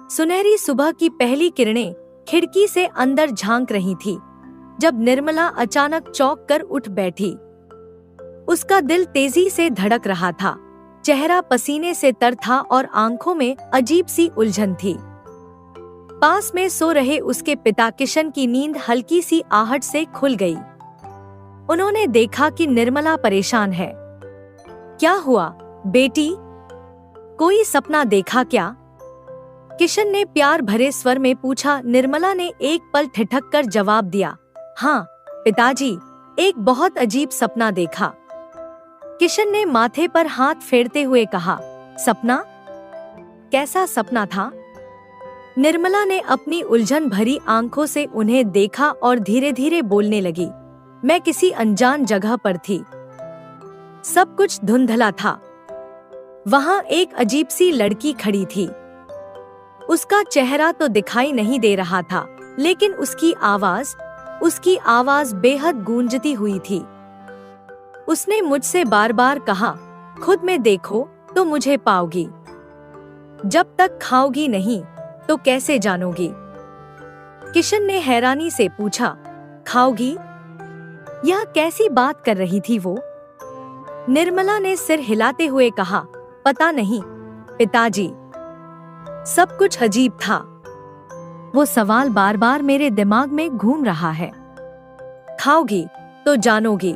सुनहरी सुबह की पहली किरणें खिड़की से अंदर झांक रही थी जब निर्मला अचानक चौंक कर उठ बैठी। उसका दिल तेजी से धड़क रहा था, चेहरा पसीने से तर था और आंखों में अजीब सी उलझन थी। पास में सो रहे उसके पिता किशन की नींद हल्की सी आहट से खुल गई। उन्होंने देखा कि निर्मला परेशान है। क्या हुआ बेटी, कोई सपना देखा क्या? किशन ने प्यार भरे स्वर में पूछा। निर्मला ने एक पल ठिठक कर जवाब दिया, हाँ पिताजी, एक बहुत अजीब सपना देखा। किशन ने माथे पर हाथ फेरते हुए कहा, सपना? कैसा सपना था? निर्मला ने अपनी उलझन भरी आंखों से उन्हें देखा और धीरे धीरे बोलने लगी, मैं किसी अनजान जगह पर थी। सब कुछ धुंधला था। वहां एक अजीब सी लड़की खड़ी थी। उसका चेहरा तो दिखाई नहीं दे रहा था, लेकिन उसकी आवाज बेहद गूंजती हुई थी। उसने मुझसे बार बार कहा, खुद में देखो तो मुझे पाओगी, जब तक खाओगी नहीं तो कैसे जानोगी? किशन ने हैरानी से पूछा, खाओगी? यह कैसी बात कर रही थी वो? निर्मला ने सिर हिलाते हुए कहा, पता नहीं पिताजी, सब कुछ अजीब था। वो सवाल बार बार मेरे दिमाग में घूम रहा है। खाओगी तो जानोगी,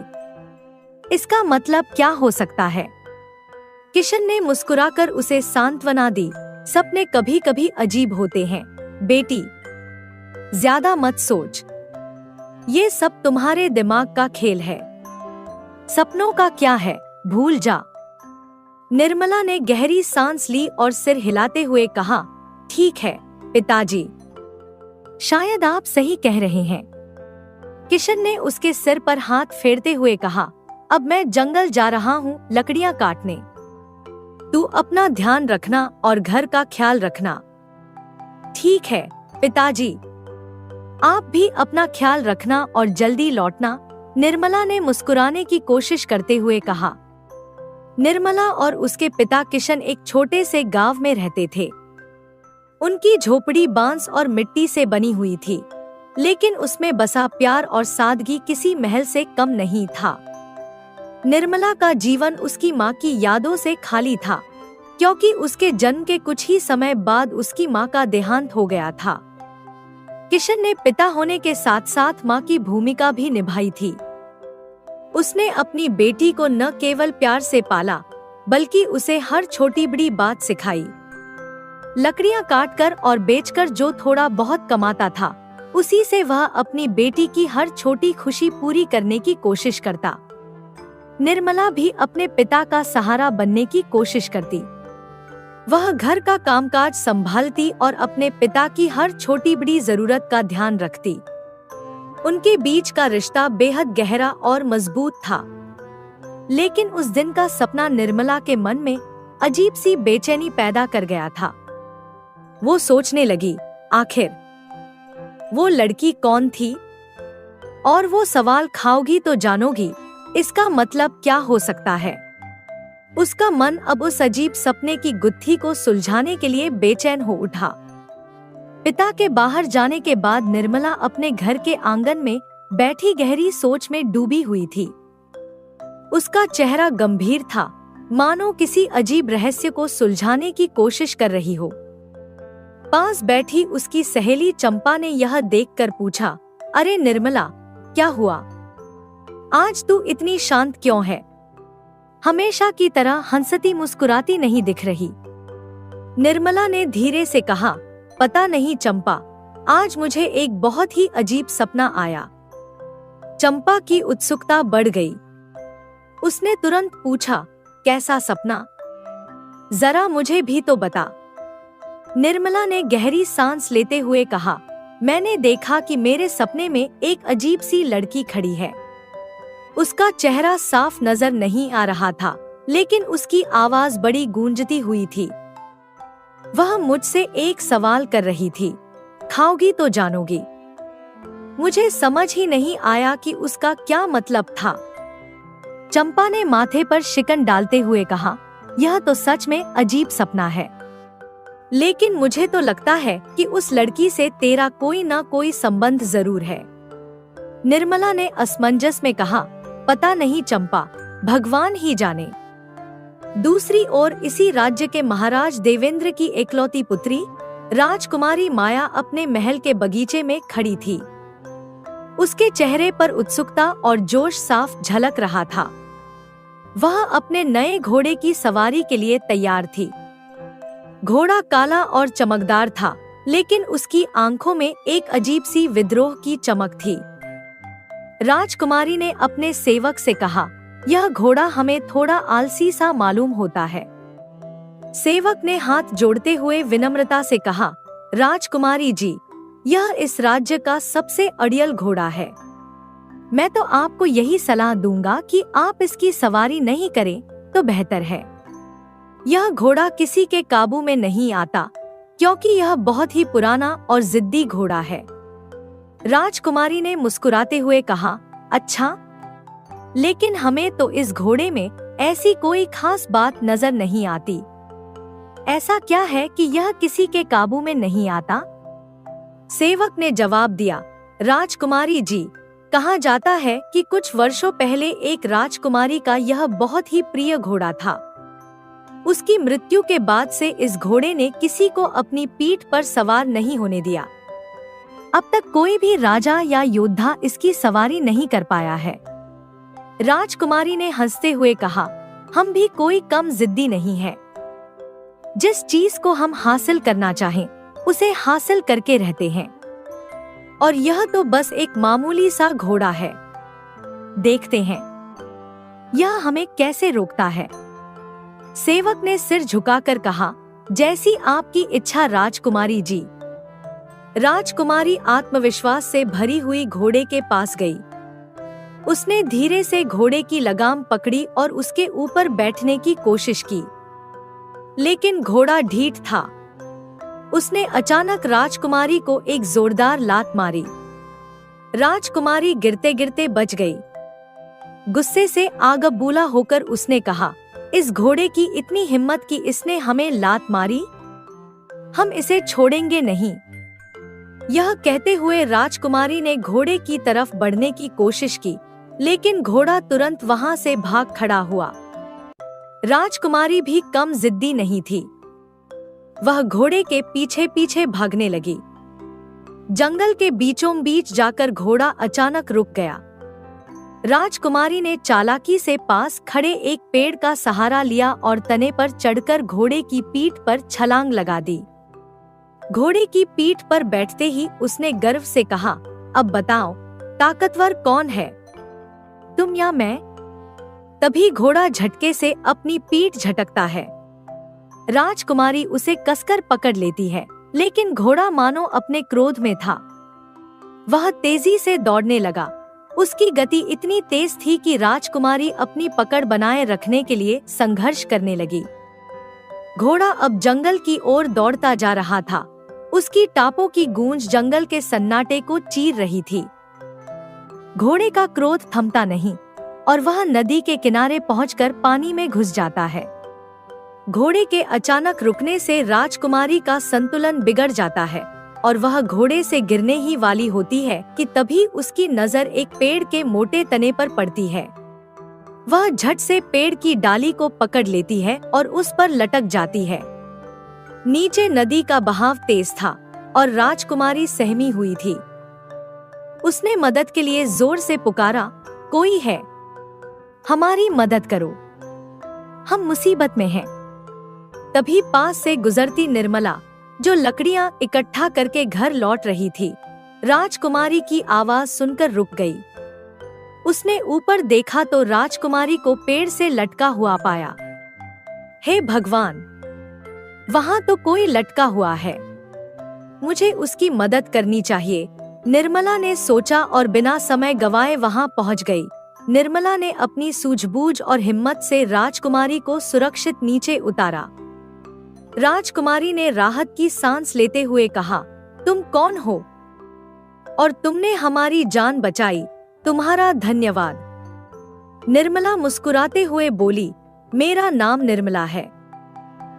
इसका मतलब क्या हो सकता है? किशन ने मुस्कुराकर उसे सांत्वना दी, सपने कभी कभी अजीब होते हैं बेटी, ज्यादा मत सोच, ये सब तुम्हारे दिमाग का खेल है। सपनों का क्या है, भूल जा। निर्मला ने गहरी सांस ली और सिर हिलाते हुए कहा, ठीक है पिताजी, शायद आप सही कह रहे हैं। किशन ने उसके सिर पर हाथ फेरते हुए कहा, अब मैं जंगल जा रहा हूँ लकड़ियाँ काटने। तू अपना ध्यान रखना और घर का ख्याल रखना। ठीक है पिताजी, आप भी अपना ख्याल रखना और जल्दी लौटना, निर्मला ने मुस्कुराने की कोशिश करते हुए कहा। निर्मला और उसके पिता किशन एक छोटे से गांव में रहते थे। उनकी झोपड़ी बांस और मिट्टी से बनी हुई थी, लेकिन उसमें बसा प्यार और सादगी किसी महल से कम नहीं था। निर्मला का जीवन उसकी माँ की यादों से खाली था, क्योंकि उसके जन्म के कुछ ही समय बाद उसकी माँ का देहांत हो गया था। किशन ने पिता होने के साथ साथ माँ की भूमिका भी निभाई थी। उसने अपनी बेटी को न केवल प्यार से पाला, बल्कि उसे हर छोटी बड़ी बात सिखाई। लकड़ियां काटकर और बेचकर जो थोड़ा बहुत कमाता था, उसी से वह अपनी बेटी की हर छोटी खुशी पूरी करने की कोशिश करता। निर्मला भी अपने पिता का सहारा बनने की कोशिश करती। वह घर का कामकाज संभालती और अपने पिता की हर छोटी बड़ी जरूरत का ध्यान रखती। उनके बीच का रिश्ता बेहद गहरा और मजबूत था। लेकिन उस दिन का सपना निर्मला के मन में अजीब सी बेचैनी पैदा कर गया था। वो सोचने लगी, आखिर वो लड़की कौन थी? और वो सवाल, खाओगी तो जानोगी, इसका मतलब क्या हो सकता है? उसका मन अब उस अजीब सपने की गुत्थी को सुलझाने के लिए बेचैन हो उठा। पिता के बाहर जाने के बाद निर्मला अपने घर के आंगन में बैठी गहरी सोच में डूबी हुई थी। उसका चेहरा गंभीर था, मानो किसी अजीब रहस्य को सुलझाने की कोशिश कर रही हो। पास बैठी उसकी सहेली चंपा ने यह देखकर पूछा, अरे निर्मला, क्या हुआ? आज तू इतनी शांत क्यों है? हमेशा की तरह हंसती मुस्कुराती नहीं दिख रही। निर्मला ने धीरे से कहा, पता नहीं चंपा, आज मुझे एक बहुत ही अजीब सपना आया। चंपा की उत्सुकता बढ़ गई। उसने तुरंत पूछा, कैसा सपना? जरा मुझे भी तो बता। निर्मला ने गहरी सांस लेते हुए कहा, मैंने देखा कि मेरे सपने में एक अजीब सी लड़की खड़ी है। उसका चेहरा साफ नजर नहीं आ रहा था, लेकिन उसकी आवाज बड़ी गूंजती हुई थी। वह मुझसे एक सवाल कर रही थी, खाओगी तो जानोगी। मुझे समझ ही नहीं आया कि उसका क्या मतलब था। चंपा ने माथे पर शिकन डालते हुए कहा, यह तो सच में अजीब सपना है। लेकिन मुझे तो लगता है कि उस लड़की से तेरा कोई ना कोई संबंध जरूर है। निर्मला ने असमंजस में कहा, पता नहीं चंपा, भगवान ही जाने। दूसरी ओर इसी राज्य के महाराज देवेंद्र की एकलौती पुत्री राजकुमारी माया अपने महल के बगीचे में खड़ी थी। उसके चेहरे पर उत्सुकता और जोश साफ झलक रहा था। वह अपने नए घोड़े की सवारी के लिए तैयार थी। घोड़ा काला और चमकदार था, लेकिन उसकी आंखों में एक अजीब सी विद्रोह की चमक थी। राजकुमारी ने अपने सेवक से कहा, यह घोड़ा हमें थोड़ा आलसी सा मालूम होता है। सेवक ने हाथ जोड़ते हुए विनम्रता से कहा, राजकुमारी जी, यह इस राज्य का सबसे अड़ियल घोड़ा है। मैं तो आपको यही सलाह दूंगा कि आप इसकी सवारी नहीं करें तो बेहतर है। यह घोड़ा किसी के काबू में नहीं आता, क्योंकि यह बहुत ही पुराना और जिद्दी घोड़ा है। राजकुमारी ने मुस्कुराते हुए कहा, अच्छा, लेकिन हमें तो इस घोड़े में ऐसी कोई खास बात नजर नहीं आती। ऐसा क्या है कि यह किसी के काबू में नहीं आता? सेवक ने जवाब दिया, राजकुमारी जी, कहा जाता है कि कुछ वर्षों पहले एक राजकुमारी का यह बहुत ही प्रिय घोड़ा था। उसकी मृत्यु के बाद से इस घोड़े ने किसी को अपनी पीठ पर सवार नहीं होने दिया। अब तक कोई भी राजा या योद्धा इसकी सवारी नहीं कर पाया है। राजकुमारी ने हंसते हुए कहा, हम भी कोई कम जिद्दी नहीं है। जिस चीज को हम हासिल करना चाहें, उसे हासिल करके रहते हैं। और यह तो बस एक मामूली सा घोड़ा है। देखते हैं यह हमें कैसे रोकता है। सेवक ने सिर झुकाकर कहा, जैसी आपकी इच्छा राजकुमारी जी। राजकुमारी आत्मविश्वास से भरी हुई घोड़े के पास गई। उसने धीरे से घोड़े की लगाम पकड़ी और उसके ऊपर बैठने की कोशिश की, लेकिन घोड़ा ढीठ था। उसने अचानक राजकुमारी को एक जोरदार लात मारी। राजकुमारी गिरते गिरते बच गई। गुस्से से आग बबूला होकर उसने कहा, इस घोड़े की इतनी हिम्मत कि इसने हमें लात मारी? हम इसे छोड़ेंगे नहीं। यह कहते हुए राजकुमारी ने घोड़े की तरफ बढ़ने की कोशिश की, लेकिन घोड़ा तुरंत वहां से भाग खड़ा हुआ। राजकुमारी भी कम जिद्दी नहीं थी। वह घोड़े के पीछे पीछे भागने लगी। जंगल के बीचों बीच जाकर घोड़ा अचानक रुक गया। राजकुमारी ने चालाकी से पास खड़े एक पेड़ का सहारा लिया और तने पर चढ़कर घोड़े की पीठ पर छलांग लगा दी। घोड़े की पीठ पर बैठते ही उसने गर्व से कहा, अब बताओ, ताकतवर कौन है, तुम या मैं? तभी घोड़ा झटके से अपनी पीठ झटकता है। राजकुमारी उसे कसकर पकड़ लेती है, लेकिन घोड़ा मानो अपने क्रोध में था। वह तेजी से दौड़ने लगा। उसकी गति इतनी तेज थी कि राजकुमारी अपनी पकड़ बनाए रखने के लिए संघर्ष करने लगी। घोड़ा अब जंगल की ओर दौड़ता जा रहा था। उसकी टापों की गूंज जंगल के सन्नाटे को चीर रही थी। घोड़े का क्रोध थमता नहीं और वह नदी के किनारे पहुंचकर पानी में घुस जाता है। घोड़े के अचानक रुकने से राजकुमारी का संतुलन बिगड़ जाता है और वह घोड़े से गिरने ही वाली होती है कि तभी उसकी नजर एक पेड़ के मोटे तने पर पड़ती है। वह झट से पेड़ की डाली को पकड़ लेती है और उस पर लटक जाती है। नीचे नदी का बहाव तेज था और राजकुमारी सहमी हुई थी। उसने मदद के लिए जोर से पुकारा, कोई है, हमारी मदद करो, हम मुसीबत में हैं। तभी पास से गुजरती निर्मला, जो लकड़ियां इकट्ठा करके घर लौट रही थी, राजकुमारी की आवाज सुनकर रुक गई। उसने ऊपर देखा तो राजकुमारी को पेड़ से लटका हुआ पाया। हे भगवान, वहां तो कोई लटका हुआ है, मुझे उसकी मदद करनी चाहिए। निर्मला ने सोचा और बिना समय गवाए वहां पहुंच गई। निर्मला ने अपनी सूझबूझ और हिम्मत से राजकुमारी को सुरक्षित नीचे उतारा। राजकुमारी ने राहत की सांस लेते हुए कहा, तुम कौन हो और तुमने हमारी जान बचाई, तुम्हारा धन्यवाद। निर्मला मुस्कुराते हुए बोली, मेरा नाम निर्मला है,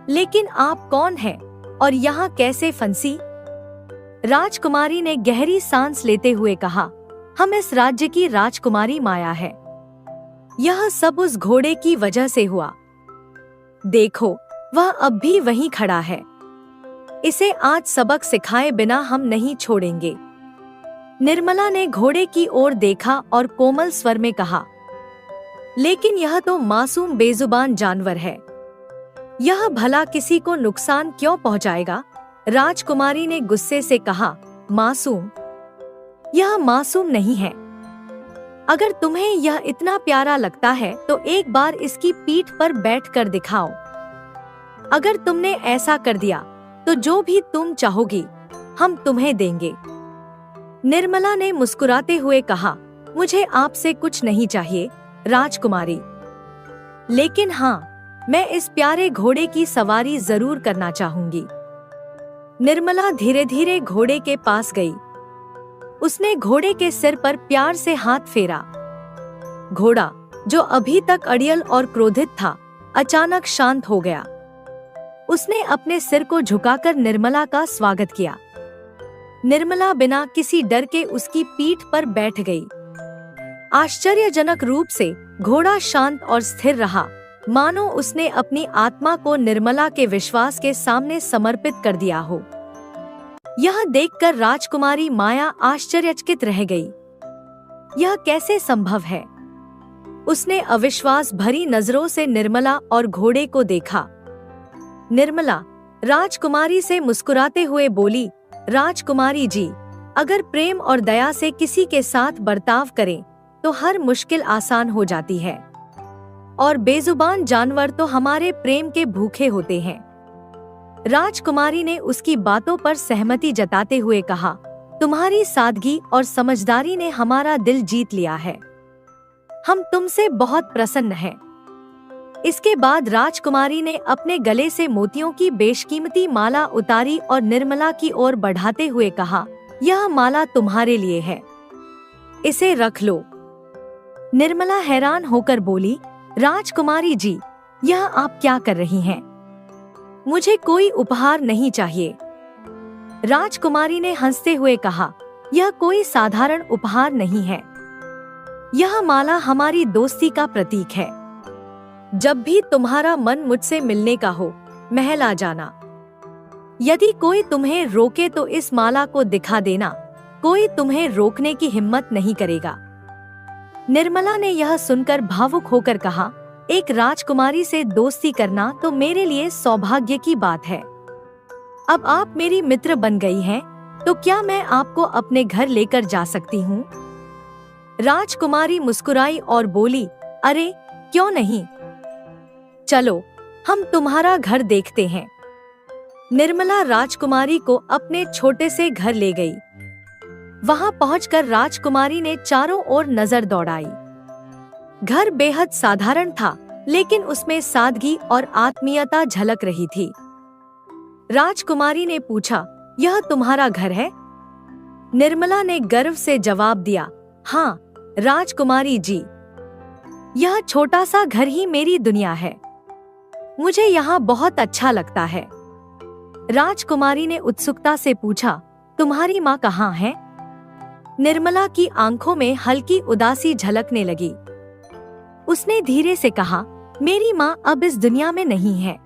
लेकिन आप कौन हैं और यहाँ कैसे फंसी? राजकुमारी ने गहरी सांस लेते हुए कहा, हम इस राज्य की राजकुमारी माया है। यह सब उस घोड़े की वजह से हुआ। देखो, वह अब भी वहीं खड़ा है। इसे आज सबक सिखाए बिना हम नहीं छोड़ेंगे। निर्मला ने घोड़े की ओर देखा और कोमल स्वर में कहा, लेकिन यह तो मासूम बेजुबान जानवर है। यह भला किसी को नुकसान क्यों पहुंचाएगा? राजकुमारी ने गुस्से से कहा, मासूम? यह मासूम नहीं है। अगर तुम्हें यह इतना प्यारा लगता है तो एक बार इसकी पीठ पर बैठकर दिखाओ। अगर तुमने ऐसा कर दिया तो जो भी तुम चाहोगी हम तुम्हें देंगे। निर्मला ने मुस्कुराते हुए कहा, मुझे आपसे कुछ नहीं चाहिए राजकुमारी, लेकिन हाँ, मैं इस प्यारे घोड़े की सवारी जरूर करना चाहूंगी। निर्मला धीरे धीरे घोड़े के पास गई। उसने घोड़े के सिर पर प्यार से हाथ फेरा। घोड़ा, जो अभी तक अड़ियल और क्रोधित था, अचानक शांत हो गया। उसने अपने सिर को झुकाकर निर्मला का स्वागत किया। निर्मला बिना किसी डर के उसकी पीठ पर बैठ गई। आश्चर्यजनक रूप से घोड़ा शांत और स्थिर रहा, मानो उसने अपनी आत्मा को निर्मला के विश्वास के सामने समर्पित कर दिया हो। यह देखकर राजकुमारी माया आश्चर्यचकित रह गई। यह कैसे संभव है? उसने अविश्वास भरी नजरों से निर्मला और घोड़े को देखा। निर्मला राजकुमारी से मुस्कुराते हुए बोली, राजकुमारी जी, अगर प्रेम और दया से किसी के साथ बर्ताव करें तो हर मुश्किल आसान हो जाती है। और बेजुबान जानवर तो हमारे प्रेम के भूखे होते हैं। राजकुमारी ने उसकी बातों पर सहमति जताते हुए कहा, तुम्हारी सादगी और समझदारी ने हमारा दिल जीत लिया है। हम तुमसे बहुत प्रसन्न हैं। इसके बाद राजकुमारी ने अपने गले से मोतियों की बेशकीमती माला उतारी और निर्मला की ओर बढ़ाते हुए कहा, यह माला तुम्हारे लिए है, इसे रख लो। निर्मला हैरान होकर बोली, राजकुमारी जी, यह आप क्या कर रही हैं? मुझे कोई उपहार नहीं चाहिए। राजकुमारी ने हंसते हुए कहा, यह कोई साधारण उपहार नहीं है। यह माला हमारी दोस्ती का प्रतीक है। जब भी तुम्हारा मन मुझसे मिलने का हो, महल आ जाना। यदि कोई तुम्हें रोके तो इस माला को दिखा देना, कोई तुम्हें रोकने की हिम्मत नहीं करेगा। निर्मला ने यह सुनकर भावुक होकर कहा, एक राजकुमारी से दोस्ती करना तो मेरे लिए सौभाग्य की बात है। अब आप मेरी मित्र बन गई हैं, तो क्या मैं आपको अपने घर लेकर जा सकती हूँ? राजकुमारी मुस्कुराई और बोली, अरे क्यों नहीं, चलो हम तुम्हारा घर देखते हैं। निर्मला राजकुमारी को अपने छोटे से घर ले गई। वहां पहुंचकर राजकुमारी ने चारों ओर नजर दौड़ाई। घर बेहद साधारण था, लेकिन उसमें सादगी और आत्मीयता झलक रही थी। राजकुमारी ने पूछा, यह तुम्हारा घर है? निर्मला ने गर्व से जवाब दिया, हाँ राजकुमारी जी, यह छोटा सा घर ही मेरी दुनिया है। मुझे यहाँ बहुत अच्छा लगता है। राजकुमारी ने उत्सुकता से पूछा, तुम्हारी माँ कहाँ है? निर्मला की आंखों में हल्की उदासी झलकने लगी। उसने धीरे से कहा, मेरी माँ अब इस दुनिया में नहीं है।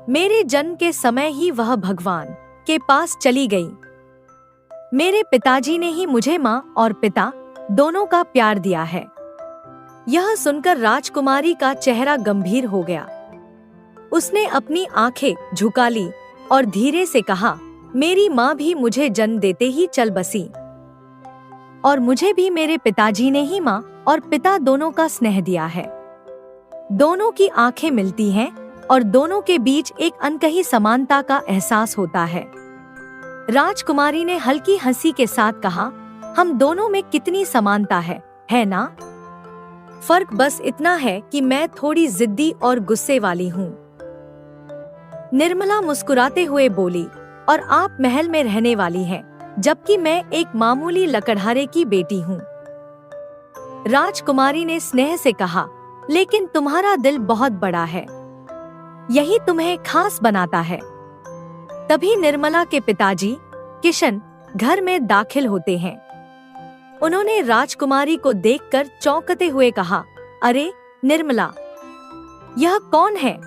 मेरे जन्म के समय ही वह भगवान के पास चली गई। मेरे पिताजी ने ही मुझे माँ और पिता दोनों का प्यार दिया है। यह सुनकर राजकुमारी का चेहरा गंभीर हो गया। उसने अपनी आंखें झुका ली और धीरे से कहा, मेरी माँ भी मुझे जन्म देते ही चल बसी, और मुझे भी मेरे पिताजी ने ही माँ और पिता दोनों का स्नेह दिया है। दोनों की आंखें मिलती हैं और दोनों के बीच एक अनकही समानता का एहसास होता है। राजकुमारी ने हल्की हंसी के साथ कहा, हम दोनों में कितनी समानता है ना? फर्क बस इतना है कि मैं थोड़ी जिद्दी और गुस्से वाली हूँ। निर्मला मुस्कुराते हुए बोली, और आप महल में रहने वाली हैं, जबकि मैं एक मामूली लकड़हारे की बेटी हूँ। राजकुमारी ने स्नेह से कहा, लेकिन तुम्हारा दिल बहुत बड़ा है, यही तुम्हें खास बनाता है। तभी निर्मला के पिताजी किशन घर में दाखिल होते हैं। उन्होंने राजकुमारी को देखकर चौंकते हुए कहा, अरे निर्मला, यह कौन है?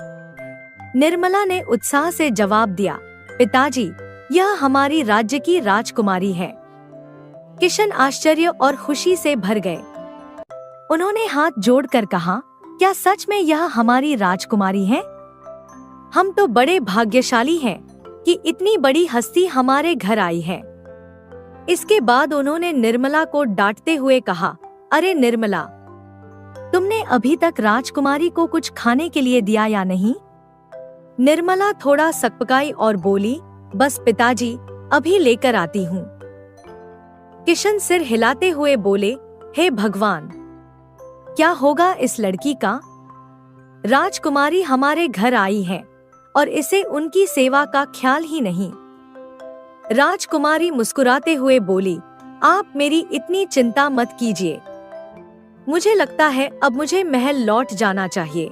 निर्मला ने उत्साह से जवाब दिया, पिताजी, यह हमारी राज्य की राजकुमारी है। किशन आश्चर्य और खुशी से भर गए। उन्होंने हाथ जोड़कर कहा, क्या सच में यह हमारी राजकुमारी है? हम तो बड़े भाग्यशाली हैं कि इतनी बड़ी हस्ती हमारे घर आई है। इसके बाद उन्होंने निर्मला को डांटते हुए कहा, अरे निर्मला, तुमने अभी तक राजकुमारी को कुछ खाने के लिए दिया या नहीं? निर्मला थोड़ा सकपकाई और बोली, बस पिताजी, अभी लेकर आती हूँ। किशन सिर हिलाते हुए बोले, हे भगवान, क्या होगा इस लड़की का? राजकुमारी हमारे घर आई है और इसे उनकी सेवा का ख्याल ही नहीं। राजकुमारी मुस्कुराते हुए बोली, आप मेरी इतनी चिंता मत कीजिए। मुझे लगता है अब मुझे महल लौट जाना चाहिए।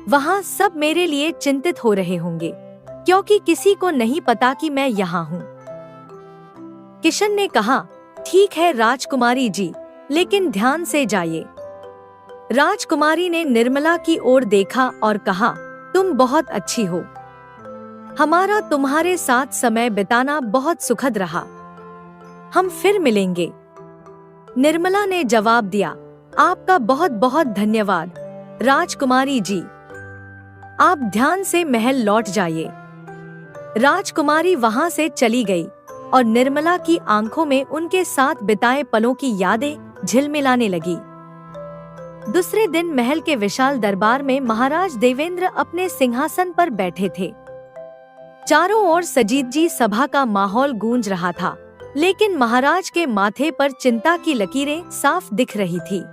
वहाँ सब मेरे लिए चिंतित हो रहे होंगे, क्योंकि किसी को नहीं पता कि मैं यहाँ हूँ। किशन ने कहा, ठीक है राजकुमारी जी, लेकिन ध्यान से जाइए। राजकुमारी ने निर्मला की ओर देखा और कहा, तुम बहुत अच्छी हो। हमारा तुम्हारे साथ समय बिताना बहुत सुखद रहा। हम फिर मिलेंगे। निर्मला ने जवाब दिया, आपका बहुत बहुत धन्यवाद राजकुमारी जी। आप ध्यान से महल लौट जाइए। राजकुमारी वहां से चली गई और निर्मला की आंखों में उनके साथ बिताए पलों की यादें झिलमिलाने लगी। दूसरे दिन महल के विशाल दरबार में महाराज देवेंद्र अपने सिंहासन पर बैठे थे। चारों ओर सजीदजी सभा का माहौल गूंज रहा था, लेकिन महाराज के माथे पर चिंता की लकीरें साफ दिख रही थी।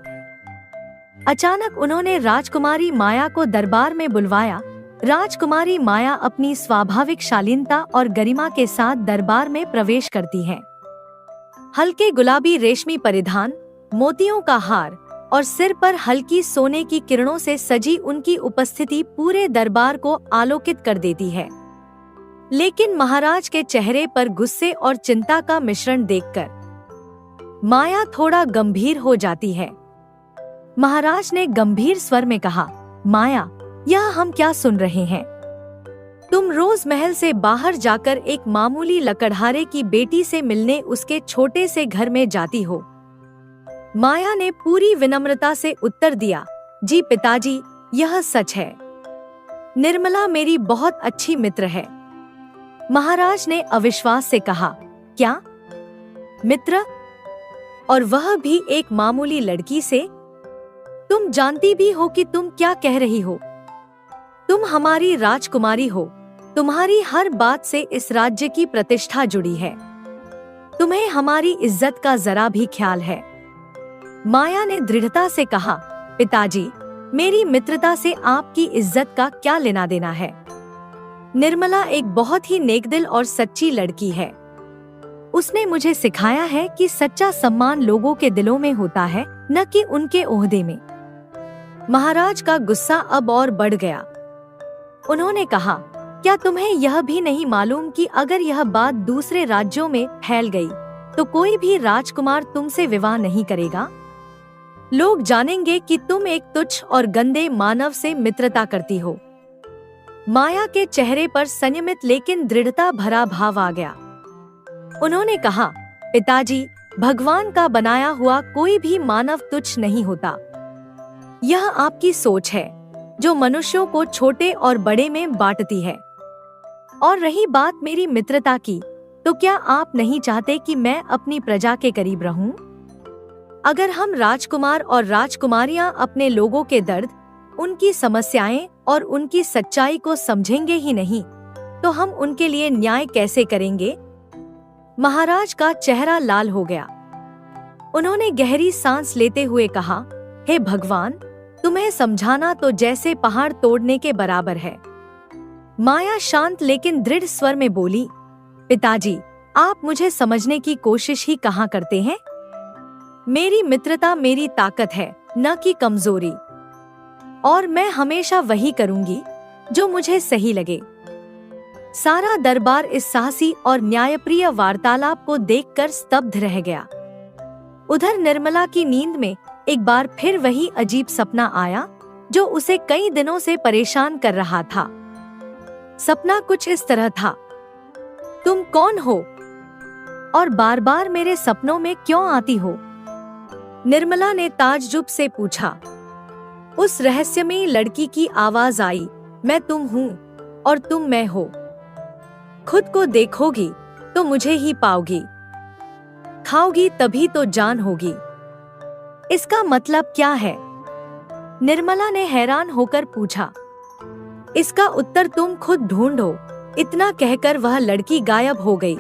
अचानक उन्होंने राजकुमारी माया को दरबार में बुलवाया। राजकुमारी माया अपनी स्वाभाविक शालीनता और गरिमा के साथ दरबार में प्रवेश करती है। हल्के गुलाबी रेशमी परिधान, मोतियों का हार और सिर पर हल्की सोने की किरणों से सजी उनकी उपस्थिति पूरे दरबार को आलोकित कर देती है। लेकिन महाराज के चेहरे पर गुस्से और चिंता का मिश्रण देखकर माया थोड़ा गंभीर हो जाती है। महाराज ने गंभीर स्वर में कहा, माया, यह हम क्या सुन रहे हैं? तुम रोज महल से बाहर जाकर एक मामूली लकड़हारे की बेटी से मिलने उसके छोटे से घर में जाती हो। माया ने पूरी विनम्रता से उत्तर दिया, जी पिताजी, यह सच है। निर्मला मेरी बहुत अच्छी मित्र है। महाराज ने अविश्वास से कहा, क्या मित्र? और वह भी एक मामूली लड़की से? तुम जानती भी हो कि तुम क्या कह रही हो। तुम हमारी राजकुमारी हो। तुम्हारी हर बात से इस राज्य की प्रतिष्ठा जुड़ी है। तुम्हें हमारी इज्जत का जरा भी ख्याल है। माया ने दृढ़ता से कहा, पिताजी, मेरी मित्रता से आपकी इज्जत का क्या लेना देना है। निर्मला एक बहुत ही नेकदिल और सच्ची लड़की है। उसने मुझे सिखाया है कि सच्चा सम्मान लोगों के दिलों में होता है, न कि उनके ओहदे में। महाराज का गुस्सा अब और बढ़ गया। उन्होंने कहा, क्या तुम्हें यह भी नहीं मालूम कि अगर यह बात दूसरे राज्यों में फैल गई तो कोई भी राजकुमार तुमसे विवाह नहीं करेगा? लोग जानेंगे कि तुम एक तुच्छ और गंदे मानव से मित्रता करती हो। माया के चेहरे पर संयमित लेकिन दृढ़ता भरा भाव आ गया। उन्होंने कहा, पिताजी, भगवान का बनाया हुआ कोई भी मानव तुच्छ नहीं होता। यह आपकी सोच है जो मनुष्यों को छोटे और बड़े में बांटती है। और रही बात मेरी मित्रता की, तो क्या आप नहीं चाहते कि मैं अपनी प्रजा के करीब रहूं? अगर हम राजकुमार और राजकुमारियां अपने लोगों के दर्द, उनकी समस्याएं और उनकी सच्चाई को समझेंगे ही नहीं, तो हम उनके लिए न्याय कैसे करेंगे? महाराज का चेहरा लाल हो गया। उन्होंने गहरी सांस लेते हुए कहा, हे भगवान, तुम्हें समझाना तो जैसे पहाड़ तोड़ने के बराबर है। माया शांत लेकिन दृढ़ स्वर में बोली, पिताजी, आप मुझे समझने की कोशिश ही कहाँ करते हैं? मेरी मित्रता मेरी ताकत है, न कि कमजोरी। और मैं हमेशा वही करूंगी जो मुझे सही लगे। सारा दरबार इस साहसी और न्यायप्रिय वार्तालाप को देखकर स्तब्ध रह गया। उधर निर्मला की नींद में एक बार फिर वही अजीब सपना आया जो उसे कई दिनों से परेशान कर रहा था। सपना कुछ इस तरह था, तुम कौन हो और बार बार मेरे सपनों में क्यों आती हो? निर्मला ने ताज्जुब से पूछा। उस रहस्यमयी लड़की की आवाज आई, मैं तुम हूँ और तुम मैं हो। खुद को देखोगी तो मुझे ही पाओगी, खाओगी तभी तो जान होगी। इसका मतलब क्या है? निर्मला ने हैरान होकर पूछा। इसका उत्तर तुम खुद ढूंढो। इतना कहकर वह लड़की गायब हो गई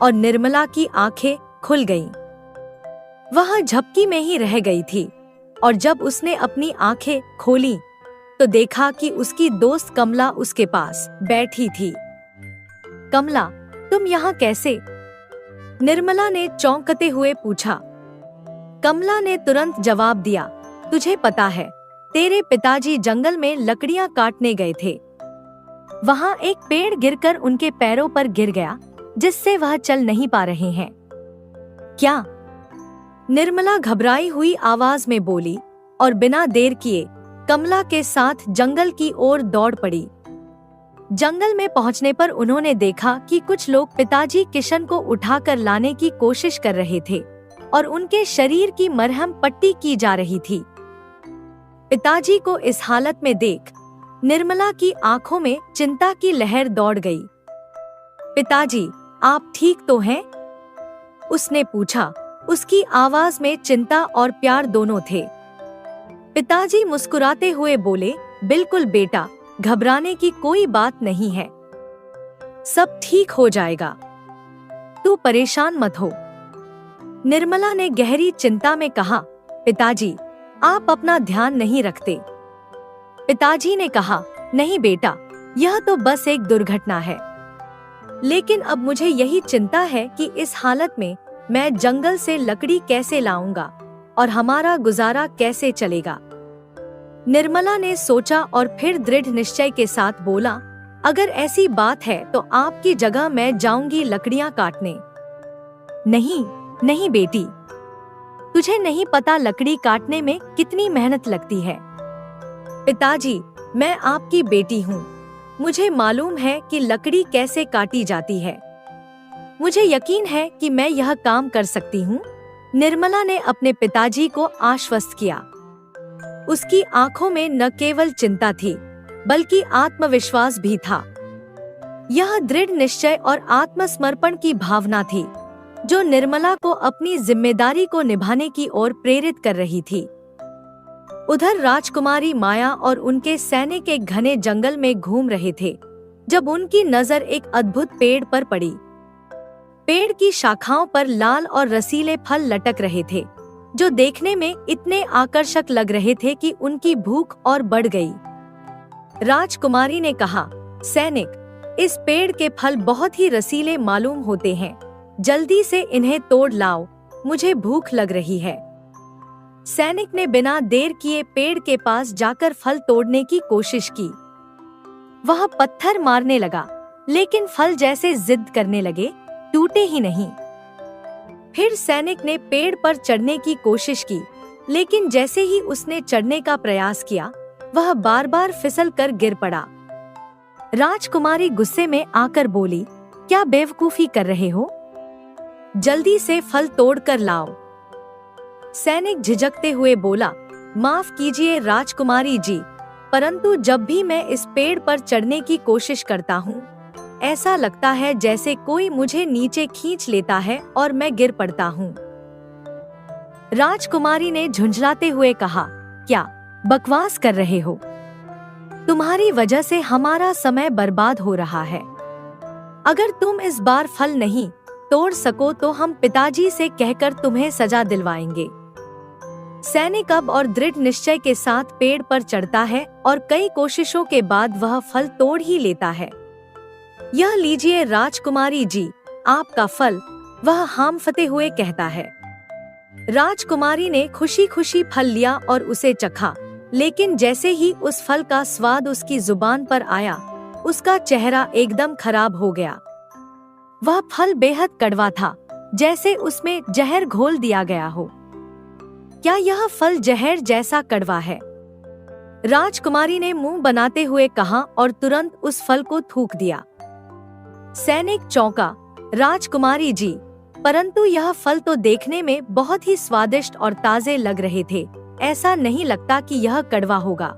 और निर्मला की आंखें खुल गईं। वह झपकी में ही रह गई थी और जब उसने अपनी आंखें खोली तो देखा कि उसकी दोस्त कमला उसके पास बैठी थी। कमला, तुम यहाँ कैसे? निर्मला ने चौंकते हुए पूछा। कमला ने तुरंत जवाब दिया, तुझे पता है, तेरे पिताजी जंगल में लकड़ियां काटने गए थे। वहाँ एक पेड़ गिरकर उनके पैरों पर गिर गया, जिससे वह चल नहीं पा रहे हैं। क्या? निर्मला घबराई हुई आवाज में बोली और बिना देर किए कमला के साथ जंगल की ओर दौड़ पड़ी। जंगल में पहुंचने पर उन्होंने देखा कि कुछ लोग पिताजी किशन को उठाकर लाने की कोशिश कर रहे थे और उनके शरीर की मरहम पट्टी की जा रही थी। पिताजी को इस हालत में देख निर्मला की आंखों में चिंता की लहर दौड़ गई। पिताजी, आप ठीक तो हैं? उसने पूछा। उसकी आवाज में चिंता और प्यार दोनों थे। पिताजी मुस्कुराते हुए बोले, बिल्कुल बेटा, घबराने की कोई बात नहीं है, सब ठीक हो जाएगा, तू परेशान मत हो। निर्मला ने गहरी चिंता में कहा, पिताजी, आप अपना ध्यान नहीं रखते। पिताजी ने कहा, नहीं बेटा, यह तो बस एक दुर्घटना है, लेकिन अब मुझे यही चिंता है कि इस हालत में मैं जंगल से लकड़ी कैसे लाऊंगा और हमारा गुजारा कैसे चलेगा। निर्मला ने सोचा और फिर दृढ़ निश्चय के साथ बोला, अगर ऐसी बात है तो आपकी जगह मैं जाऊंगी लकड़ियां काटने। नहीं नहीं बेटी, तुझे नहीं पता लकड़ी काटने में कितनी मेहनत लगती है। पिताजी, मैं आपकी बेटी हूँ, मुझे मालूम है कि लकड़ी कैसे काटी जाती है, मुझे यकीन है कि मैं यह काम कर सकती हूँ। निर्मला ने अपने पिताजी को आश्वस्त किया। उसकी आंखों में न केवल चिंता थी बल्कि आत्मविश्वास भी था। यह दृढ़ निश्चय और आत्मसमर्पण की भावना थी जो निर्मला को अपनी जिम्मेदारी को निभाने की ओर प्रेरित कर रही थी। उधर राजकुमारी माया और उनके सैनिक एक घने जंगल में घूम रहे थे जब उनकी नजर एक अद्भुत पेड़ पर पड़ी। पेड़ की शाखाओं पर लाल और रसीले फल लटक रहे थे जो देखने में इतने आकर्षक लग रहे थे कि उनकी भूख और बढ़ गई। राजकुमारी ने कहा, सैनिक, इस पेड़ के फल बहुत ही रसीले मालूम होते हैं, जल्दी से इन्हें तोड़ लाओ, मुझे भूख लग रही है। सैनिक ने बिना देर किए पेड़ के पास जाकर फल तोड़ने की कोशिश की। वह पत्थर मारने लगा, लेकिन फल जैसे जिद करने लगे, टूटे ही नहीं। फिर सैनिक ने पेड़ पर चढ़ने की कोशिश की, लेकिन जैसे ही उसने चढ़ने का प्रयास किया, वह बार बार फिसल कर गिर पड़ा। राजकुमारी गुस्से में आकर बोली, क्या बेवकूफी कर रहे हो? जल्दी से फल तोड़ कर लाओ। सैनिक झिझकते हुए बोला, माफ कीजिए राजकुमारी जी, परंतु जब भी मैं इस पेड़ पर चढ़ने की कोशिश करता हूँ, ऐसा लगता है जैसे कोई मुझे नीचे खींच लेता है और मैं गिर पड़ता हूँ। राजकुमारी ने झुंझलाते हुए कहा, क्या बकवास कर रहे हो? तुम्हारी वजह से हमारा समय बर्बाद हो रहा है। अगर तुम इस बार फल नहीं तोड़ सको तो हम पिताजी से कहकर तुम्हें सजा दिलवाएंगे। सैनिक अब और दृढ़ निश्चय के साथ पेड़ पर चढ़ता है और कई कोशिशों के बाद वह फल तोड़ ही लेता है। यह लीजिए राजकुमारी जी, आपका फल, वह हांफते हुए कहता है। राजकुमारी ने खुशी खुशी फल लिया और उसे चखा, लेकिन जैसे ही उस फल का स्वाद उसकी जुबान पर आया, उसका चेहरा एकदम खराब हो गया। वह फल बेहद कड़वा था, जैसे उसमें जहर घोल दिया गया हो। क्या यह फल जहर जैसा कड़वा है? राजकुमारी ने मुंह बनाते हुए कहा और तुरंत उस फल को थूक दिया। सैनिक चौंका। राजकुमारी जी, परंतु यह फल तो देखने में बहुत ही स्वादिष्ट और ताजे लग रहे थे, ऐसा नहीं लगता कि यह कड़वा होगा।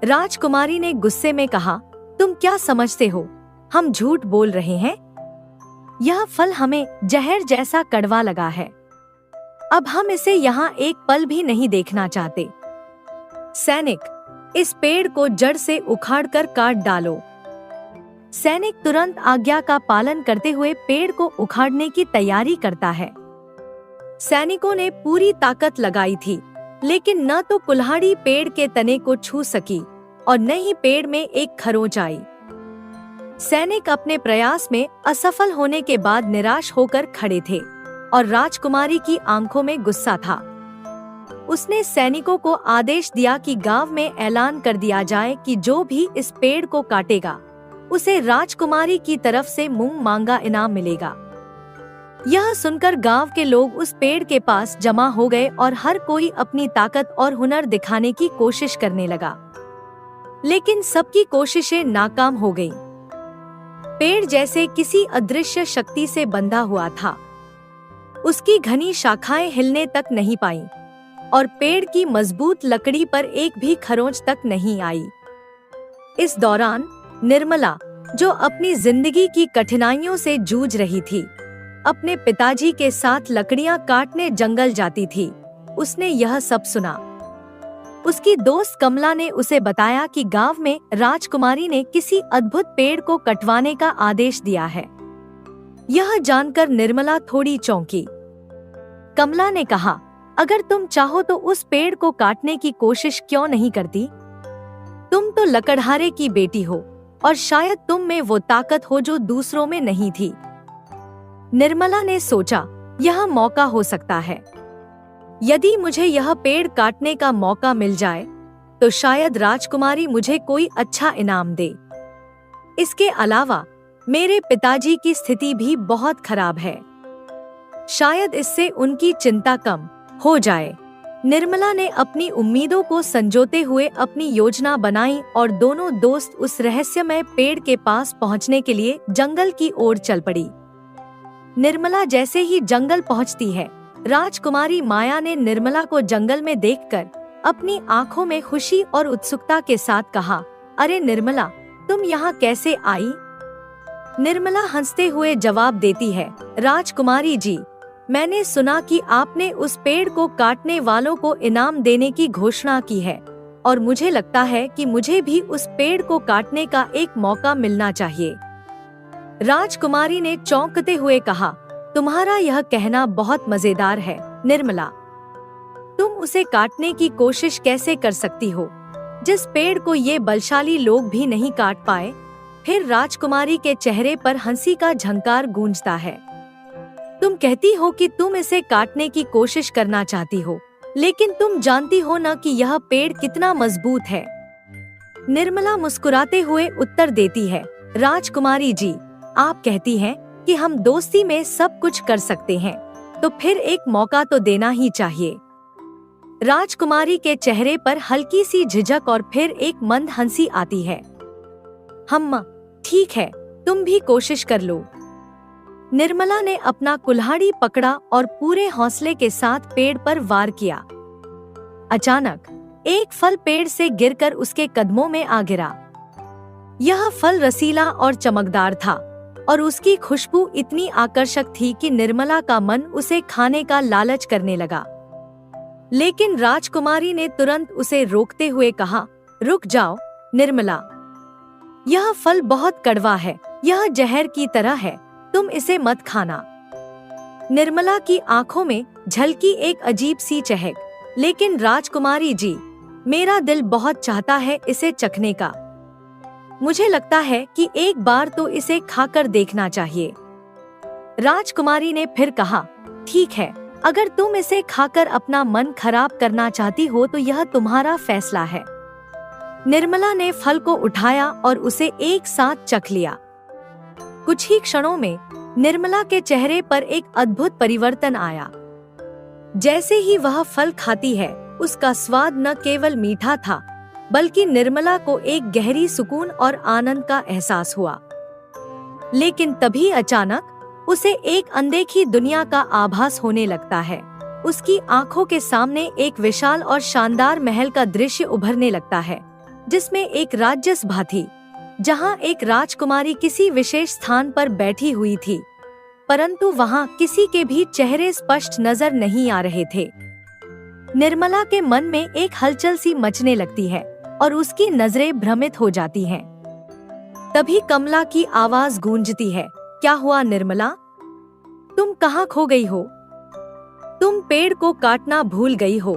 राजकुमारी ने गुस्से में कहा, तुम क्या समझते हो, हम झूठ बोल रहे हैं? यह फल हमें जहर जैसा कड़वा लगा है। अब हम इसे यहाँ एक पल भी नहीं देखना चाहते। सैनिक, इस पेड़ को जड़ से उखाड़कर काट डालो। सैनिक तुरंत आज्ञा का पालन करते हुए पेड़ को उखाड़ने की तैयारी करता है। सैनिकों ने पूरी ताकत लगाई थी, लेकिन न तो कुल्हाड़ी पेड़ के तने को छू सकी और न ही पेड़ में एक खरोंच आई। सैनिक अपने प्रयास में असफल होने के बाद निराश होकर खड़े थे और राजकुमारी की आंखों में गुस्सा था। उसने सैनिकों को आदेश दिया कि गांव में ऐलान कर दिया जाए कि जो भी इस पेड़ को काटेगा उसे राजकुमारी की तरफ से मुंह मांगा इनाम मिलेगा। यह सुनकर गांव के लोग उस पेड़ के पास जमा हो गए और हर कोई अपनी ताकत और हुनर दिखाने की कोशिश करने लगा, लेकिन सबकी कोशिशें नाकाम हो गईं। पेड़ जैसे किसी अदृश्य शक्ति से बंधा हुआ था। उसकी घनी शाखाएं हिलने तक नहीं पाईं और पेड़ की मजबूत लकड़ी पर एक भी खरोंच तक नहीं आई। इस दौरान निर्मला, जो अपनी जिंदगी की कठिनाइयों से जूझ रही थी, अपने पिताजी के साथ लकड़ियां काटने जंगल जाती थी। उसने यह सब सुना। उसकी दोस्त कमला ने उसे बताया कि गांव में राजकुमारी ने किसी अद्भुत पेड़ को कटवाने का आदेश दिया है। यह जानकर निर्मला थोड़ी चौंकी। कमला ने कहा, अगर तुम चाहो तो उस पेड़ को काटने की कोशिश क्यों नहीं करती? तुम तो लकड़हारे की बेटी हो और शायद तुम में वो ताकत हो जो दूसरों में नहीं थी। निर्मला ने सोचा, यह मौका हो सकता है। यदि मुझे यह पेड़ काटने का मौका मिल जाए तो शायद राजकुमारी मुझे कोई अच्छा इनाम दे। इसके अलावा मेरे पिताजी की स्थिति भी बहुत खराब है, शायद इससे उनकी चिंता कम हो जाए। निर्मला ने अपनी उम्मीदों को संजोते हुए अपनी योजना बनाई और दोनों दोस्त उस रहस्यमय पेड़ के पास पहुंचने के लिए जंगल की ओर चल पड़ी। निर्मला जैसे ही जंगल पहुंचती है, राजकुमारी माया ने निर्मला को जंगल में देखकर अपनी आंखों में खुशी और उत्सुकता के साथ कहा, अरे निर्मला, तुम यहाँ कैसे आई? निर्मला हंसते हुए जवाब देती है, राजकुमारी जी, मैंने सुना कि आपने उस पेड़ को काटने वालों को इनाम देने की घोषणा की है और मुझे लगता है कि मुझे भी उस पेड़ को काटने का एक मौका मिलना चाहिए। राजकुमारी ने चौंकते हुए कहा, तुम्हारा यह कहना बहुत मजेदार है निर्मला। तुम उसे काटने की कोशिश कैसे कर सकती हो जिस पेड़ को ये बलशाली लोग भी नहीं काट पाए? फिर राजकुमारी के चेहरे पर हंसी का झंकार गूंजता है। तुम कहती हो कि तुम इसे काटने की कोशिश करना चाहती हो, लेकिन तुम जानती हो न कि यह पेड़ कितना मजबूत है। निर्मला मुस्कुराते हुए उत्तर देती है, राजकुमारी जी, आप कहती हैं कि हम दोस्ती में सब कुछ कर सकते हैं, तो फिर एक मौका तो देना ही चाहिए। राजकुमारी के चेहरे पर हल्की सी झिझक और फिर एक मंद हंसी आती है। ठीक है, तुम भी कोशिश कर लो। निर्मला ने अपना कुल्हाड़ी पकड़ा और पूरे हौसले के साथ पेड़ पर वार किया। अचानक एक फल पेड़ से गिरकर उसके कदमों में आ गिरा। यह फल रसीला और चमकदार था और उसकी खुशबू इतनी आकर्षक थी कि निर्मला का मन उसे खाने का लालच करने लगा। लेकिन राजकुमारी ने तुरंत उसे रोकते हुए कहा, रुक जाओ निर्मला, यह फल बहुत कड़वा है, यह जहर की तरह है, तुम इसे मत खाना। निर्मला की आंखों में झलकी एक अजीब सी चहक, लेकिन राजकुमारी जी, मेरा दिल बहुत चाहता है इसे चखने का। मुझे लगता है कि एक बार तो इसे खाकर देखना चाहिए। राजकुमारी ने फिर कहा, ठीक है, अगर तुम इसे खाकर अपना मन खराब करना चाहती हो तो यह तुम्हारा फैसला है। निर्मला ने फल को उठाया और उसे एक साथ चख लिया। कुछ ही क्षणों में निर्मला के चेहरे पर एक अद्भुत परिवर्तन आया। जैसे ही वह फल खाती है, उसका स्वाद न केवल मीठा था, बल्कि निर्मला को एक गहरी सुकून और आनंद का एहसास हुआ। लेकिन तभी अचानक उसे एक अनदेखी दुनिया का आभास होने लगता है। उसकी आंखों के सामने एक विशाल और शानदार महल का दृश्य उभरने लगता है, जिसमें एक राजसभा थी, जहां एक राजकुमारी किसी विशेष स्थान पर बैठी हुई थी, परंतु वहां किसी के भी चेहरे स्पष्ट नजर नहीं आ रहे थे। निर्मला के मन में एक हलचल सी मचने लगती है और उसकी नजरें भ्रमित हो जाती हैं। तभी कमला की आवाज गूंजती है, क्या हुआ निर्मला? तुम कहाँ खो गई हो? तुम पेड़ को काटना भूल गई हो।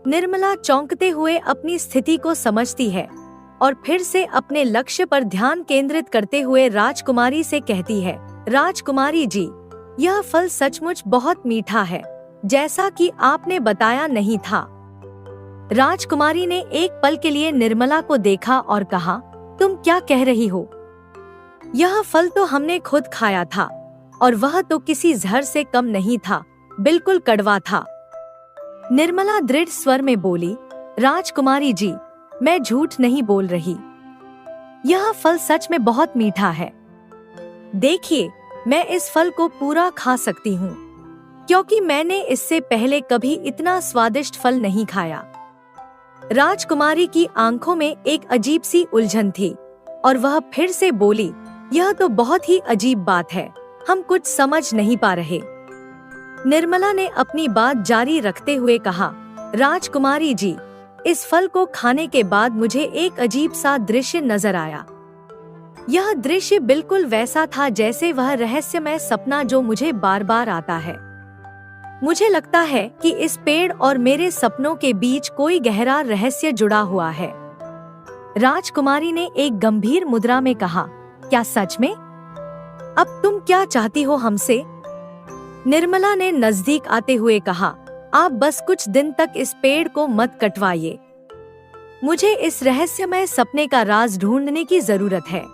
निर्मला चौंकते हुए अपनी स्थिति को समझती है और फिर से अपने लक्ष्य पर ध्यान केंद्रित करते हुए राजकुमारी से कहती है, राजकुमारी जी, यह फल सचमुच बहुत मीठा है, जैसा कि आपने बताया नहीं था। राजकुमारी ने एक पल के लिए निर्मला को देखा और कहा, तुम क्या कह रही हो? यह फल तो हमने खुद खाया था, और वह तो किसी जहर से कम नहीं था, बिल्कुल कड़वा था। निर्मला दृढ़ स्वर में बोली, राजकुमारी जी, मैं झूठ नहीं बोल रही। यह फल सच में बहुत मीठा है। देखिए, मैं इस फल को पूरा खा सकती हूँ, क्योंकि मैंने इससे पहले कभी इतना स्वादिष्ट फल नहीं खाया। राजकुमारी की आंखों में एक अजीब सी उलझन थी और वह फिर से बोली, यह तो बहुत ही अजीब बात है, हम कुछ समझ नहीं पा रहे। निर्मला ने अपनी बात जारी रखते हुए कहा, राजकुमारी जी, इस फल को खाने के बाद मुझे एक अजीब सा दृश्य नजर आया। यह दृश्य बिल्कुल वैसा था जैसे वह रहस्यमय सपना जो मुझे बार बार आता है। मुझे लगता है कि इस पेड़ और मेरे सपनों के बीच कोई गहरा रहस्य जुड़ा हुआ है। राजकुमारी ने एक गंभीर मुद्रा में कहा, क्या सच में? अब तुम क्या चाहती हो हमसे? निर्मला ने नजदीक आते हुए कहा, आप बस कुछ दिन तक इस पेड़ को मत कटवाइए। मुझे इस रहस्यमय सपने का राज ढूंढने की जरूरत है।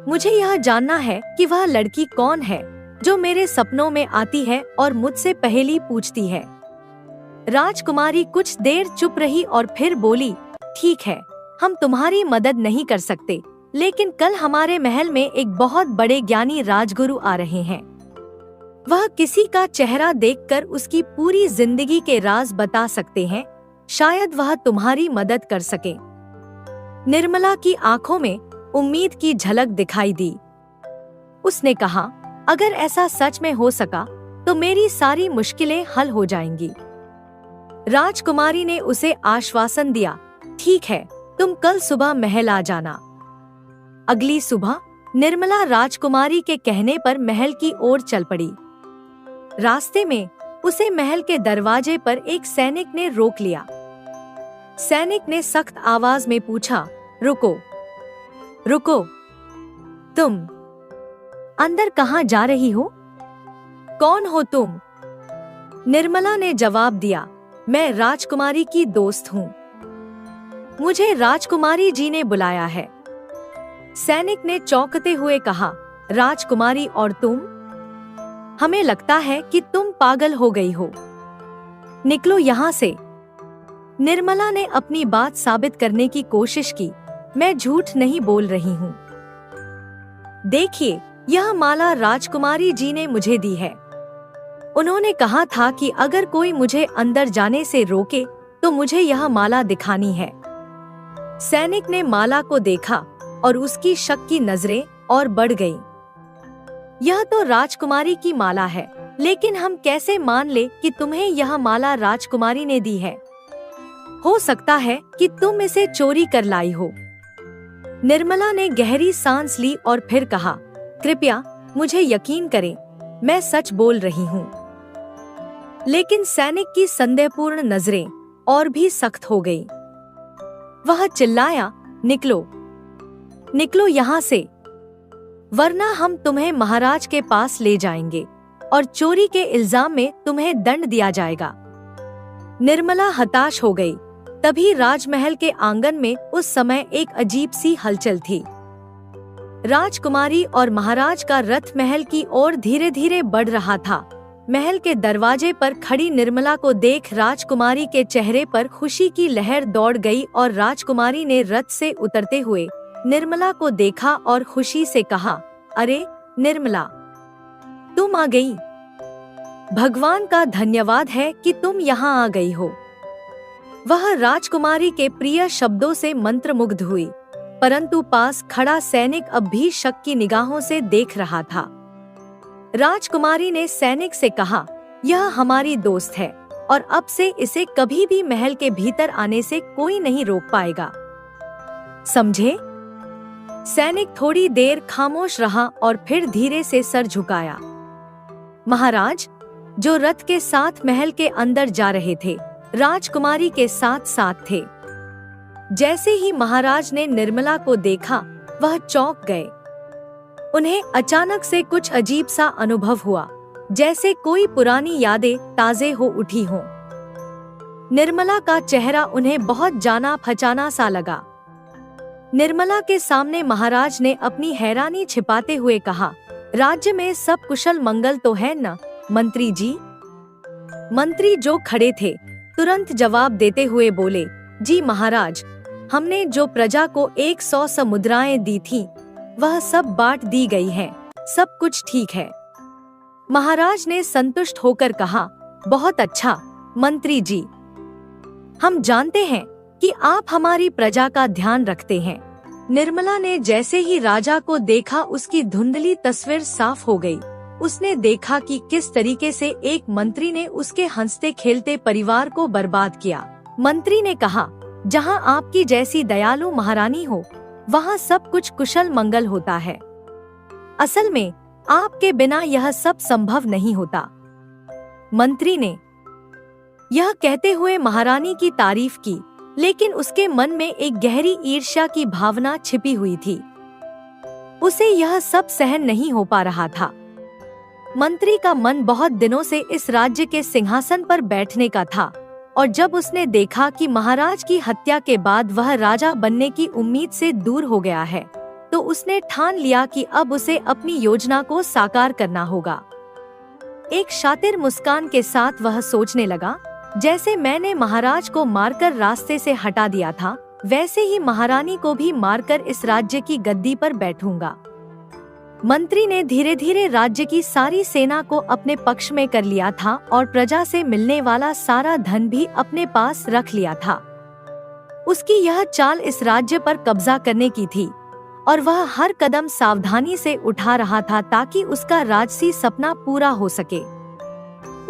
मुझे यह जानना है कि वह लड़की कौन है जो मेरे सपनों में आती है और मुझसे पहेली पूछती है। राजकुमारी कुछ देर चुप रही और फिर बोली, ठीक है, हम तुम्हारी मदद नहीं कर सकते, लेकिन कल हमारे महल में एक बहुत बड़े ज्ञानी राजगुरु आ रहे हैं। वह किसी का चेहरा देखकर उसकी पूरी जिंदगी के राज बता सकते हैं। शायद वह तुम्हारी मदद कर सके। निर्मला की आंखों में उम्मीद की झलक दिखाई दी। उसने कहा, अगर ऐसा सच में हो सका तो मेरी सारी मुश्किलें हल हो जाएंगी। राजकुमारी ने उसे आश्वासन दिया, ठीक है, तुम कल सुबह महल आ जाना। अगली सुबह निर्मला राजकुमारी के कहने पर महल की ओर चल पड़ी। रास्ते में उसे महल के दरवाजे पर एक सैनिक ने रोक लिया। सैनिक ने सख्त आवाज में पूछा, रुको, रुको, तुम अंदर कहाँ जा रही हो? कौन हो तुम? निर्मला ने जवाब दिया, मैं राजकुमारी की दोस्त हूँ। मुझे राजकुमारी जी ने बुलाया है। सैनिक ने चौंकते हुए कहा, राजकुमारी और तुम? हमें लगता है कि तुम पागल हो गई हो। निकलो यहाँ से। निर्मला ने अपनी बात साबित करने की कोशिश की, मैं झूठ नहीं बोल रही हूँ। देखिए, यह माला राजकुमारी जी ने मुझे दी है। उन्होंने कहा था कि अगर कोई मुझे अंदर जाने से रोके तो मुझे यह माला दिखानी है। सैनिक ने माला को देखा और उसकी शक की नजरें और बढ़ गईं। यह तो राजकुमारी की माला है, लेकिन हम कैसे मान ले कि तुम्हें यह माला राजकुमारी ने दी है? हो सकता है कि तुम इसे चोरी कर लाई हो। निर्मला ने गहरी सांस ली और फिर कहा, कृपया मुझे यकीन करें, मैं सच बोल रही हूँ। लेकिन सैनिक की संदेहपूर्ण नजरें और भी सख्त हो गईं। वह चिल्लाया, निकलो, निकलो यहाँ से, वरना हम तुम्हें महाराज के पास ले जाएंगे और चोरी के इल्जाम में तुम्हें दंड दिया जाएगा। निर्मला हताश हो गई। तभी राजमहल के आंगन में उस समय एक अजीब सी हलचल थी। राजकुमारी और महाराज का रथ महल की ओर धीरे धीरे बढ़ रहा था। महल के दरवाजे पर खड़ी निर्मला को देख राजकुमारी के चेहरे पर खुशी की लहर दौड़ गई और राजकुमारी ने रथ से उतरते हुए निर्मला को देखा और खुशी से कहा, अरे निर्मला, तुम आ गई। भगवान का धन्यवाद है कि तुम यहाँ आ गई हो। वह राजकुमारी के प्रिय शब्दों से मंत्रमुग्ध हुई, परंतु पास खड़ा सैनिक अब भी शक की निगाहों से देख रहा था। राजकुमारी ने सैनिक से कहा, यह हमारी दोस्त है और अब से इसे कभी भी महल के भीतर आने से कोई नहीं रोक पाएगा, समझे? सैनिक थोड़ी देर खामोश रहा और फिर धीरे से सर झुकाया। महाराज, जो रथ के साथ महल के अंदर जा रहे थे, राजकुमारी के साथ साथ थे। जैसे ही महाराज ने निर्मला को देखा, वह चौंक गए। उन्हें अचानक से कुछ अजीब सा अनुभव हुआ, जैसे कोई पुरानी यादें ताजे हो उठी हों। निर्मला का चेहरा उन्हें बहुत जाना पहचाना सा लगा। निर्मला के सामने महाराज ने अपनी हैरानी छिपाते हुए कहा, राज्य में सब कुशल मंगल तो है न, मंत्री जी? मंत्री जो खड़े थे तुरंत जवाब देते हुए बोले, जी महाराज, हमने जो प्रजा को 100 मुद्राएं दी थी, वह सब बांट दी गई हैं, सब कुछ ठीक है। महाराज ने संतुष्ट होकर कहा, बहुत अच्छा मंत्री जी, हम जानते हैं कि आप हमारी प्रजा का ध्यान रखते हैं। निर्मला ने जैसे ही राजा को देखा, उसकी धुंधली तस्वीर साफ हो गई। उसने देखा कि किस तरीके से एक मंत्री ने उसके हंसते खेलते परिवार को बर्बाद किया। मंत्री ने कहा, जहां आपकी जैसी दयालु महारानी हो, वहां सब कुछ कुशल मंगल होता है। असल में आपके बिना यह सब संभव नहीं होता। मंत्री ने यह कहते हुए महारानी की तारीफ की, लेकिन उसके मन में एक गहरी ईर्ष्या की भावना छिपी हुई थी। उसे यह सब सहन नहीं हो पा रहा था। मंत्री का मन बहुत दिनों से इस राज्य के सिंहासन पर बैठने का था, और जब उसने देखा कि महाराज की हत्या के बाद वह राजा बनने की उम्मीद से दूर हो गया है, तो उसने ठान लिया कि अब उसे अपनी योजना को साकार करना होगा। एक शातिर मुस्कान के साथ वह सोचने लगा, जैसे मैंने महाराज को मारकर रास्ते से हटा दिया था, वैसे ही महारानी को भी मारकर इस राज्य की गद्दी पर बैठूंगा। मंत्री ने धीरे धीरे राज्य की सारी सेना को अपने पक्ष में कर लिया था और प्रजा से मिलने वाला सारा धन भी अपने पास रख लिया था। उसकी यह चाल इस राज्य पर कब्जा करने की थी, और वह हर कदम सावधानी से उठा रहा था ताकि उसका राजसी सपना पूरा हो सके।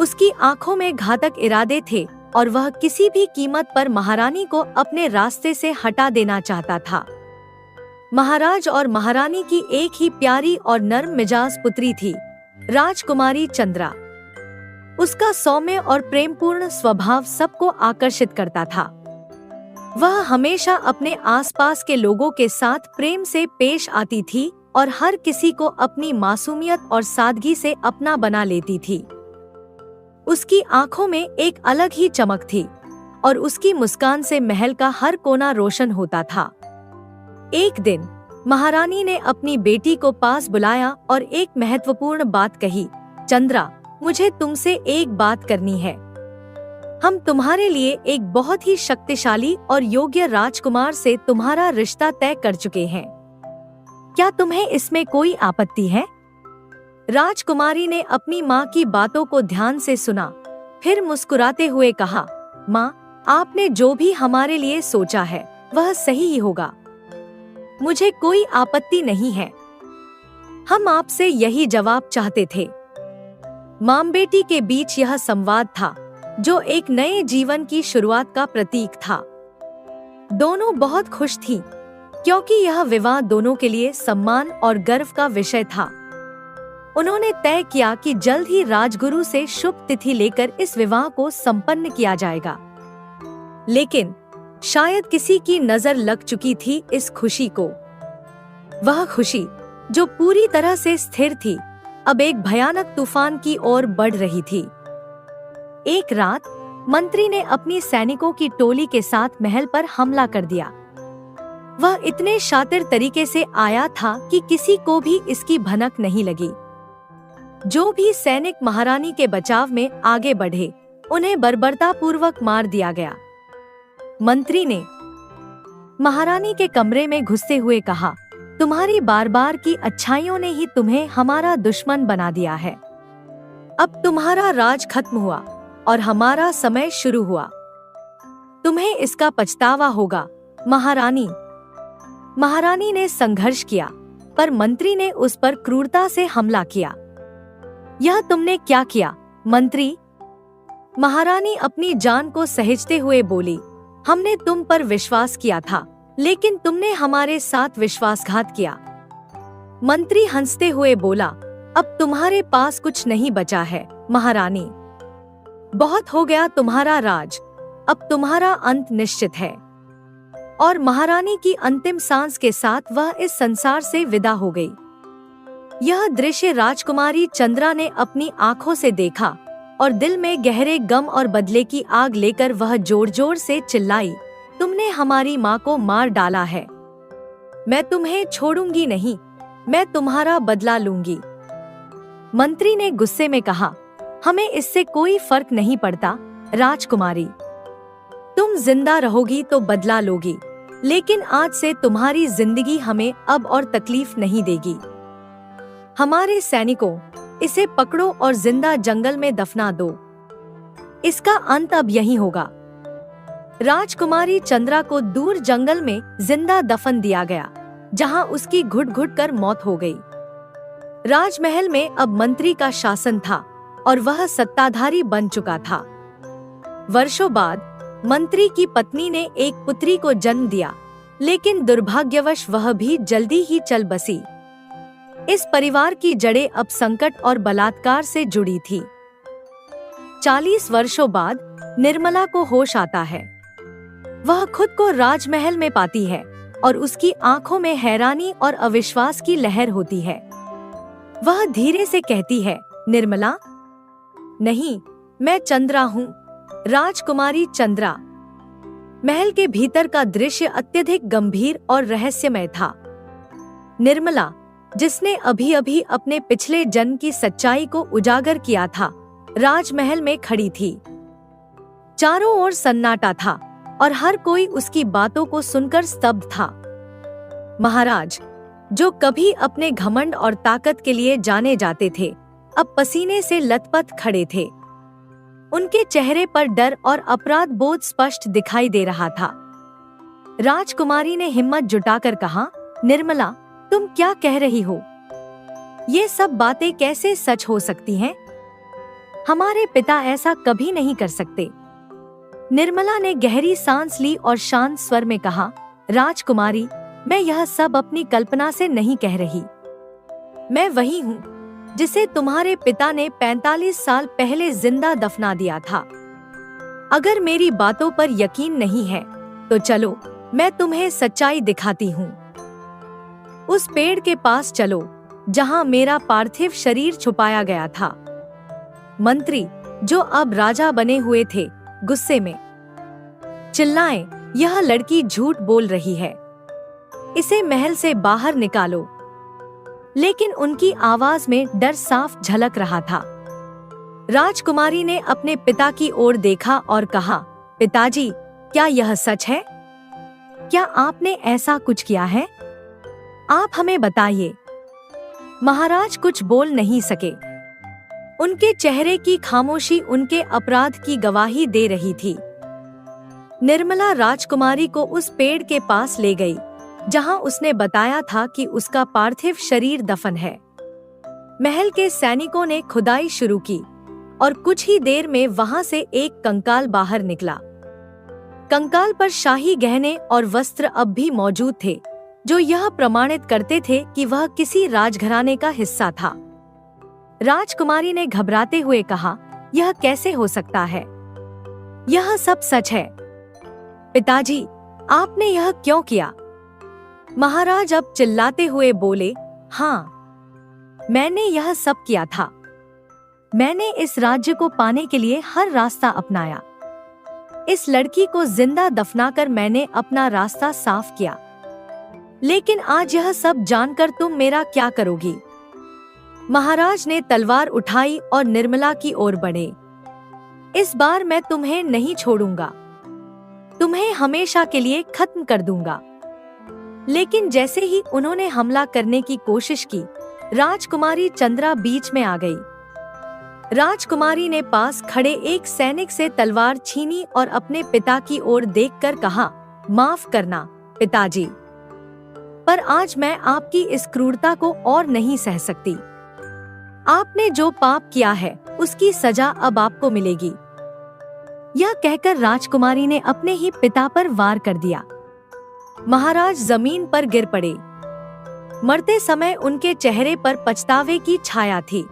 उसकी आंखों में घातक इरादे थे और वह किसी भी कीमत पर महारानी को अपने रास्ते से हटा देना चाहता था। महाराज और महारानी की एक ही प्यारी और नर्म मिजाज पुत्री थी, राजकुमारी चंद्रा। उसका सौम्य और प्रेमपूर्ण स्वभाव सबको आकर्षित करता था। वह हमेशा अपने आसपास के लोगों के साथ प्रेम से पेश आती थी और हर किसी को अपनी मासूमियत और सादगी से अपना बना लेती थी। उसकी आंखों में एक अलग ही चमक थी और उसकी मुस्कान से महल का हर कोना रोशन होता था। एक दिन महारानी ने अपनी बेटी को पास बुलाया और एक महत्वपूर्ण बात कही, चंद्रा, मुझे तुमसे एक बात करनी है। हम तुम्हारे लिए एक बहुत ही शक्तिशाली और योग्य राजकुमार से तुम्हारा रिश्ता तय कर चुके हैं। क्या तुम्हें इसमें कोई आपत्ति है? राजकुमारी ने अपनी माँ की बातों को ध्यान से सुना, फिर मुस्कुराते हुए कहा, माँ, आपने जो भी हमारे लिए सोचा है वह सही ही होगा। मुझे कोई आपत्ति नहीं है। हम आपसे यही जवाब चाहते थे। मां बेटी के बीच यह संवाद था जो एक नए जीवन की शुरुआत का प्रतीक था। दोनों बहुत खुश थीं, क्योंकि यह विवाह दोनों के लिए सम्मान और गर्व का विषय था। उन्होंने तय किया कि जल्द ही राजगुरु से शुभ तिथि लेकर इस विवाह को संपन्न किया जाएगा। लेकिन शायद किसी की नजर लग चुकी थी इस खुशी को। वह खुशी जो पूरी तरह से स्थिर थी, अब एक भयानक तूफान की ओर बढ़ रही थी। एक रात मंत्री ने अपनी सैनिकों की टोली के साथ महल पर हमला कर दिया। वह इतने शातिर तरीके से आया था कि किसी को भी इसकी भनक नहीं लगी। जो भी सैनिक महारानी के बचाव में आगे बढ़े, उन्हें बर्बरतापूर्वक मार दिया गया। मंत्री ने महारानी के कमरे में घुसते हुए कहा, तुम्हारी बार बार की अच्छाइयों ने ही तुम्हें हमारा दुश्मन बना दिया है। अब तुम्हारा राज खत्म हुआ और हमारा समय शुरू हुआ। तुम्हें इसका पछतावा होगा महारानी। महारानी ने संघर्ष किया, पर मंत्री ने उस पर क्रूरता से हमला किया। यह तुमने क्या किया मंत्री? महारानी अपनी जान को सहेजते हुए बोली, हमने तुम पर विश्वास किया था, लेकिन तुमने हमारे साथ विश्वासघात किया। मंत्री हंसते हुए बोला, अब तुम्हारे पास कुछ नहीं बचा है महारानी। बहुत हो गया तुम्हारा राज, अब तुम्हारा अंत निश्चित है। और महारानी की अंतिम सांस के साथ वह इस संसार से विदा हो गई। यह दृश्य राजकुमारी चंद्रा ने अपनी आंखों से देखा और दिल में गहरे गम और बदले की आग लेकर वह जोर जोर से चिल्लाई, तुमने हमारी माँ को मार डाला है। मैं तुम्हें छोड़ूंगी नहीं, मैं तुम्हारा बदला लूंगी। मंत्री ने गुस्से में कहा, हमें इससे कोई फर्क नहीं पड़ता राजकुमारी। तुम जिंदा रहोगी तो बदला लोगी, लेकिन आज से तुम्हारी जिंदगी हमें अब और तकलीफ नहीं देगी। हमारे सैनिकों, इसे पकड़ो और जिंदा जंगल में दफना दो। इसका अंत अब यही होगा। राजकुमारी चंद्रा को दूर जंगल में जिंदा दफन दिया गया, जहां उसकी घुट घुट कर मौत हो गई। राजमहल में अब मंत्री का शासन था और वह सत्ताधारी बन चुका था। वर्षों बाद मंत्री की पत्नी ने एक पुत्री को जन्म दिया, लेकिन दुर्भाग्यवश वह भी जल्दी ही चल बसी। इस परिवार की जड़ें अब संकट और बलात्कार से जुड़ी थी। 40 वर्षों बाद निर्मला को होश आता है। वह खुद को राजमहल में पाती है और उसकी आंखों में हैरानी और अविश्वास की लहर होती है। वह धीरे से कहती है, निर्मला? नहीं, मैं चंद्रा हूँ, राजकुमारी चंद्रा। महल के भीतर का दृश्य अत्यधिक गंभीर और रहस्यमय था। निर्मला, जिसने अभी अभी अपने पिछले जन्म की सच्चाई को उजागर किया था, राजमहल में खड़ी थी। चारों ओर सन्नाटा था और हर कोई उसकी बातों को सुनकर स्तब्ध था। महाराज, जो कभी अपने घमंड और ताकत के लिए जाने जाते थे, अब पसीने से लथपथ खड़े थे। उनके चेहरे पर डर और अपराध बोध स्पष्ट दिखाई दे रहा था। राजकुमारी ने हिम्मत जुटाकर कहा, निर्मला, तुम क्या कह रही हो? ये सब बातें कैसे सच हो सकती हैं? हमारे पिता ऐसा कभी नहीं कर सकते। निर्मला ने गहरी सांस ली और शांत स्वर में कहा, राजकुमारी, मैं यह सब अपनी कल्पना से नहीं कह रही। मैं वही हूँ जिसे तुम्हारे पिता ने 45 साल पहले जिंदा दफना दिया था। अगर मेरी बातों पर यकीन नहीं है, तो चलो मैं तुम्हें सच्चाई दिखाती हूँ। उस पेड़ के पास चलो जहाँ मेरा पार्थिव शरीर छुपाया गया था। मंत्री, जो अब राजा बने हुए थे, गुस्से में चिल्लाए, यह लड़की झूठ बोल रही है, इसे महल से बाहर निकालो। लेकिन उनकी आवाज में डर साफ झलक रहा था। राजकुमारी ने अपने पिता की ओर देखा और कहा, पिताजी, क्या यह सच है? क्या आपने ऐसा कुछ किया है? आप हमें बताइए। महाराज कुछ बोल नहीं सके। उनके चेहरे की खामोशी उनके अपराध की गवाही दे रही थी। निर्मला राजकुमारी को उस पेड़ के पास ले गई, जहां उसने बताया था कि उसका पार्थिव शरीर दफन है। महल के सैनिकों ने खुदाई शुरू की और कुछ ही देर में वहां से एक कंकाल बाहर निकला। कंकाल पर शाही गहने और वस्त्र अब भी मौजूद थे, जो यह प्रमाणित करते थे कि वह किसी राजघराने का हिस्सा था। राजकुमारी ने घबराते हुए कहा, यह कैसे हो सकता है? यह सब सच है। पिताजी, आपने यह क्यों किया? महाराज अब चिल्लाते हुए बोले, हाँ, मैंने यह सब किया था। मैंने इस राज्य को पाने के लिए हर रास्ता अपनाया, इस लड़की को जिंदा दफनाकर मैंने अपना रास्ता साफ किया, लेकिन आज यह सब जानकर तुम मेरा क्या करोगी? महाराज ने तलवार उठाई और निर्मला की ओर बढ़े। इस बार मैं तुम्हें नहीं छोड़ूंगा, तुम्हें हमेशा के लिए खत्म कर दूंगा। लेकिन जैसे ही उन्होंने हमला करने की कोशिश की, राजकुमारी चंद्रा बीच में आ गई। राजकुमारी ने पास खड़े एक सैनिक से तलवार छीनी और अपने पिता की ओर देखकर कहा, माफ करना पिताजी, पर आज मैं आपकी इस क्रूरता को और नहीं सह सकती। आपने जो पाप किया है उसकी सजा अब आपको मिलेगी। यह कहकर राजकुमारी ने अपने ही पिता पर वार कर दिया। महाराज जमीन पर गिर पड़े। मरते समय उनके चेहरे पर पछतावे की छाया थी।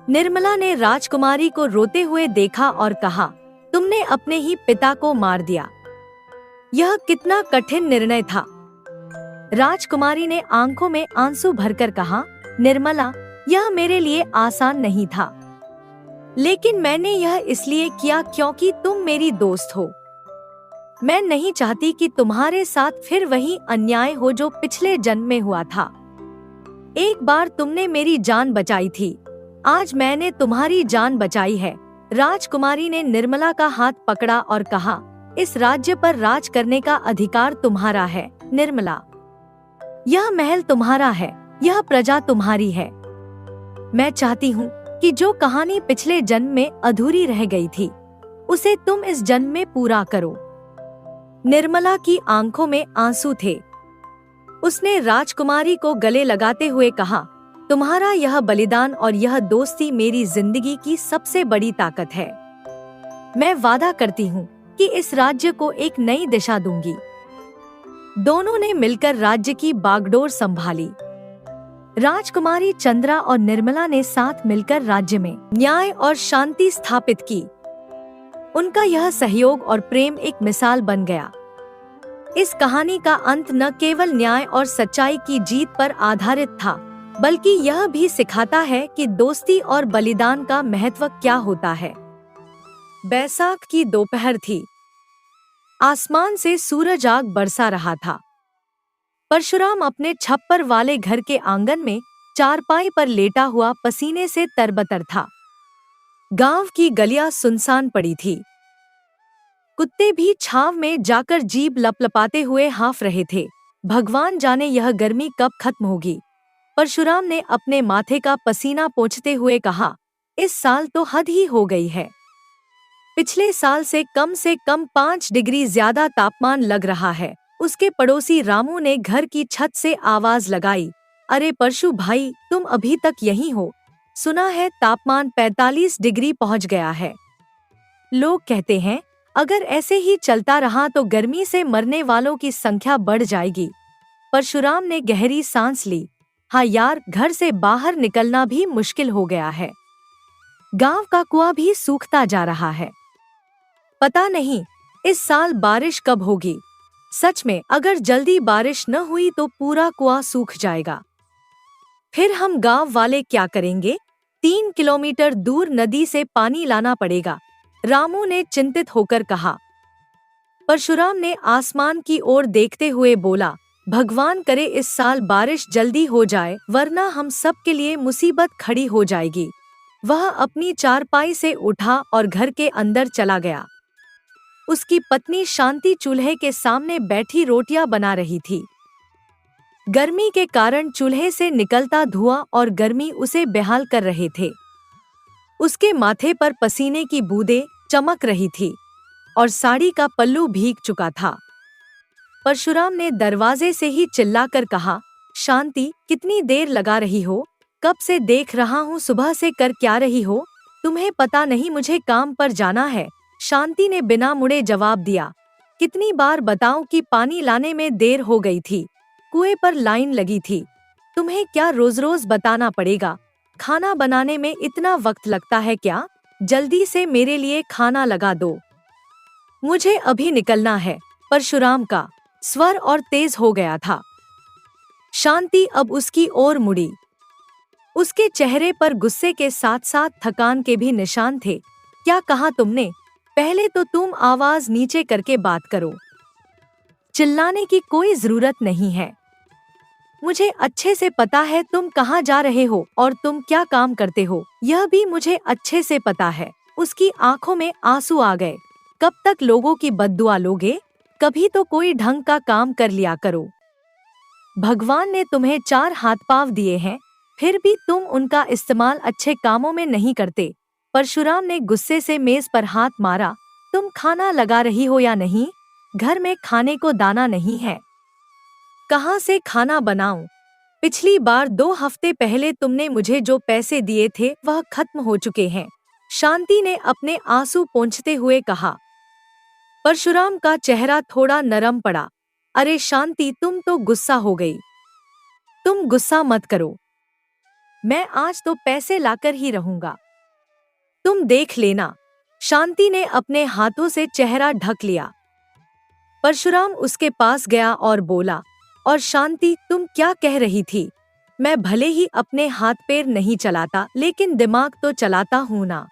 निर्मला ने राजकुमारी को रोते हुए देखा और कहा, तुमने अपने ही पिता को मार दिया। यह कितना कठिन निर्णय था। राजकुमारी ने आंखों में आंसू भरकर कहा, निर्मला, यह मेरे लिए आसान नहीं था, लेकिन मैंने यह इसलिए किया क्योंकि तुम मेरी दोस्त हो। मैं नहीं चाहती कि तुम्हारे साथ फिर वही अन्याय हो जो पिछले जन्म में हुआ था। एक बार तुमने मेरी जान बचाई थी, आज मैंने तुम्हारी जान बचाई है। राजकुमारी ने निर्मला का हाथ पकड़ा और कहा, इस राज्य पर राज करने का अधिकार तुम्हारा है निर्मला। यह महल तुम्हारा है, यह प्रजा तुम्हारी है। मैं चाहती हूँ कि जो कहानी पिछले जन्म में अधूरी रह गई थी, उसे तुम इस जन्म में पूरा करो। निर्मला की आंखों में आंसू थे। उसने राजकुमारी को गले लगाते हुए कहा, तुम्हारा यह बलिदान और यह दोस्ती मेरी जिंदगी की सबसे बड़ी ताकत है। मैं वादा करती हूँ कि इस राज्य को एक नई दिशा दूंगी। दोनों ने मिलकर राज्य की बागडोर संभाली। राजकुमारी चंद्रा और निर्मला ने साथ मिलकर राज्य में न्याय और शांति स्थापित की। उनका यह सहयोग और प्रेम एक मिसाल बन गया। इस कहानी का अंत न केवल न्याय और सच्चाई की जीत पर आधारित था, बल्कि यह भी सिखाता है कि दोस्ती और बलिदान का महत्व क्या होता है। बैसाख की दोपहर थी। आसमान से सूरज आग बरसा रहा था। परशुराम अपने छप्पर वाले घर के आंगन में चारपाई पर लेटा हुआ पसीने से तरबतर था। गांव की गलियां सुनसान पड़ी थी। कुत्ते भी छांव में जाकर जीभ लपलपाते हुए हाँफ रहे थे। भगवान जाने यह गर्मी कब खत्म होगी। परशुराम ने अपने माथे का पसीना पोंछते हुए कहा, इस साल तो हद ही हो गई है। पिछले साल से कम 5 डिग्री ज्यादा तापमान लग रहा है। उसके पड़ोसी रामू ने घर की छत से आवाज लगाई, अरे परशु भाई, तुम अभी तक यहीं हो? सुना है तापमान 45 डिग्री पहुंच गया है। लोग कहते हैं अगर ऐसे ही चलता रहा तो गर्मी से मरने वालों की संख्या बढ़ जाएगी। परशुराम ने गहरी सांस ली। हाँ यार, घर से बाहर निकलना भी मुश्किल हो गया है। गांव का कुआं भी सूखता जा रहा है। पता नहीं इस साल बारिश कब होगी। सच में अगर जल्दी बारिश न हुई तो पूरा कुआं सूख जाएगा। फिर हम गांव वाले क्या करेंगे? 3 किलोमीटर दूर नदी से पानी लाना पड़ेगा, रामू ने चिंतित होकर कहा। परशुराम ने आसमान की ओर देखते हुए बोला, भगवान करे इस साल बारिश जल्दी हो जाए, वरना हम सब के लिए मुसीबत खड़ी हो जाएगी। वह अपनी चारपाई से उठा और घर के अंदर चला गया। उसकी पत्नी शांति चूल्हे के सामने बैठी रोटियां बना रही थी। गर्मी के कारण चूल्हे से निकलता धुआं और गर्मी उसे बेहाल कर रहे थे। उसके माथे पर पसीने की बूंदें चमक रही थी और साड़ी का पल्लू भीग चुका था। परशुराम ने दरवाजे से ही चिल्लाकर कहा, शांति, कितनी देर लगा रही हो? कब से देख रहा हूँ, सुबह से कर क्या रही हो? तुम्हें पता नहीं मुझे काम पर जाना है? शांति ने बिना मुड़े जवाब दिया। कितनी बार बताऊं कि पानी लाने में देर हो गई थी, कुएं पर लाइन लगी थी। तुम्हें क्या रोज रोज बताना पड़ेगा? खाना बनाने में इतना वक्त लगता है क्या? जल्दी से मेरे लिए खाना लगा दो, मुझे अभी निकलना है। परशुराम का स्वर और तेज हो गया था। शांति अब उसकी ओर मुड़ी। उसके चेहरे पर गुस्से के साथ साथ थकान के भी निशान थे। क्या कहा तुमने? पहले तो तुम आवाज नीचे करके बात करो। चिल्लाने की कोई जरूरत नहीं है। मुझे अच्छे से पता है तुम कहाँ जा रहे हो और तुम क्या काम करते हो, यह भी मुझे अच्छे से पता है। उसकी आंखों में आंसू आ गए। कब तक लोगों की बद्दुआ लोगे? कभी तो कोई ढंग का काम कर लिया करो। भगवान ने तुम्हें 4 हाथ पांव दिए हैं, फिर भी तुम उनका इस्तेमाल अच्छे कामों में नहीं करते। परशुराम ने गुस्से से मेज पर हाथ मारा। तुम खाना लगा रही हो या नहीं? घर में खाने को दाना नहीं है। कहाँ से खाना बनाऊं? पिछली बार 2 हफ्ते पहले तुमने मुझे जो पैसे दिए थे वह खत्म हो चुके हैं। शांति ने अपने आंसू पोंछते हुए कहा। परशुराम का चेहरा थोड़ा नरम पड़ा। अरे शांति, तुम तो गुस्सा हो गई। तुम गुस्सा मत करो, मैं आज तो पैसे लाकर ही रहूंगा, तुम देख लेना। शांति ने अपने हाथों से चेहरा ढक लिया। परशुराम उसके पास गया और बोला, और शांति, तुम क्या कह रही थी? मैं भले ही अपने हाथ पैर नहीं चलाता, लेकिन दिमाग तो चलाता हूँ ना।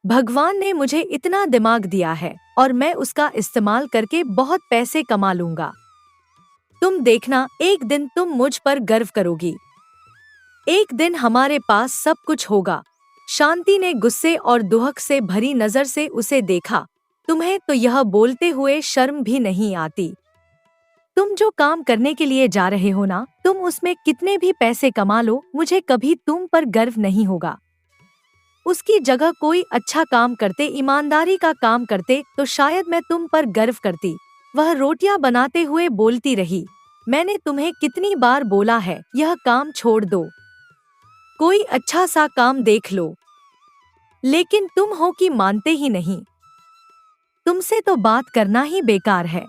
भगवान ने मुझे इतना दिमाग दिया है और मैं उसका इस्तेमाल करके बहुत पैसे कमा लूंगा। तुम देखना, एक दिन तुम मुझ पर गर्व करोगी। एक दिन हमारे पास सब कुछ होगा। शांति ने गुस्से और दुहक से भरी नजर से उसे देखा। तुम्हें तो यह बोलते हुए शर्म भी नहीं आती? तुम जो काम करने के लिए जा रहे हो ना, तुम उसमें कितने भी पैसे कमा लो, मुझे कभी तुम पर गर्व नहीं होगा। उसकी जगह कोई अच्छा काम करते, ईमानदारी का काम करते, तो शायद मैं तुम पर गर्व करती। वह रोटियां बनाते हुए बोलती रही। मैंने तुम्हें कितनी बार बोला है, यह काम छोड़ दो, कोई अच्छा सा काम देख लो, लेकिन तुम हो कि मानते ही नहीं। तुमसे तो बात करना ही बेकार है।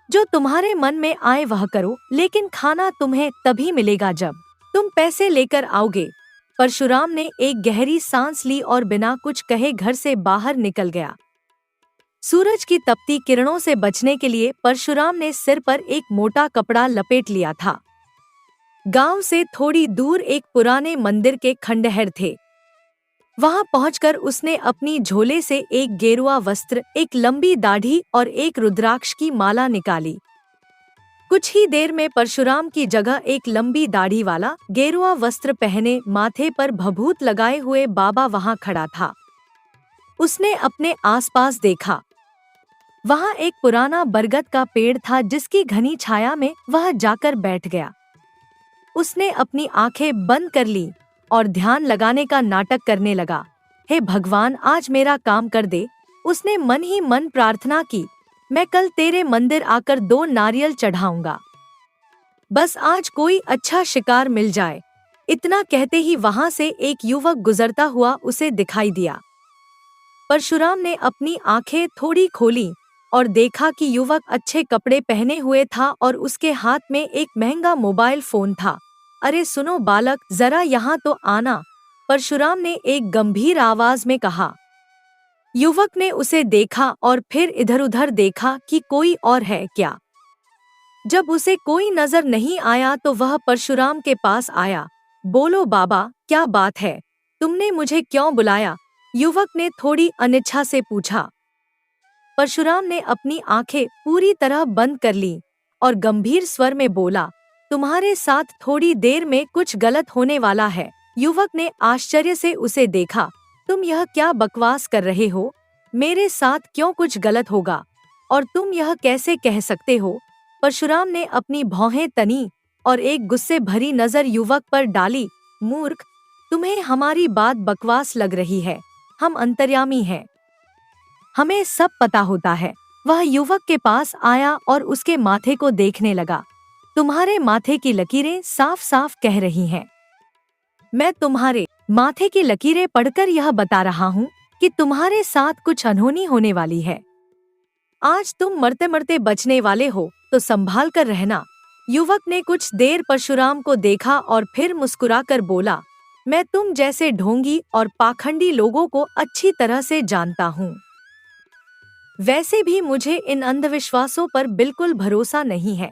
जो तुम्हारे मन में आए वह करो, लेकिन खाना तुम्हें तभी मिलेगा जब तुम पैसे लेकर आओगे। परशुराम ने एक गहरी सांस ली और बिना कुछ कहे घर से बाहर निकल गया। सूरज की तपती किरणों से बचने के लिए परशुराम ने सिर पर एक मोटा कपड़ा लपेट लिया था। गांव से थोड़ी दूर एक पुराने मंदिर के खंडहर थे। वहां पहुंचकर उसने अपनी झोले से एक गेरुआ वस्त्र, एक लंबी दाढ़ी और एक रुद्राक्ष की माला निकाली। कुछ ही देर में परशुराम की जगह एक लंबी दाढ़ी वाला, गेरुआ वस्त्र पहने, माथे पर भभूत लगाए हुए बाबा वहां खड़ा था। उसने अपने आसपास देखा। वहां एक पुराना बरगद का पेड़ था, जिसकी घनी छाया में वह जाकर बैठ गया। उसने अपनी आंखें बंद कर ली और ध्यान लगाने का नाटक करने लगा। हे भगवान, आज मेरा काम कर दे। उसने मन ही मन प्रार्थना की। मैं कल तेरे मंदिर आकर 2 नारियल चढ़ाऊंगा। बस आज कोई अच्छा शिकार मिल जाए। इतना कहते ही वहां से एक युवक गुजरता हुआ उसे दिखाई दिया। परशुराम ने अपनी आंखें थोड़ी खोली और देखा कि युवक अच्छे कपड़े पहने हुए था और उसके हाथ में एक महंगा मोबाइल फोन था। अरे सुनो बालक, जरा यहाँ तो आना, परशुराम ने एक गंभीर आवाज में कहा। युवक ने उसे देखा और फिर इधर-उधर देखा कि कोई और है क्या। जब उसे कोई नजर नहीं आया तो वह परशुराम के पास आया। बोलो बाबा, क्या बात है? तुमने मुझे क्यों बुलाया? युवक ने थोड़ी अनिच्छा से पूछा। परशुराम ने अपनी आंखें पूरी तरह बंद कर ली और गंभीर स्वर में बोला, तुम्हारे साथ थोड़ी देर में कुछ गलत होने वाला है। युवक ने आश्चर्य से उसे देखा। तुम यह क्या बकवास कर रहे हो? मेरे साथ क्यों कुछ गलत होगा? और तुम यह कैसे कह सकते हो? परशुराम ने अपनी भौहें तनी और एक गुस्से भरी नजर युवक पर डाली। मूर्ख, तुम्हें हमारी बात बकवास लग रही है। हम अंतर्यामी हैं, हमें सब पता होता है। वह युवक के पास आया और उसके माथे को देखने लगा। तुम्हारे माथे की लकीरें साफ साफ कह रही हैं। मैं तुम्हारे माथे की लकीरें पढ़कर यह बता रहा हूँ कि तुम्हारे साथ कुछ अनहोनी होने वाली है। आज तुम मरते मरते बचने वाले हो, तो संभाल कर रहना। युवक ने कुछ देर परशुराम को देखा और फिर मुस्कुराकर बोला, मैं तुम जैसे ढोंगी और पाखंडी लोगों को अच्छी तरह से जानता हूँ। वैसे भी मुझे इन अंधविश्वासों पर बिल्कुल भरोसा नहीं है।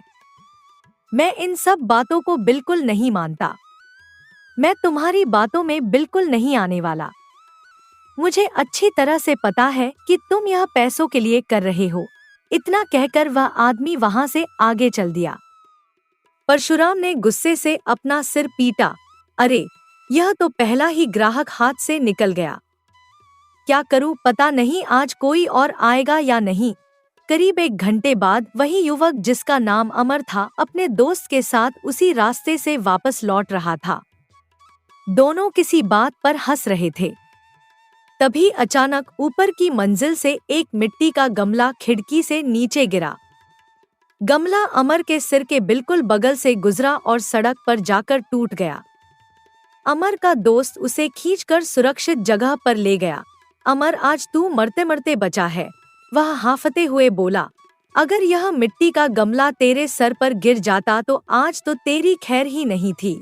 मैं इन सब बातों को बिल्कुल नहीं मानता। मैं तुम्हारी बातों में बिल्कुल नहीं आने वाला। मुझे अच्छी तरह से पता है कि तुम यह पैसों के लिए कर रहे हो। इतना कहकर वह आदमी वहां से आगे चल दिया। परशुराम ने गुस्से से अपना सिर पीटा। अरे, यह तो पहला ही ग्राहक हाथ से निकल गया। क्या करूं, पता नहीं आज कोई और आएगा या नहीं। करीब 1 घंटे बाद वही युवक जिसका नाम अमर था अपने दोस्त के साथ उसी रास्ते से वापस लौट रहा था। दोनों किसी बात पर हंस रहे थे। तभी अचानक ऊपर की मंजिल से एक मिट्टी का गमला खिड़की से नीचे गिरा। गमला अमर के सिर के बिल्कुल बगल से गुजरा और सड़क पर जाकर टूट गया। अमर का दोस्त उसे खींचकर सुरक्षित जगह पर ले गया। अमर, आज तू मरते मरते बचा है, वह हांफते हुए बोला। अगर यह मिट्टी का गमला तेरे सर पर गिर जाता तो आज तो तेरी खैर ही नहीं थी।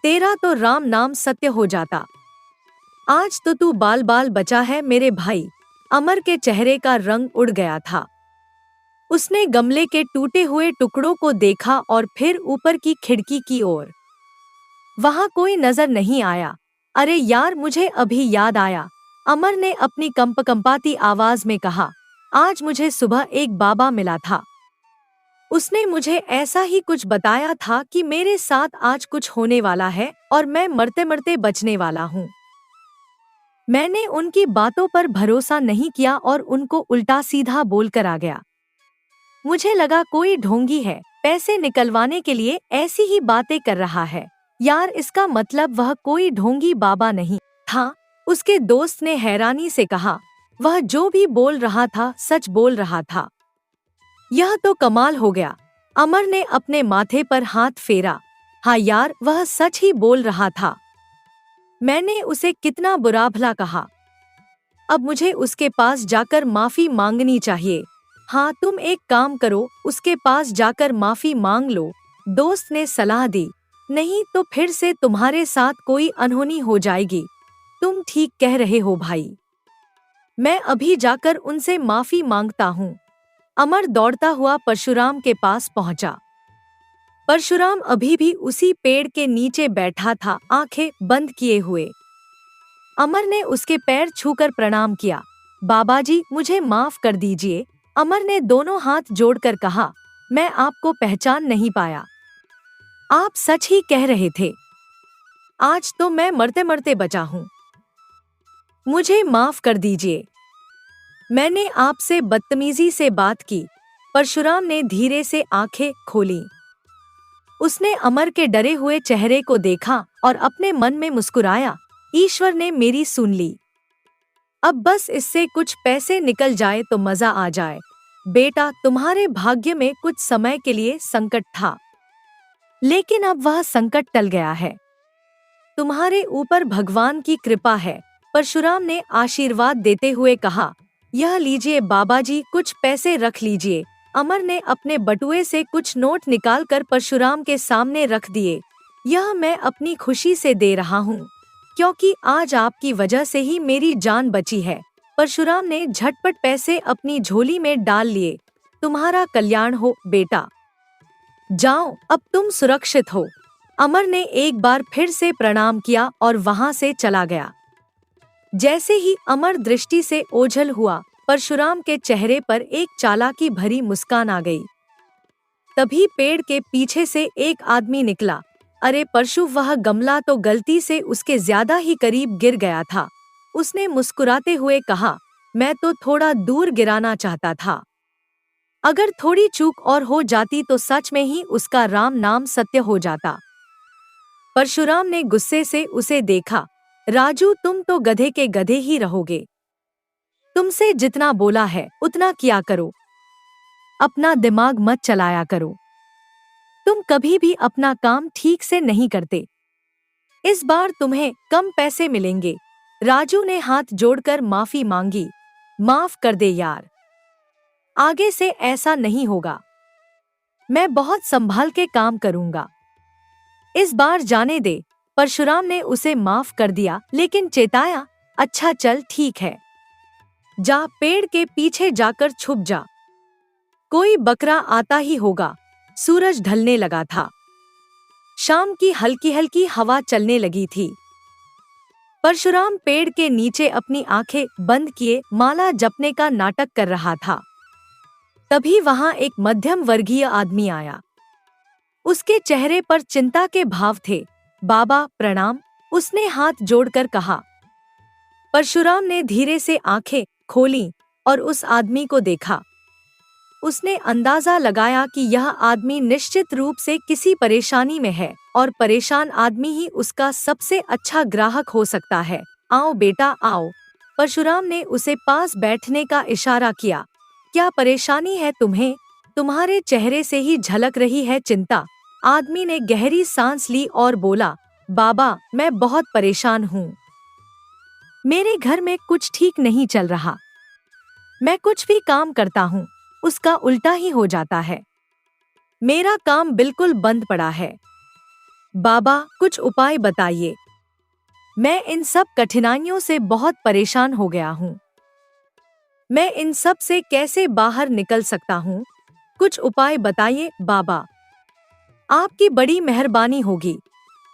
तेरा तो राम नाम सत्य हो जाता। आज तो तू बाल बाल बचा है मेरे भाई। अमर के चेहरे का रंग उड़ गया था। उसने गमले के टूटे हुए टुकड़ों को देखा और फिर ऊपर की खिड़की की ओर। वहां कोई नजर नहीं आया। अरे यार, मुझे अभी याद आया, अमर ने अपनी कंपकंपाती आवाज में कहा। आज मुझे सुबह एक बाबा मिला था। उसने मुझे ऐसा ही कुछ बताया था कि मेरे साथ आज कुछ होने वाला है और मैं मरते मरते बचने वाला हूँ। मैंने उनकी बातों पर भरोसा नहीं किया और उनको उल्टा सीधा बोलकर आ गया। मुझे लगा कोई ढोंगी है, पैसे निकलवाने के लिए ऐसी ही बातें कर रहा है। यार, इसका मतलब वह कोई ढोंगी बाबा नहीं था। उसके दोस्त ने हैरानी से कहा। वह जो भी बोल रहा था सच बोल रहा था। यह तो कमाल हो गया। अमर ने अपने माथे पर हाथ फेरा। हाँ यार, वह सच ही बोल रहा था। मैंने उसे कितना बुरा भला कहा। अब मुझे उसके पास जाकर माफी मांगनी चाहिए। हाँ, तुम एक काम करो, उसके पास जाकर माफी मांग लो, दोस्त ने सलाह दी। नहीं तो फिर से तुम्हारे साथ कोई अनहोनी हो जाएगी। तुम ठीक कह रहे हो भाई, मैं अभी जाकर उनसे माफी मांगता हूँ। अमर दौड़ता हुआ परशुराम के पास पहुंचा। परशुराम अभी भी उसी पेड़ के नीचे बैठा था, आंखें बंद किए हुए। अमर ने उसके पैर छूकर प्रणाम किया। बाबाजी, मुझे माफ कर दीजिए, अमर ने दोनों हाथ जोड़कर कहा। मैं आपको पहचान नहीं पाया। आप सच ही कह रहे थे। आज तो मैं मरते मरते बचा हूँ। मुझे माफ कर दीजिए, मैंने आपसे बदतमीजी से बात की। परशुराम ने धीरे से आंखें खोली। उसने अमर के डरे हुए चेहरे को देखा और अपने मन में मुस्कुराया। ईश्वर ने मेरी सुन ली। अब बस इससे कुछ पैसे निकल जाए तो मजा आ जाए। बेटा, तुम्हारे भाग्य में कुछ समय के लिए संकट था, लेकिन अब वह संकट टल गया है। तुम्हारे ऊपर भगवान की कृपा है, परशुराम ने आशीर्वाद देते हुए कहा। यह लीजिए बाबाजी, कुछ पैसे रख लीजिए। अमर ने अपने बटुए से कुछ नोट निकालकर परशुराम के सामने रख दिए। यह मैं अपनी खुशी से दे रहा हूँ, क्योंकि आज आपकी वजह से ही मेरी जान बची है। परशुराम ने झटपट पैसे अपनी झोली में डाल लिए। तुम्हारा कल्याण हो बेटा, जाओ, अब तुम सुरक्षित हो। अमर ने एक बार फिर से प्रणाम किया और वहां से चला गया। जैसे ही अमर दृष्टि से ओझल हुआ, परशुराम के चेहरे पर एक चालाकी भरी मुस्कान आ गई। तभी पेड़ के पीछे से एक आदमी निकला। अरे परशु, वह गमला तो गलती से उसके ज्यादा ही करीब गिर गया था। उसने मुस्कुराते हुए कहा, मैं तो थोड़ा दूर गिराना चाहता था। अगर थोड़ी चूक और हो जाती तो सच में ही उसका राम नाम सत्य हो जाता। परशुराम ने गुस्से से उसे देखा। राजू, तुम तो गधे के गधे ही रहोगे। तुमसे जितना बोला है उतना किया करो, अपना दिमाग मत चलाया करो। तुम कभी भी अपना काम ठीक से नहीं करते। इस बार तुम्हें कम पैसे मिलेंगे। राजू ने हाथ जोड़कर माफी मांगी। माफ कर दे यार, आगे से ऐसा नहीं होगा। मैं बहुत संभाल के काम करूंगा। इस बार जाने दे। परशुराम ने उसे माफ कर दिया, लेकिन चेताया, अच्छा चल ठीक है, जा पेड़ के पीछे जाकर छुप जा। कोई बकरा आता ही होगा। सूरज ढलने लगा था। शाम की हल्की हल्की हवा चलने लगी थी। परशुराम पेड़ के नीचे अपनी आंखें बंद किए माला जपने का नाटक कर रहा था। तभी वहां एक मध्यम वर्गीय आदमी आया। उसके चेहरे पर चिंता के भाव थे। बाबा प्रणाम, उसने हाथ जोड़कर कहा। परशुराम ने धीरे से आंखें खोलीं और उस आदमी को देखा। उसने अंदाजा लगाया कि यह आदमी निश्चित रूप से किसी परेशानी में है और परेशान आदमी ही उसका सबसे अच्छा ग्राहक हो सकता है। आओ बेटा आओ। परशुराम ने उसे पास बैठने का इशारा किया। क्या परेशानी है तुम्हें? तुम्हारे चेहरे से ही झलक रही है चिंता। आदमी ने गहरी सांस ली और बोला, बाबा मैं बहुत परेशान हूँ। मेरे घर में कुछ ठीक नहीं चल रहा। मैं कुछ भी काम करता हूँ उसका उल्टा ही हो जाता है। मेरा काम बिल्कुल बंद पड़ा है। बाबा कुछ उपाय बताइए। मैं इन सब कठिनाइयों से बहुत परेशान हो गया हूँ। मैं इन सब से कैसे बाहर निकल सकता हूँ? कुछ उपाय बताइए बाबा। आपकी बड़ी मेहरबानी होगी।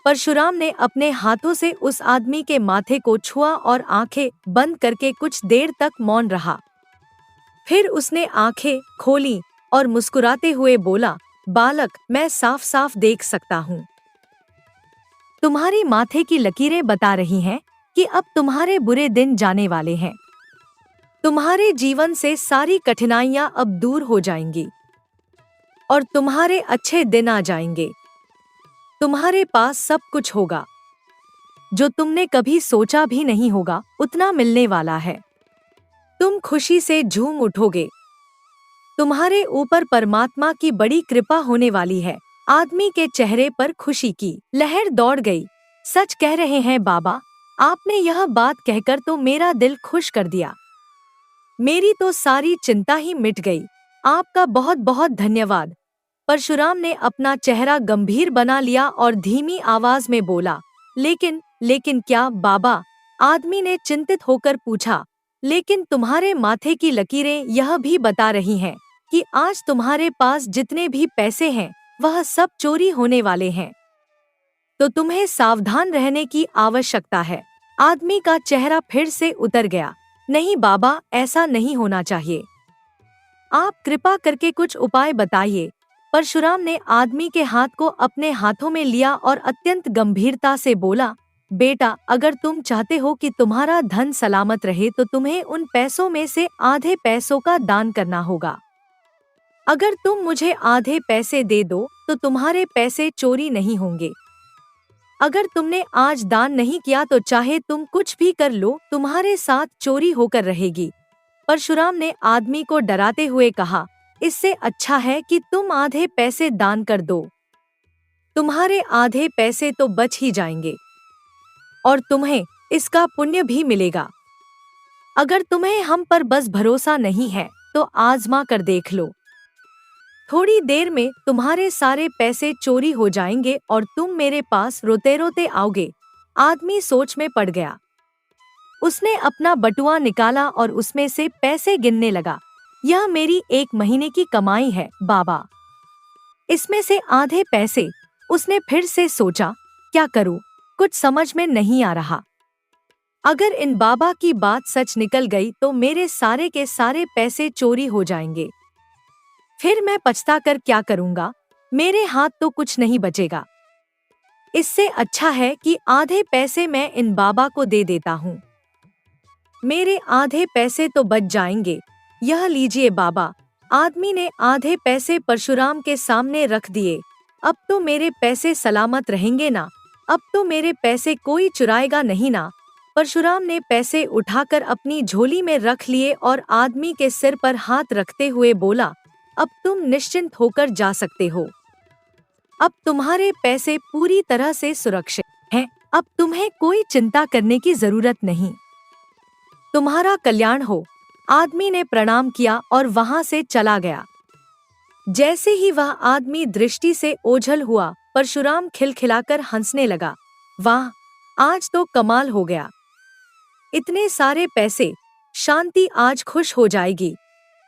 परशुराम ने अपने हाथों से उस आदमी के माथे को छुआ और आंखें बंद करके कुछ देर तक मौन रहा। फिर उसने आंखें खोली और मुस्कुराते हुए बोला, बालक मैं साफ साफ देख सकता हूँ। तुम्हारी माथे की लकीरें बता रही हैं कि अब तुम्हारे बुरे दिन जाने वाले हैं। तुम्हारे जीवन से सारी कठिनाइयां अब दूर हो जाएंगी और तुम्हारे अच्छे दिन आ जाएंगे। तुम्हारे पास सब कुछ होगा जो तुमने कभी सोचा भी नहीं होगा, उतना मिलने वाला है। तुम खुशी से झूम उठोगे। तुम्हारे ऊपर परमात्मा की बड़ी कृपा होने वाली है। आदमी के चेहरे पर खुशी की लहर दौड़ गई। सच कह रहे हैं बाबा, आपने यह बात कहकर तो मेरा दिल खुश कर दिया। मेरी तो सारी चिंता ही मिट गई। आपका बहुत बहुत धन्यवाद। परशुराम ने अपना चेहरा गंभीर बना लिया और धीमी आवाज में बोला, लेकिन क्या बाबा? आदमी ने चिंतित होकर पूछा। लेकिन तुम्हारे माथे की लकीरें यह भी बता रही हैं कि आज तुम्हारे पास जितने भी पैसे हैं वह सब चोरी होने वाले हैं। तो तुम्हें सावधान रहने की आवश्यकता है। आदमी का चेहरा फिर से उतर गया। नहीं बाबा, ऐसा नहीं होना चाहिए। आप कृपा करके कुछ उपाय बताइए। परशुराम ने आदमी के हाथ को अपने हाथों में लिया और अत्यंत गंभीरता से बोला, बेटा अगर तुम चाहते हो कि तुम्हारा धन सलामत रहे तो तुम्हें उन पैसों में से आधे पैसों का दान करना होगा। अगर तुम मुझे आधे पैसे दे दो तो तुम्हारे पैसे चोरी नहीं होंगे। अगर तुमने आज दान नहीं किया तो चाहे तुम कुछ भी कर लो, तुम्हारे साथ चोरी होकर रहेगी। परशुराम ने आदमी को डराते हुए कहा, इससे अच्छा है कि तुम आधे पैसे दान कर दो। तुम्हारे आधे पैसे तो बच ही जाएंगे और तुम्हें इसका पुण्य भी मिलेगा। अगर तुम्हें हम पर बस भरोसा नहीं है तो आजमा कर देख लो। थोड़ी देर में तुम्हारे सारे पैसे चोरी हो जाएंगे और तुम मेरे पास रोते रोते आओगे। आदमी सोच में पड़ गया। उसने अपना बटुआ निकाला और उसमें से पैसे गिनने लगा। यह मेरी 1 महीने की कमाई है बाबा। इसमें से आधे पैसे। उसने फिर से सोचा, क्या करूं? कुछ समझ में नहीं आ रहा। अगर इन बाबा की बात सच निकल गई तो मेरे सारे के सारे पैसे चोरी हो जाएंगे। फिर मैं पछता कर क्या करूंगा? मेरे हाथ तो कुछ नहीं बचेगा। इससे अच्छा है कि आधे पैसे मैं इन बाबा को दे देता हूँ। मेरे आधे पैसे तो बच जाएंगे। यह लीजिए बाबा। आदमी ने आधे पैसे परशुराम के सामने रख दिए। अब तो मेरे पैसे सलामत रहेंगे ना? अब तो मेरे पैसे कोई चुराएगा नहीं ना? परशुराम ने पैसे उठाकर अपनी झोली में रख लिए और आदमी के सिर पर हाथ रखते हुए बोला, अब तुम निश्चिंत होकर जा सकते हो। अब तुम्हारे पैसे पूरी तरह से सुरक्षित हैं। अब तुम्हें कोई चिंता करने की जरूरत नहीं। तुम्हारा कल्याण हो। आदमी ने प्रणाम किया और वहां से चला गया। जैसे ही वह आदमी दृष्टि से ओझल हुआ, परशुराम खिलखिलाकर हंसने लगा। वाह, आज तो कमाल हो गया। इतने सारे पैसे, शांति आज खुश हो जाएगी।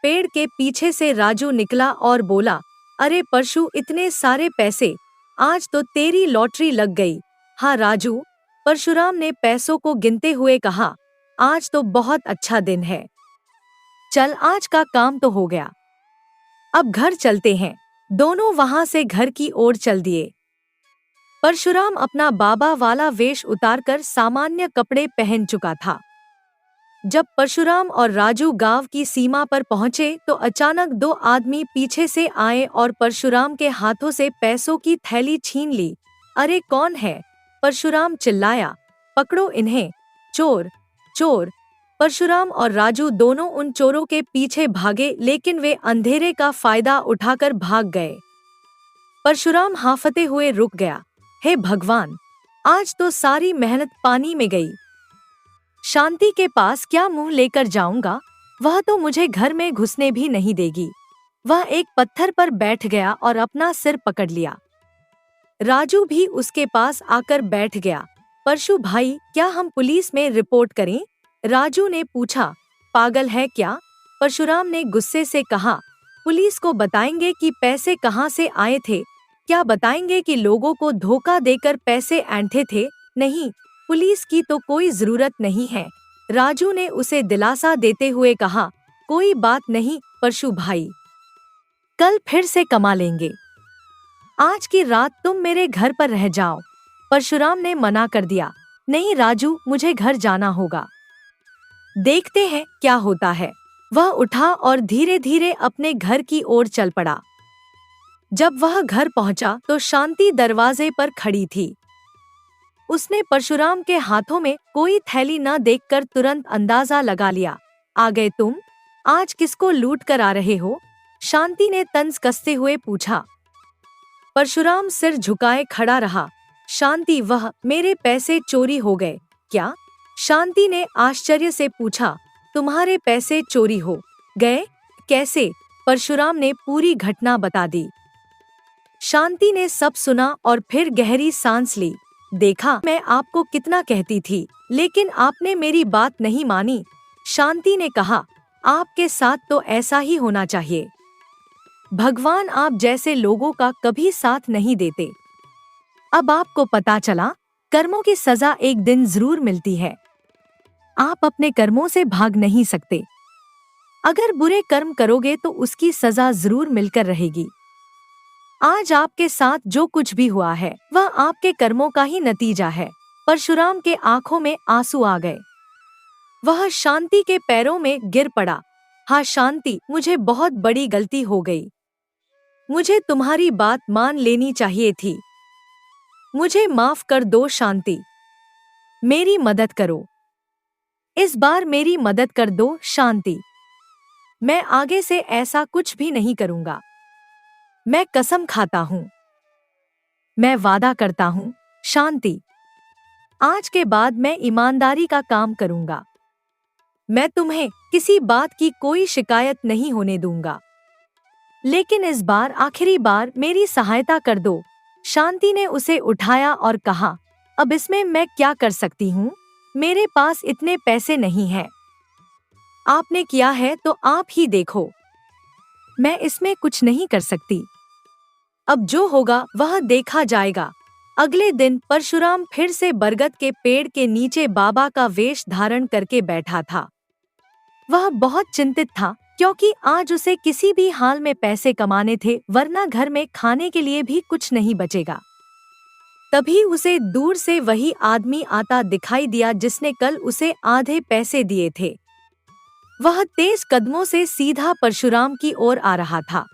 पेड़ के पीछे से राजू निकला और बोला, अरे परशु, इतने सारे पैसे, आज तो तेरी लॉटरी लग गई। हाँ राजू, परशुराम ने पैसों को गिनते हुए कहा, आज तो बहुत अच्छा दिन है। चल, आज का काम तो हो गया, अब घर चलते हैं। दोनों वहां से घर की ओर चल दिए। परशुराम अपना बाबा वाला वेश उतारकर सामान्य कपड़े पहन चुका था। जब परशुराम और राजू गांव की सीमा पर पहुंचे तो अचानक दो आदमी पीछे से आए और परशुराम के हाथों से पैसों की थैली छीन ली। अरे कौन है? परशुराम चिल्लाया। पकड़ो इन्हें, चोर चोर। परशुराम और राजू दोनों उन चोरों के पीछे भागे, लेकिन वे अंधेरे का फायदा उठाकर भाग गए। परशुराम हांफते हुए रुक गया। हे भगवान, आज तो सारी मेहनत पानी में गई। शांति के पास क्या मुंह लेकर जाऊंगा? वह तो मुझे घर में घुसने भी नहीं देगी। वह एक पत्थर पर बैठ गया और अपना सिर पकड़ लिया। राजू भी उसके पास आकर बैठ गया। परशु भाई, क्या हम पुलिस में रिपोर्ट करें? राजू ने पूछा। पागल है क्या? परशुराम ने गुस्से से कहा। पुलिस को बताएंगे कि पैसे कहाँ से आए थे? क्या बताएंगे कि लोगों को धोखा देकर पैसे ऐंठे थे? नहीं, पुलिस की तो कोई जरूरत नहीं है। राजू ने उसे दिलासा देते हुए कहा। कोई बात नहीं परशु भाई, कल फिर से कमा लेंगे। आज की रात तुम मेरे घर पर रह जाओ। परशुराम ने मना कर दिया। नहीं राजू, मुझे घर जाना होगा। देखते हैं क्या होता है। वह उठा और धीरे धीरे अपने घर की ओर चल पड़ा। जब वह घर पहुंचा तो शांति दरवाजे पर खड़ी थी। उसने परशुराम के हाथों में कोई थैली न देखकर तुरंत अंदाजा लगा लिया। आ गए तुम? आज किसको लूट कर आ रहे हो? शांति ने तंज कसते हुए पूछा। परशुराम सिर झुकाए खड़ा रहा। शांति, वह मेरे पैसे चोरी हो गए क्या? शांति ने आश्चर्य से पूछा। तुम्हारे पैसे चोरी हो गए? कैसे? परशुराम ने पूरी घटना बता दी। शांति ने सब सुना और फिर गहरी सांस ली। देखा, मैं आपको कितना कहती थी, लेकिन आपने मेरी बात नहीं मानी। शांति ने कहा। आपके साथ तो ऐसा ही होना चाहिए। भगवान आप जैसे लोगों का कभी साथ नहीं देते। अब आपको पता चला, कर्मों की सजा एक दिन जरूर मिलती है। आप अपने कर्मों से भाग नहीं सकते। अगर बुरे कर्म करोगे तो उसकी सजा जरूर मिलकर रहेगी। आज आपके साथ जो कुछ भी हुआ है वह आपके कर्मों का ही नतीजा है। परशुराम के आंखों में आंसू आ गए। वह शांति के पैरों में गिर पड़ा। हाँ शांति, मुझे बहुत बड़ी गलती हो गई। मुझे तुम्हारी बात मान लेनी चाहिए थी। मुझे माफ कर दो शांति। मेरी मदद करो। इस बार मेरी मदद कर दो शांति। मैं आगे से ऐसा कुछ भी नहीं करूंगा। मैं कसम खाता हूँ। मैं वादा करता हूँ शांति। आज के बाद मैं ईमानदारी का काम करूंगा। मैं तुम्हें किसी बात की कोई शिकायत नहीं होने दूंगा। लेकिन इस बार आखिरी बार मेरी सहायता कर दो। शांति ने उसे उठाया और कहा। अब इसमें मैं क्या कर सकती हूँ? मेरे पास इतने पैसे नहीं हैं। आपने किया है तो आप ही देखो। मैं इसमें कुछ नहीं कर सकती। अब जो होगा वह देखा जाएगा। अगले दिन परशुराम फिर से बरगद के पेड़ के नीचे बाबा का वेश धारण करके बैठा था। वह बहुत चिंतित था, क्योंकि आज उसे किसी भी हाल में पैसे कमाने थे, वरना घर में खाने के लिए भी कुछ नहीं बचेगा। तभी उसे दूर से वही आदमी आता दिखाई दिया जिसने कल उसे आधे पैसे दिए थे। वह तेज कदमों से सीधा परशुराम की ओर आ रहा था।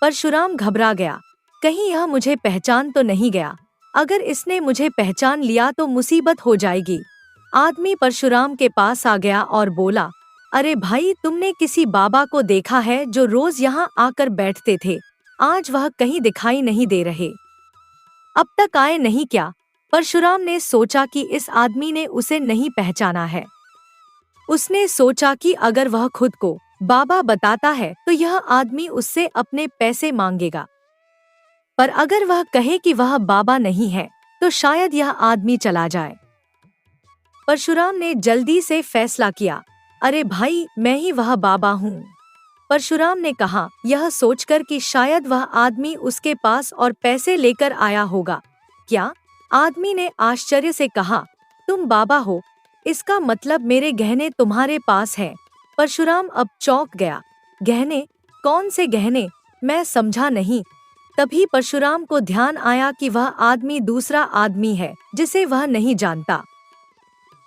परशुराम घबरा गया। कहीं यह मुझे पहचान तो नहीं गया? अगर इसने मुझे पहचान लिया तो मुसीबत हो जाएगी। आदमी परशुराम के पास आ गया और बोला। अरे भाई, तुमने किसी बाबा को देखा है जो रोज यहाँ आकर बैठते थे? आज वह कहीं दिखाई नहीं दे रहे। अब तक आए नहीं क्या? परशुराम ने सोचा कि इस आदमी ने उसे नहीं पहचाना है। उसने सोचा कि अगर वह खुद को बाबा बताता है तो यह आदमी उससे अपने पैसे मांगेगा। पर अगर वह कहे कि वह बाबा नहीं है तो शायद यह आदमी चला जाए। परशुराम ने जल्दी से फैसला किया। अरे भाई, मैं ही वह बाबा हूँ। परशुराम ने कहा, यह सोचकर कि शायद वह आदमी उसके पास और पैसे लेकर आया होगा। क्या? आदमी ने आश्चर्य से कहा, तुम बाबा हो, इसका मतलब मेरे गहने तुम्हारे पास हैं। परशुराम अब चौंक गया। गहने? कौन से गहने? मैं समझा नहीं। तभी परशुराम को ध्यान आया कि वह आदमी दूसरा आदमी है जिसे वह नहीं जानता।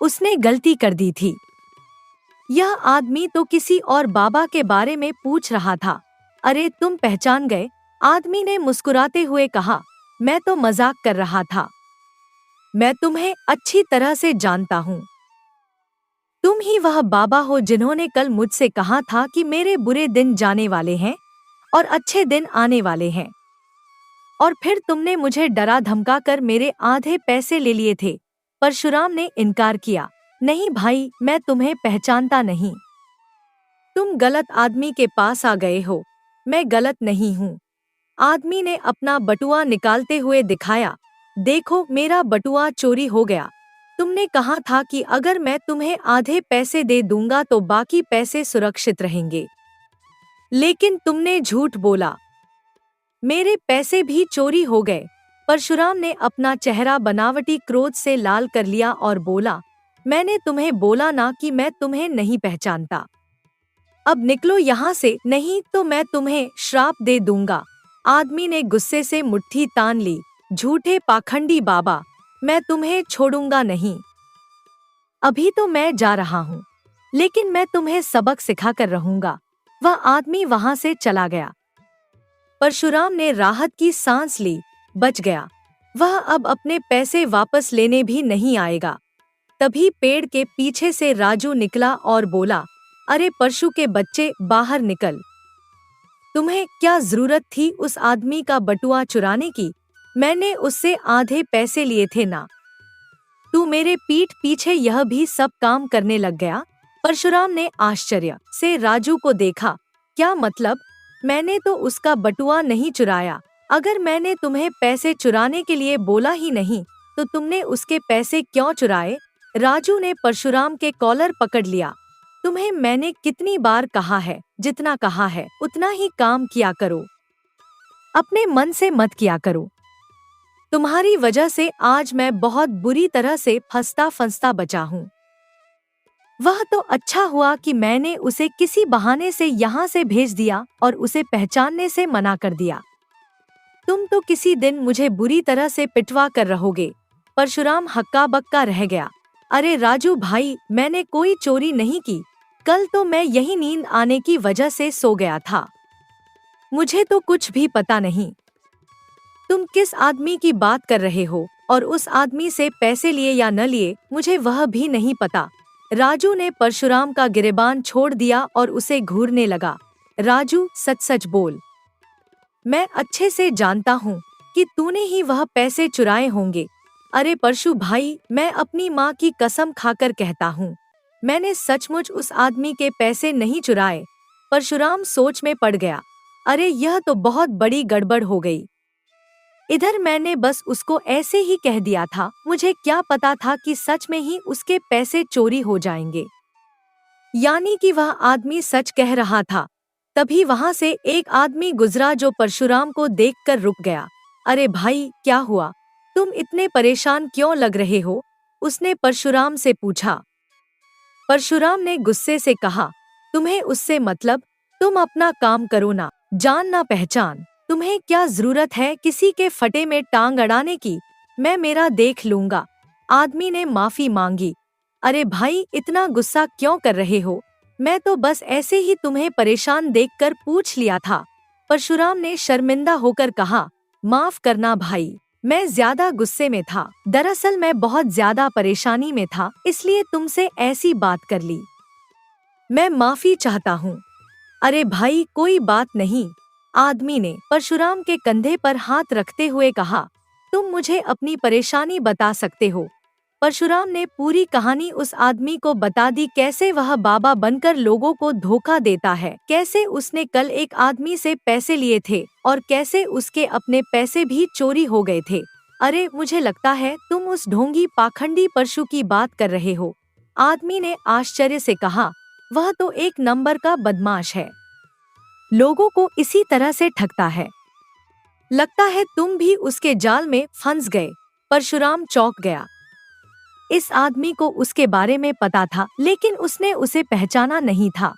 उसने गलती कर दी थी। यह आदमी तो किसी और बाबा के बारे में पूछ रहा था। अरे तुम पहचान गए? आदमी ने मुस्कुराते हुए कहा, मैं तो मजाक कर रहा था। मैं तुम्हें अच्छी तरह से जानता हूँ। तुम ही वह बाबा हो जिन्होंने कल मुझसे कहा था कि मेरे बुरे दिन जाने वाले हैं और अच्छे दिन आने वाले हैं। और फिर तुमने मुझे डरा धमका कर मेरे आधे पैसे ले लिए थे। परशुराम ने इनकार किया, नहीं भाई, मैं तुम्हें पहचानता नहीं। तुम गलत आदमी के पास आ गए हो। मैं गलत नहीं हूँ। आदमी ने अपना बटुआ निकालते हुए दिखाया, देखो मेरा बटुआ चोरी हो गया। तुमने कहा था कि अगर मैं तुम्हें आधे पैसे दे दूंगा तो बाकी पैसे सुरक्षित रहेंगे, लेकिन तुमने झूठ बोला। मेरे पैसे भी चोरी हो गए। परशुराम ने अपना चेहरा बनावटी क्रोध से लाल कर लिया और बोला, मैंने तुम्हें बोला ना कि मैं तुम्हें नहीं पहचानता। अब निकलो यहाँ से, नहीं तो मैं तुम्हें श्राप दे दूंगा। आदमी ने गुस्से से मुट्ठी तान ली, झूठे पाखंडी बाबा, मैं तुम्हें छोड़ूंगा नहीं। अभी तो मैं जा रहा हूँ, लेकिन मैं तुम्हें सबक सिखा कर रहूंगा। वह आदमी वहां से चला गया। परशुराम ने राहत की सांस ली, बच गया। वह अब अपने पैसे वापस लेने भी नहीं आएगा। तभी पेड़ के पीछे से राजू निकला और बोला, अरे परशु के बच्चे, बाहर निकल। तुम्हें क्या जरूरत थी उस आदमी का बटुआ चुराने की? मैंने उससे आधे पैसे लिए थे ना। तू मेरे पीठ पीछे यह भी सब काम करने लग गया। परशुराम ने आश्चर्य से राजू को देखा। क्या मतलब? मैंने तो उसका बटुआ नहीं चुराया। अगर मैंने तुम्हें पैसे चुराने के लिए बोला ही नहीं तो तुमने उसके पैसे क्यों चुराए? राजू ने परशुराम के कॉलर पकड़ लिया। तुम्हें मैंने कितनी बार कहा है, जितना कहा है उतना ही काम किया करो, अपने मन से मत किया करो। तुम्हारी वजह से आज मैं बहुत बुरी तरह से फंसता फंसता बचा हूँ। वह तो अच्छा हुआ कि मैंने उसे किसी बहाने से यहाँ से भेज दिया और उसे पहचानने से मना कर दिया। तुम तो किसी दिन मुझे बुरी तरह से पिटवा कर रहोगे। परशुराम हक्का बक्का रह गया। अरे राजू भाई, मैंने कोई चोरी नहीं की। कल तो मैं यही नींद आने की वजह से सो गया था। मुझे तो कुछ भी पता नहीं। तुम किस आदमी की बात कर रहे हो और उस आदमी से पैसे लिए या न लिए मुझे वह भी नहीं पता। राजू ने परशुराम का गिरेबान छोड़ दिया और उसे घूरने लगा। राजू, सच सच बोल। मैं अच्छे से जानता हूँ कि तूने ही वह पैसे चुराए होंगे। अरे परशु भाई, मैं अपनी माँ की कसम खाकर कहता हूँ, मैंने सचमुच उस आदमी के पैसे नहीं चुराए। परशुराम सोच में पड़ गया। अरे यह तो बहुत बड़ी गड़बड़ हो गई। इधर मैंने बस उसको ऐसे ही कह दिया था, मुझे क्या पता था कि सच में ही उसके पैसे चोरी हो जाएंगे। यानी कि वह आदमी सच कह रहा था। तभी वहां से एक आदमी गुजरा जो परशुराम को देखकर रुक गया। अरे भाई, क्या हुआ? तुम इतने परेशान क्यों लग रहे हो? उसने परशुराम से पूछा। परशुराम ने गुस्से से कहा, तुम्हें उससे मतलब? तुम अपना काम करो ना, जान ना पहचान। तुम्हें क्या जरूरत है किसी के फटे में टांग अड़ाने की? मैं मेरा देख लूंगा। आदमी ने माफी मांगी। अरे भाई, इतना गुस्सा क्यों कर रहे हो? मैं तो बस ऐसे ही तुम्हें परेशान देखकर पूछ लिया था। परशुराम ने शर्मिंदा होकर कहा, माफ करना भाई, मैं ज्यादा गुस्से में था। दरअसल मैं बहुत ज्यादा परेशानी में था, इसलिए तुमसे ऐसी बात कर ली। मैं माफी चाहता हूँ। अरे भाई, कोई बात नहीं। आदमी ने परशुराम के कंधे पर हाथ रखते हुए कहा, तुम मुझे अपनी परेशानी बता सकते हो। परशुराम ने पूरी कहानी उस आदमी को बता दी, कैसे वह बाबा बनकर लोगों को धोखा देता है, कैसे उसने कल एक आदमी से पैसे लिए थे और कैसे उसके अपने पैसे भी चोरी हो गए थे। अरे मुझे लगता है तुम उस ढोंगी पाखंडी परशु की बात कर रहे हो। आदमी ने आश्चर्य से कहा, वह तो एक नंबर का बदमाश है, लोगों को इसी तरह से ठगता है। लगता है तुम भी उसके जाल में फंस गए। परशुराम चौंक गया। इस आदमी को उसके बारे में पता था, लेकिन उसने उसे पहचाना नहीं था।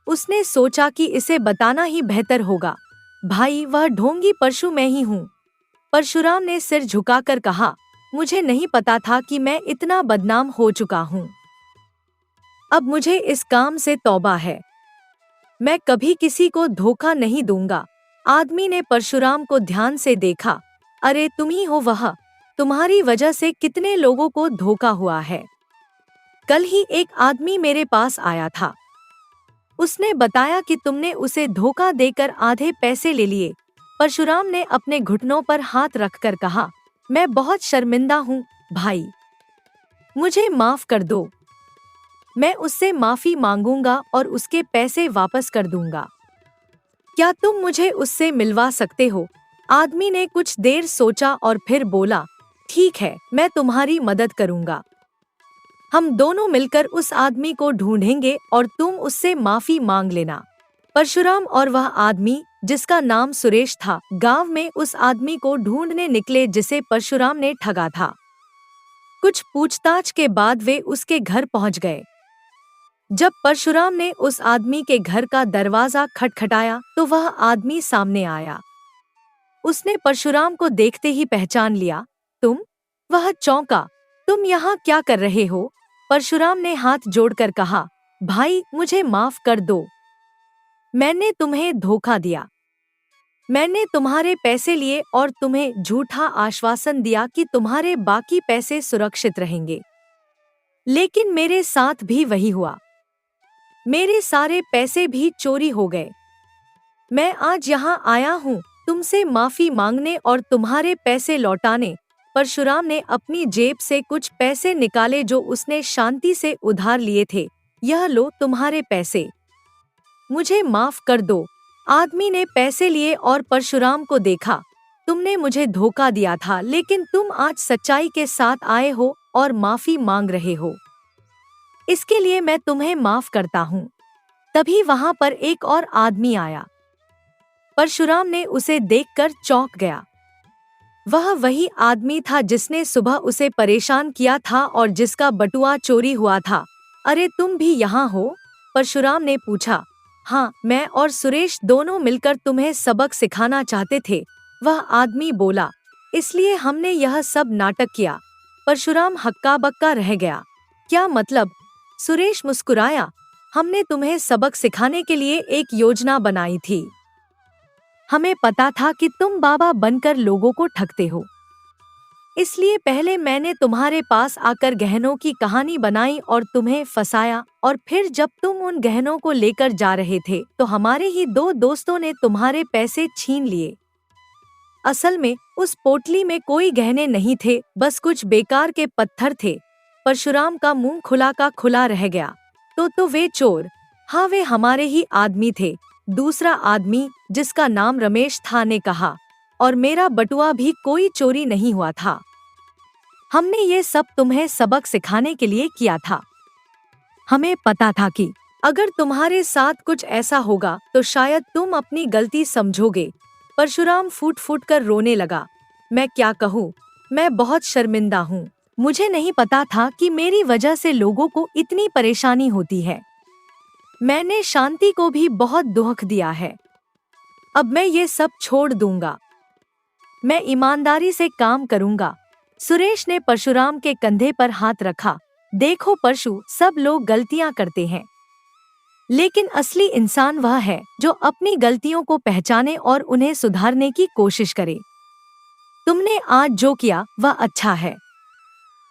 उसने सोचा कि इसे बताना ही बेहतर होगा। भाई, वह ढोंगी परशु मैं ही हूँ। परशुराम ने सिर झुकाकर कहा, मुझे नहीं पता था कि मैं इतना बदनाम हो चुका हूँ। अब मुझे इस काम से तौबा है। मैं कभी किसी को धोखा नहीं दूंगा। आदमी ने परशुराम को ध्यान से देखा। अरे तुम ही हो वह, तुम्हारी वजह से कितने लोगों को धोखा हुआ है। कल ही एक आदमी मेरे पास आया था। उसने बताया कि तुमने उसे धोखा देकर आधे पैसे ले लिए। परशुराम ने अपने घुटनों पर हाथ रखकर कहा, मैं बहुत शर्मिंदा हूँ भाई, मुझे माफ कर दो। मैं उससे माफी मांगूंगा और उसके पैसे वापस कर दूंगा। क्या तुम मुझे उससे मिलवा सकते हो? आदमी ने कुछ देर सोचा और फिर बोला, ठीक है, मैं तुम्हारी मदद करूंगा। हम दोनों मिलकर उस आदमी को ढूंढेंगे और तुम उससे माफी मांग लेना। परशुराम और वह आदमी, जिसका नाम सुरेश था, गांव में उस आदमी को ढूंढने निकले जिसे परशुराम ने ठगा था। कुछ पूछताछ के बाद वे उसके घर पहुंच गए। जब परशुराम ने उस आदमी के घर का दरवाजा खटखटाया तो वह आदमी सामने आया। उसने परशुराम को देखते ही पहचान लिया। तुम? वह चौंका। तुम यहाँ क्या कर रहे हो? परशुराम ने हाथ जोड़कर कहा, भाई मुझे माफ कर दो। मैंने तुम्हें धोखा दिया। मैंने तुम्हारे पैसे लिए और तुम्हें झूठा आश्वासन दिया कि तुम्हारे बाकी पैसे सुरक्षित रहेंगे। लेकिन मेरे साथ भी वही हुआ। मेरे सारे पैसे भी चोरी हो गए। मैं आज यहाँ आया हूँ तुमसे माफी मांगने और तुम्हारे पैसे लौटाने। परशुराम ने अपनी जेब से कुछ पैसे निकाले जो उसने शांति से उधार लिए थे। यह लो तुम्हारे पैसे, मुझे माफ कर दो। आदमी ने पैसे लिए और परशुराम को देखा। तुमने मुझे धोखा दिया था, लेकिन तुम आज सच्चाई के साथ आए हो और माफी मांग रहे हो। इसके लिए मैं तुम्हें माफ करता हूँ। तभी वहां पर एक और आदमी आया। परशुराम ने उसे देखकर चौंक गया। वह वही आदमी था जिसने सुबह उसे परेशान किया था और जिसका बटुआ चोरी हुआ था। अरे तुम भी यहाँ हो? परशुराम ने पूछा। हाँ, मैं और सुरेश दोनों मिलकर तुम्हें सबक सिखाना चाहते थे, वह आदमी बोला। इसलिए हमने यह सब नाटक किया। परशुराम हक्का बक्का रह गया। क्या मतलब? सुरेश मुस्कुराया। हमने तुम्हें सबक सिखाने के लिए एक योजना बनाई थी। हमें पता था कि तुम बाबा बनकर लोगों को ठगते हो। इसलिए पहले मैंने तुम्हारे पास आकर गहनों की कहानी बनाई और तुम्हें फंसाया, और फिर जब तुम उन गहनों को लेकर जा रहे थे तो हमारे ही दो दोस्तों ने तुम्हारे पैसे छीन लिए। असल में उस पोटली में कोई गहने नहीं थे, बस कुछ बेकार के पत्थर थे। परशुराम का मुंह खुला का खुला रह गया। तो वे चोर? हाँ, वे हमारे ही आदमी थे। दूसरा आदमी, जिसका नाम रमेश था, ने कहा। और मेरा बटुआ भी कोई चोरी नहीं हुआ था। हमने ये सब तुम्हें सबक सिखाने के लिए किया था। हमें पता था कि अगर तुम्हारे साथ कुछ ऐसा होगा तो शायद तुम अपनी गलती समझोगे। परशुराम फूट फूट कर रोने लगा। मैं क्या कहूँ, मैं बहुत शर्मिंदा हूँ। मुझे नहीं पता था कि मेरी वजह से लोगों को इतनी परेशानी होती है। मैंने शांति को भी बहुत दुख दिया है। अब मैं ये सब छोड़ दूंगा। मैं ईमानदारी से काम करूंगा। सुरेश ने परशुराम के कंधे पर हाथ रखा। देखो परशु, सब लोग गलतियां करते हैं, लेकिन असली इंसान वह है जो अपनी गलतियों को पहचाने और उन्हें सुधारने की कोशिश करे। तुमने आज जो किया वह अच्छा है।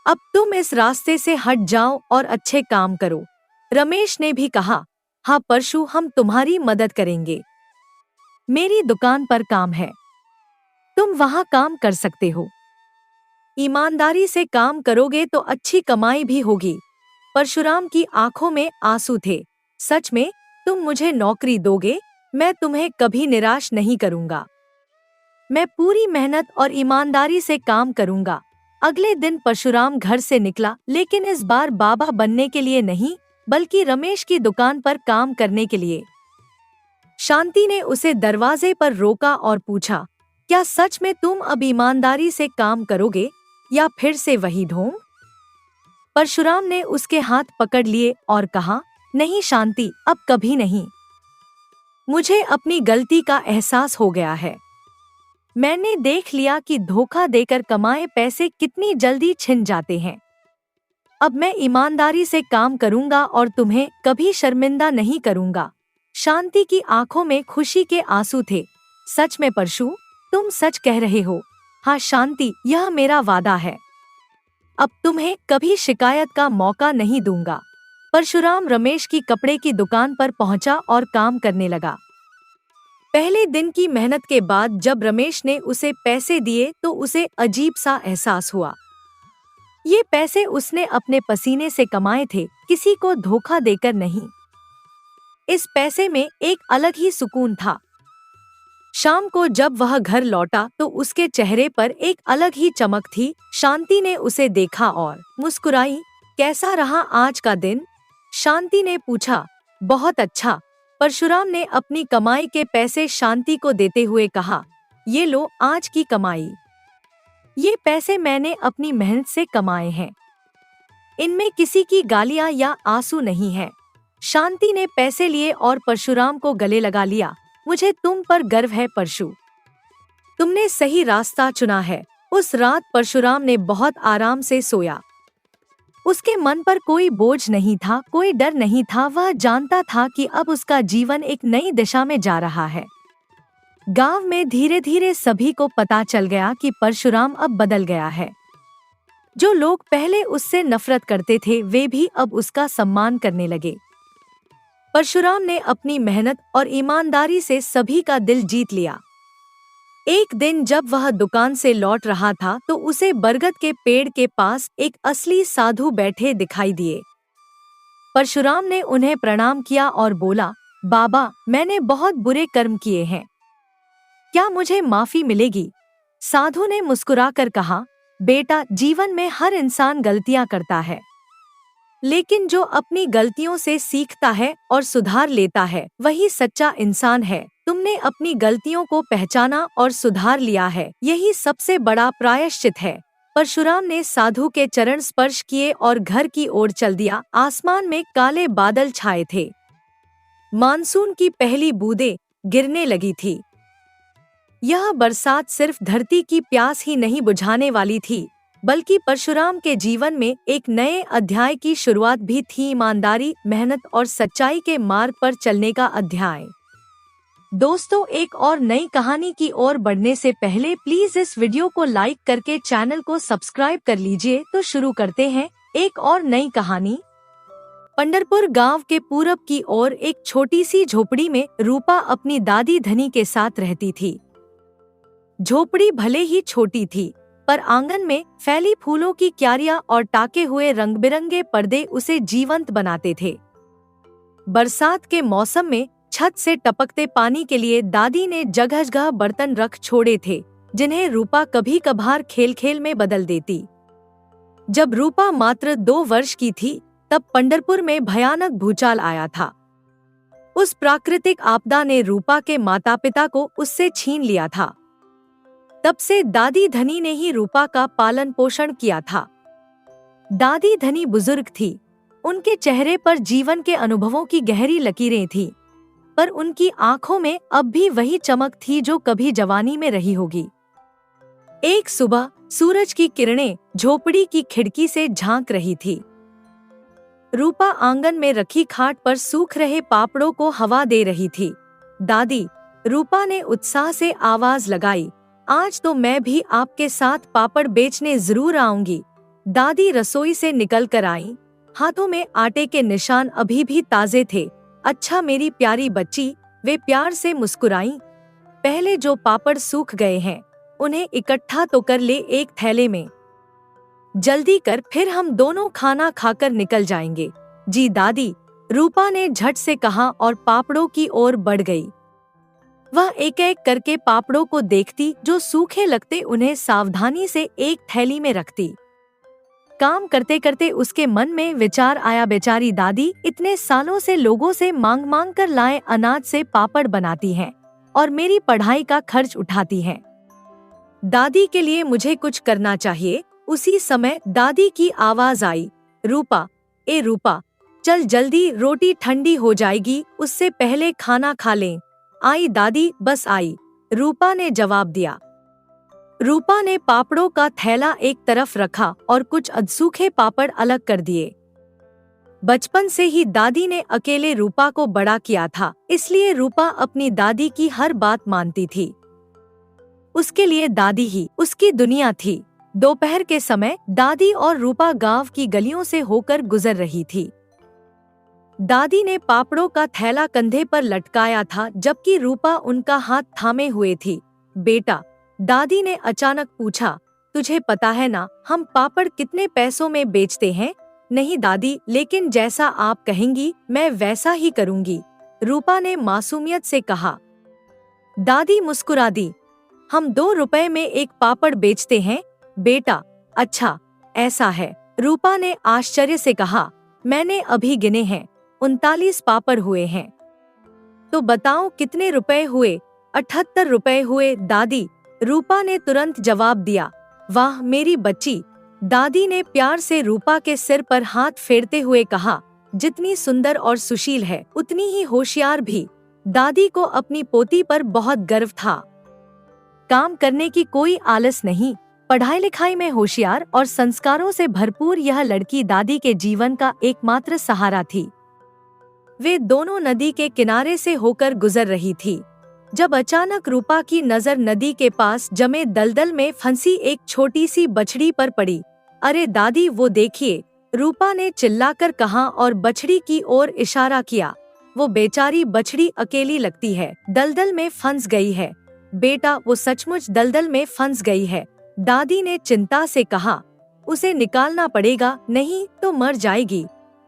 अब तुम इस रास्ते से हट जाओ और अच्छे काम करो। रमेश ने भी कहा। हाँ परशु, हम तुम्हारी मदद करेंगे। मेरी दुकान पर काम है, तुम वहाँ काम कर सकते हो। ईमानदारी से काम करोगे तो अच्छी कमाई भी होगी। परशुराम की आंखों में आंसू थे। सच में? तुम मुझे नौकरी दोगे? मैं तुम्हें कभी निराश नहीं करूंगा। मैं पूरी मेहनत और ईमानदारी से काम करूंगा। अगले दिन परशुराम घर से निकला, लेकिन इस बार बाबा बनने के लिए नहीं, बल्कि रमेश की दुकान पर काम करने के लिए। शांति ने उसे दरवाजे पर रोका और पूछा, क्या सच में तुम अब ईमानदारी से काम करोगे? या फिर से वही ढोंग? परशुराम ने उसके हाथ पकड़ लिए और कहा, नहीं शांति, अब कभी नहीं। मुझे अपनी गलती का एहसास हो गया है। मैंने देख लिया कि धोखा देकर कमाए पैसे कितनी जल्दी छिन जाते हैं। अब मैं ईमानदारी से काम करूंगा और तुम्हें कभी शर्मिंदा नहीं करूंगा। शांति की आंखों में खुशी के आंसू थे। सच में परशु, तुम सच कह रहे हो? हाँ शांति, यह मेरा वादा है। अब तुम्हें कभी शिकायत का मौका नहीं दूंगा। परशुराम रमेश की कपड़े की दुकान पर पहुंचा और काम करने लगा। पहले दिन की मेहनत के बाद जब रमेश ने उसे पैसे दिए तो उसे अजीब सा एहसास हुआ। ये पैसे उसने अपने पसीने से कमाए थे, किसी को धोखा देकर नहीं। इस पैसे में एक अलग ही सुकून था। शाम को जब वह घर लौटा तो उसके चेहरे पर एक अलग ही चमक थी। शांति ने उसे देखा और मुस्कुराई। कैसा रहा आज का दिन? शांति ने पूछा। बहुत अच्छा। परशुराम ने अपनी कमाई के पैसे शांति को देते हुए कहा, ये लो आज की कमाई। ये पैसे मैंने अपनी मेहनत से कमाए हैं। इनमें किसी की गालियां या आंसू नहीं है। शांति ने पैसे लिए और परशुराम को गले लगा लिया। मुझे तुम पर गर्व है परशु। तुमने सही रास्ता चुना है। उस रात परशुराम ने बहुत आराम से सोया। उसके मन पर कोई बोझ नहीं था, कोई डर नहीं था। वह जानता था कि अब उसका जीवन एक नई दिशा में जा रहा है। गांव में धीरे धीरे सभी को पता चल गया कि परशुराम अब बदल गया है। जो लोग पहले उससे नफरत करते थे वे भी अब उसका सम्मान करने लगे। परशुराम ने अपनी मेहनत और ईमानदारी से सभी का दिल जीत लिया। एक दिन जब वह दुकान से लौट रहा था तो उसे बरगद के पेड़ के पास एक असली साधु बैठे दिखाई दिए। परशुराम ने उन्हें प्रणाम किया और बोला, बाबा, मैंने बहुत बुरे कर्म किए हैं, क्या मुझे माफी मिलेगी? साधु ने मुस्कुराकर कहा, बेटा, जीवन में हर इंसान गलतियां करता है, लेकिन जो अपनी गलतियों से सीखता है और सुधार लेता है वही सच्चा इंसान है। तुमने अपनी गलतियों को पहचाना और सुधार लिया है, यही सबसे बड़ा प्रायश्चित है। परशुराम ने साधु के चरण स्पर्श किए और घर की ओर चल दिया। आसमान में काले बादल छाए थे। मानसून की पहली बूंदें गिरने लगी थी। यह बरसात सिर्फ धरती की प्यास ही नहीं बुझाने वाली थी, बल्कि परशुराम के जीवन में एक नए अध्याय की शुरुआत भी थी। ईमानदारी, मेहनत और सच्चाई के मार्ग पर चलने का अध्याय। दोस्तों, एक और नई कहानी की ओर बढ़ने से पहले प्लीज इस वीडियो को लाइक करके चैनल को सब्सक्राइब कर लीजिए। तो शुरू करते हैं एक और नई कहानी। पंढरपुर गांव के पूरब की ओर एक छोटी सी झोपड़ी में रूपा अपनी दादी धनी के साथ रहती थी। झोपड़ी भले ही छोटी थी, पर आंगन में फैली फूलों की क्यारियां और टाके हुए रंग बिरंगे पर्दे उसे जीवंत बनाते थे। बरसात के मौसम में छत से टपकते पानी के लिए दादी ने जगह जगह बर्तन रख छोड़े थे, जिन्हें रूपा कभी कभार खेल खेल में बदल देती। जब रूपा मात्र 2 वर्ष की थी तब पंढरपुर में भयानक भूचाल आया था। उस प्राकृतिक आपदा ने रूपा के माता पिता को उससे छीन लिया था। तब से दादी धनी ने ही रूपा का पालन पोषण किया था। दादी धनी बुजुर्ग थी। उनके चेहरे पर जीवन के अनुभवों की गहरी लकीरें थी, पर उनकी आंखों में अब भी वही चमक थी जो कभी जवानी में रही होगी। एक सुबह सूरज की किरणें झोपड़ी की खिड़की से झांक रही थी। रूपा आंगन में रखी खाट पर सूख रहे पापड़ों को हवा दे रही थी। दादी, रूपा ने उत्साह से आवाज लगाई, आज तो मैं भी आपके साथ पापड़ बेचने जरूर आऊंगी। दादी रसोई से निकल कर आई। हाथों में आटे के निशान अभी भी ताजे थे। अच्छा मेरी प्यारी बच्ची, वे प्यार से मुस्कुराईं। पहले जो पापड़ सूख गए हैं उन्हें इकट्ठा तो कर ले एक थैले में। जल्दी कर, फिर हम दोनों खाना खाकर निकल जाएंगे। जी दादी, रूपा ने झट से कहा और पापड़ों की ओर बढ़ गई। वह एक एक करके पापड़ों को देखती, जो सूखे लगते उन्हें सावधानी से एक थैली में रखती। काम करते करते उसके मन में विचार आया, बेचारी दादी इतने सालों से लोगों से मांग मांग कर लाए अनाज से पापड़ बनाती हैं और मेरी पढ़ाई का खर्च उठाती हैं। दादी के लिए मुझे कुछ करना चाहिए। उसी समय दादी की आवाज आई, रूपा, ए रूपा, चल जल्दी, रोटी ठंडी हो जाएगी, उससे पहले खाना खा लें। आई दादी, बस आई, रूपा ने जवाब दिया। रूपा ने पापड़ों का थैला एक तरफ रखा और कुछ अधसूखे पापड़ अलग कर दिए। बचपन से ही दादी ने अकेले रूपा को बड़ा किया था, इसलिए रूपा अपनी दादी की हर बात मानती थी। उसके लिए दादी ही उसकी दुनिया थी। दोपहर के समय दादी और रूपा गांव की गलियों से होकर गुजर रही थी। दादी ने पापड़ों का थैला कंधे पर लटकाया था, जबकि रूपा उनका हाथ थामे हुए थी। बेटा, दादी ने अचानक पूछा, तुझे पता है ना हम पापड़ कितने पैसों में बेचते हैं? नहीं दादी, लेकिन जैसा आप कहेंगी मैं वैसा ही करूंगी, रूपा ने मासूमियत से कहा। दादी मुस्कुरा दी। हम 2 रुपए में एक पापड़ बेचते हैं बेटा। अच्छा, ऐसा है, रूपा ने आश्चर्य से कहा। मैंने अभी गिने हैं, 39 पापड़ हुए हैं। तो बताओ कितने रुपए हुए? 78 रुपए हुए दादी, रूपा ने तुरंत जवाब दिया। वाह मेरी बच्ची, दादी ने प्यार से रूपा के सिर पर हाथ फेरते हुए कहा। जितनी सुंदर और सुशील है उतनी ही होशियार भी। दादी को अपनी पोती पर बहुत गर्व था। काम करने की कोई आलस नहीं, पढ़ाई लिखाई में होशियार और संस्कारों से भरपूर यह लड़की दादी के जीवन का एकमात्र सहारा थी। वे दोनों नदी के किनारे से होकर गुजर रही थी, जब अचानक रूपा की नजर नदी के पास जमे दलदल में फंसी एक छोटी सी बछड़ी पर पड़ी। अरे दादी, वो देखिए, रूपा ने चिल्लाकर कहा और बछड़ी की ओर इशारा किया। वो बेचारी बछड़ी अकेली लगती है, दलदल में फंस गई है। बेटा, वो सचमुच दलदल में फंस गई है, दादी ने चिंता से कहा। उसे निकालना पड़ेगा, नहीं तो मर जाएगी।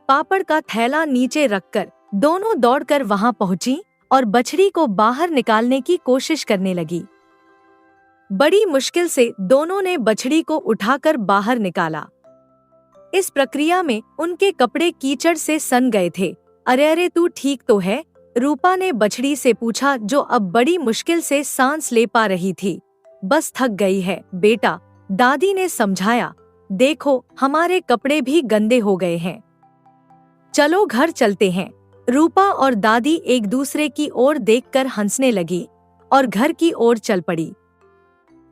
पापड़ का थैला नीचे रखकर दोनों दौड़कर वहां पहुंची और बछड़ी को बाहर निकालने की कोशिश करने लगी। बड़ी मुश्किल से दोनों ने बछड़ी को उठाकर बाहर निकाला। इस प्रक्रिया में उनके कपड़े कीचड़ से सन गए थे। अरे तू ठीक तो है? रूपा ने बछड़ी से पूछा, जो अब बड़ी मुश्किल से सांस ले पा रही थी। बस थक गई है बेटा, दादी ने समझाया। देखो, हमारे कपड़े भी गंदे हो गए हैं। चलो घर चलते हैं। रूपा और दादी एक दूसरे की ओर देखकर हंसने लगी और घर की ओर चल पड़ी।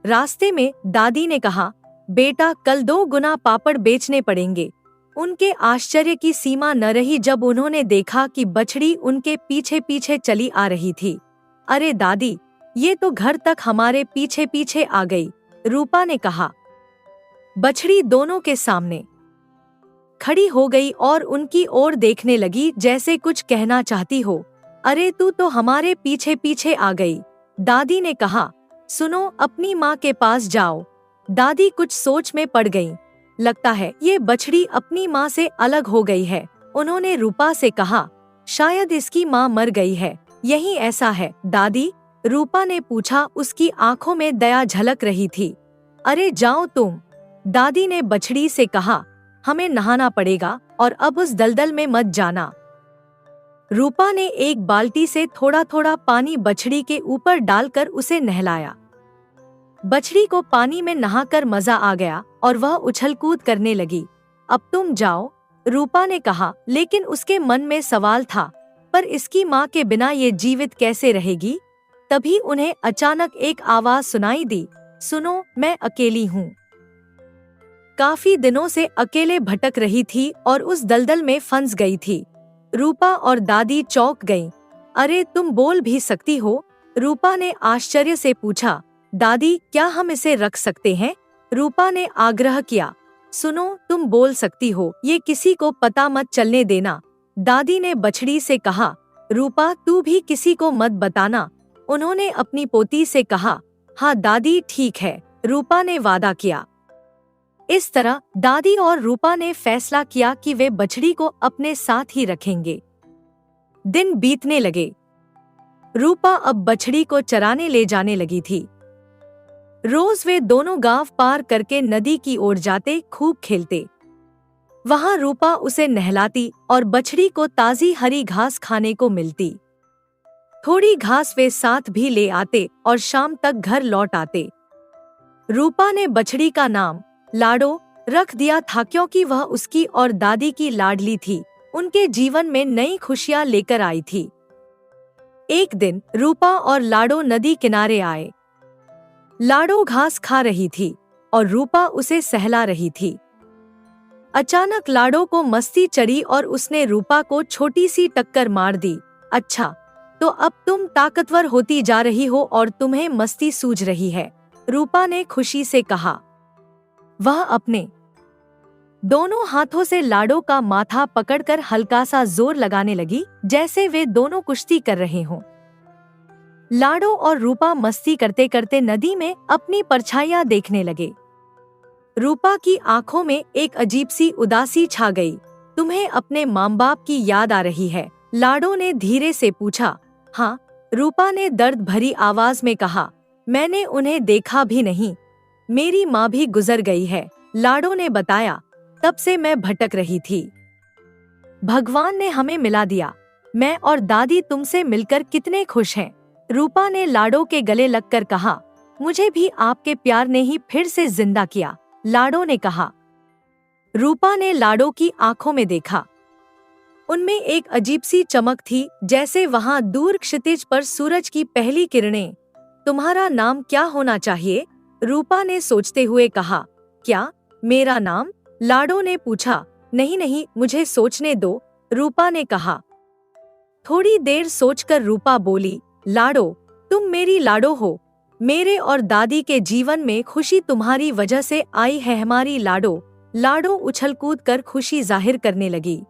रास्ते में दादी ने कहा, बेटा कल 2 गुना पापड़ बेचने पड़ेंगे। उनके आश्चर्य की सीमा न रही जब उन्होंने देखा कि बछड़ी उनके पीछे पीछे चली आ रही थी। अरे दादी, ये तो घर तक हमारे पीछे पीछे आ गई, रूपा ने कहा। बछड़ी दोनों के सामने खड़ी हो गई और उनकी ओर देखने लगी जैसे कुछ कहना चाहती हो। अरे तू तो हमारे पीछे पीछे आ गई, दादी ने कहा। सुनो, अपनी माँ के पास जाओ। दादी कुछ सोच में पड़ गईं। लगता है ये बछड़ी अपनी माँ से अलग हो गई है, उन्होंने रूपा से कहा। शायद इसकी माँ मर गई है। यही ऐसा है दादी, रूपा ने पूछा। उसकी आंखों में दया झलक रही थी। अरे जाओ तुम, दादी ने बछड़ी से कहा। हमें नहाना पड़ेगा और अब उस दलदल में मत जाना। रूपा ने एक बाल्टी से थोड़ा थोड़ा पानी बछड़ी के ऊपर डालकर उसे नहलाया। बछड़ी को पानी में नहाकर मजा आ गया और वह उछल कूद करने लगी। अब तुम जाओ, रूपा ने कहा, लेकिन उसके मन में सवाल था, पर इसकी माँ के बिना ये जीवित कैसे रहेगी? तभी उन्हें अचानक एक आवाज सुनाई दी। सुनो, मैं अकेली हूँ। काफी दिनों से अकेले भटक रही थी और उस दलदल में फंस गई थी। रूपा और दादी चौंक गईं। अरे तुम बोल भी सकती हो? रूपा ने आश्चर्य से पूछा। दादी, क्या हम इसे रख सकते हैं? रूपा ने आग्रह किया। सुनो, तुम बोल सकती हो, ये किसी को पता मत चलने देना, दादी ने बछड़ी से कहा। रूपा, तू भी किसी को मत बताना, उन्होंने अपनी पोती से कहा। हाँ दादी, ठीक है, रूपा ने वादा किया। इस तरह दादी और रूपा ने फैसला किया कि वे बछड़ी को अपने साथ ही रखेंगे। दिन बीतने लगे। रूपा अब बछड़ी को चराने ले जाने लगी थी। रोज वे दोनों गांव पार करके नदी की ओर जाते, खूब खेलते। वहां रूपा उसे नहलाती और बछड़ी को ताजी हरी घास खाने को मिलती। थोड़ी घास वे साथ भी ले आते और शाम तक घर लौट आते। रूपा ने बछड़ी का नाम लाडो रख दिया था क्योंकि वह उसकी और दादी की लाडली थी। उनके जीवन में नई खुशियां लेकर आई थी। एक दिन रूपा और लाडो नदी किनारे आए। लाडो घास खा रही थी और रूपा उसे सहला रही थी। अचानक लाडो को मस्ती चढ़ी और उसने रूपा को छोटी सी टक्कर मार दी। अच्छा, तो अब तुम ताकतवर होती जा रही हो और तुम्हें मस्ती सूझ रही है, रूपा ने खुशी से कहा। वह अपने दोनों हाथों से लाडो का माथा पकड़कर हल्का सा जोर लगाने लगी, जैसे वे दोनों कुश्ती कर रहे हों। लाडो और रूपा मस्ती करते करते नदी में अपनी परछाइयां देखने लगे। रूपा की आंखों में एक अजीब सी उदासी छा गई। तुम्हें अपने माँ बाप की याद आ रही है? लाडो ने धीरे से पूछा। हाँ, रूपा ने दर्द भरी आवाज में कहा। मैंने उन्हें देखा भी नहीं, मेरी माँ भी गुजर गई है, लाडो ने बताया। तब से मैं भटक रही थी। भगवान ने हमें मिला दिया। मैं और दादी तुमसे मिलकर कितने खुश हैं, रूपा ने लाडो के गले लगकर कहा। मुझे भी आपके प्यार ने ही फिर से जिंदा किया, लाडो ने कहा। रूपा ने लाडो की आंखों में देखा। उनमें एक अजीब सी चमक थी, जैसे वहां दूर क्षितिज पर सूरज की पहली किरणें। तुम्हारा नाम क्या होना चाहिए? रूपा ने सोचते हुए कहा। क्या मेरा नाम? लाडो ने पूछा। नहीं नहीं, मुझे सोचने दो, रूपा ने कहा। थोड़ी देर सोचकर रूपा बोली। लाडो, तुम मेरी लाडो हो। मेरे और दादी के जीवन में खुशी तुम्हारी वजह से आई है, हमारी लाडो। लाडो उछलकूद कर खुशी जाहिर करने लगी।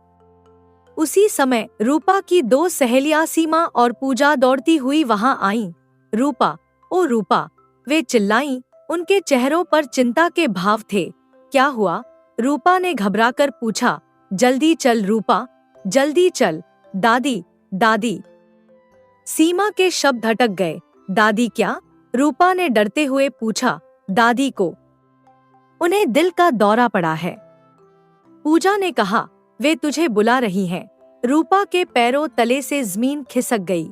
उसी समय रूपा की दो सहेलियां सीमा और पूजा दौड़ती हुई वहां आईं। रूपा, ओ रूपा, वे चिल्लाईं। उनके चेहरों पर चिंता के भाव थे। क्या हुआ? रूपा ने घबराकर पूछा। जल्दी चल रूपा, जल्दी चल, दादी, दादी। सीमा के शब्द अटक गए। दादी क्या? रूपा ने डरते हुए पूछा। दादी को उन्हें दिल का दौरा पड़ा है, पूजा ने कहा। वे तुझे बुला रही हैं। रूपा के पैरों तले से जमीन खिसक गई।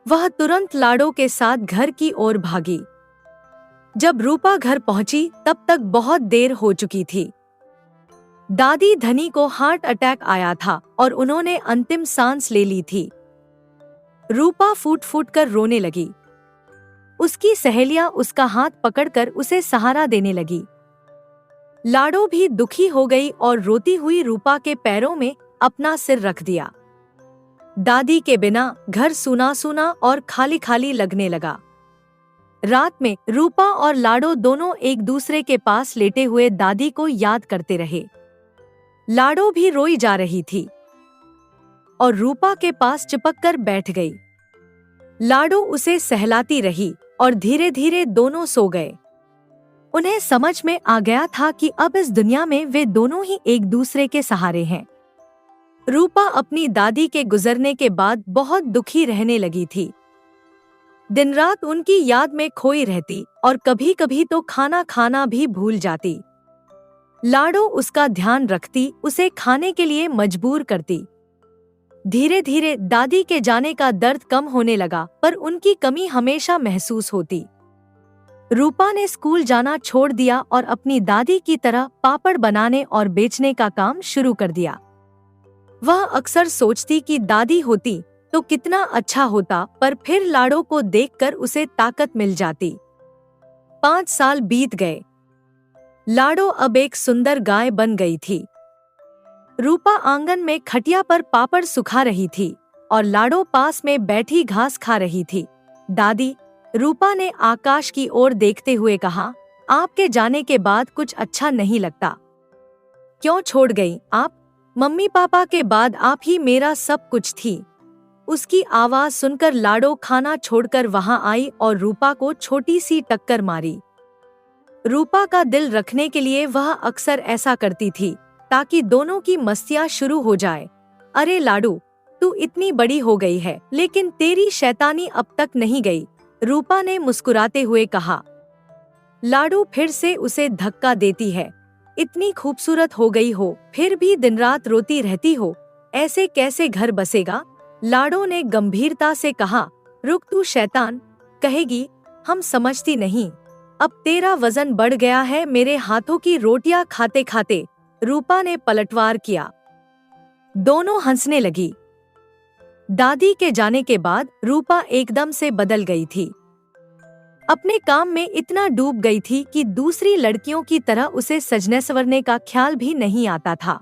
वह तुरंत लाडो के साथ घर की ओर भागी। जब रूपा घर पहुंची तब तक बहुत देर हो चुकी थी। दादी धनी को हार्ट अटैक आया था और उन्होंने अंतिम सांस ले ली थी। रूपा फूट फूट कर रोने लगी। उसकी सहेलियां उसका हाथ पकड़कर उसे सहारा देने लगी। लाडो भी दुखी हो गई और रोती हुई रूपा के पैरों में अपना सिर रख दिया। दादी के बिना घर सूना सूना और खाली खाली लगने लगा। रात में रूपा और लाडो दोनों एक दूसरे के पास लेटे हुए दादी को याद करते रहे। लाडो भी रोई जा रही थी और रूपा के पास चिपक कर बैठ गई। लाडो उसे सहलाती रही और धीरे धीरे दोनों सो गए। उन्हें समझ में आ गया था कि अब इस दुनिया में वे दोनों ही एक दूसरे के सहारे हैं। रूपा अपनी दादी के गुजरने के बाद बहुत दुखी रहने लगी थी। दिन रात उनकी याद में खोई रहती और कभी कभी तो खाना खाना भी भूल जाती। लाडो उसका ध्यान रखती, उसे खाने के लिए मजबूर करती। धीरे धीरे दादी के जाने का दर्द कम होने लगा, पर उनकी कमी हमेशा महसूस होती। रूपा ने स्कूल जाना छोड़ दिया और अपनी दादी की तरह पापड़ बनाने और बेचने का काम शुरू कर दिया। वह अक्सर सोचती कि दादी होती तो कितना अच्छा होता, पर फिर लाडो को देखकर उसे ताकत मिल जाती। 5 साल बीत गए। लाडो अब एक सुंदर गाय बन गई थी। रूपा आंगन में खटिया पर पापड़ सुखा रही थी और लाडो पास में बैठी घास खा रही थी। दादी, रूपा ने आकाश की ओर देखते हुए कहा, आपके जाने के बाद कुछ अच्छा नहीं लगता। क्यों छोड़ गई आप? मम्मी पापा के बाद आप ही मेरा सब कुछ थी। उसकी आवाज सुनकर लाडो खाना छोड़कर वहां आई और रूपा को छोटी सी टक्कर मारी। रूपा का दिल रखने के लिए वह अक्सर ऐसा करती थी, ताकि दोनों की मस्तियां शुरू हो जाए। अरे लाडू, तू इतनी बड़ी हो गई है, लेकिन तेरी शैतानी अब तक नहीं गई, रूपा ने मुस्कुराते हुए कहा। लाडू फिर से उसे धक्का देती है। इतनी खूबसूरत हो गई हो, फिर भी दिन रात रोती रहती हो, ऐसे कैसे घर बसेगा? लाडो ने गंभीरता से कहा। रुक, तू शैतान कहेगी, हम समझती नहीं। अब तेरा वजन बढ़ गया है मेरे हाथों की रोटियां खाते खाते, रूपा ने पलटवार किया। दोनों हंसने लगी। दादी के जाने के बाद रूपा एकदम से बदल गई थी। अपने काम में इतना डूब गई थी कि दूसरी लड़कियों की तरह उसे सजने संवरने का ख्याल भी नहीं आता था।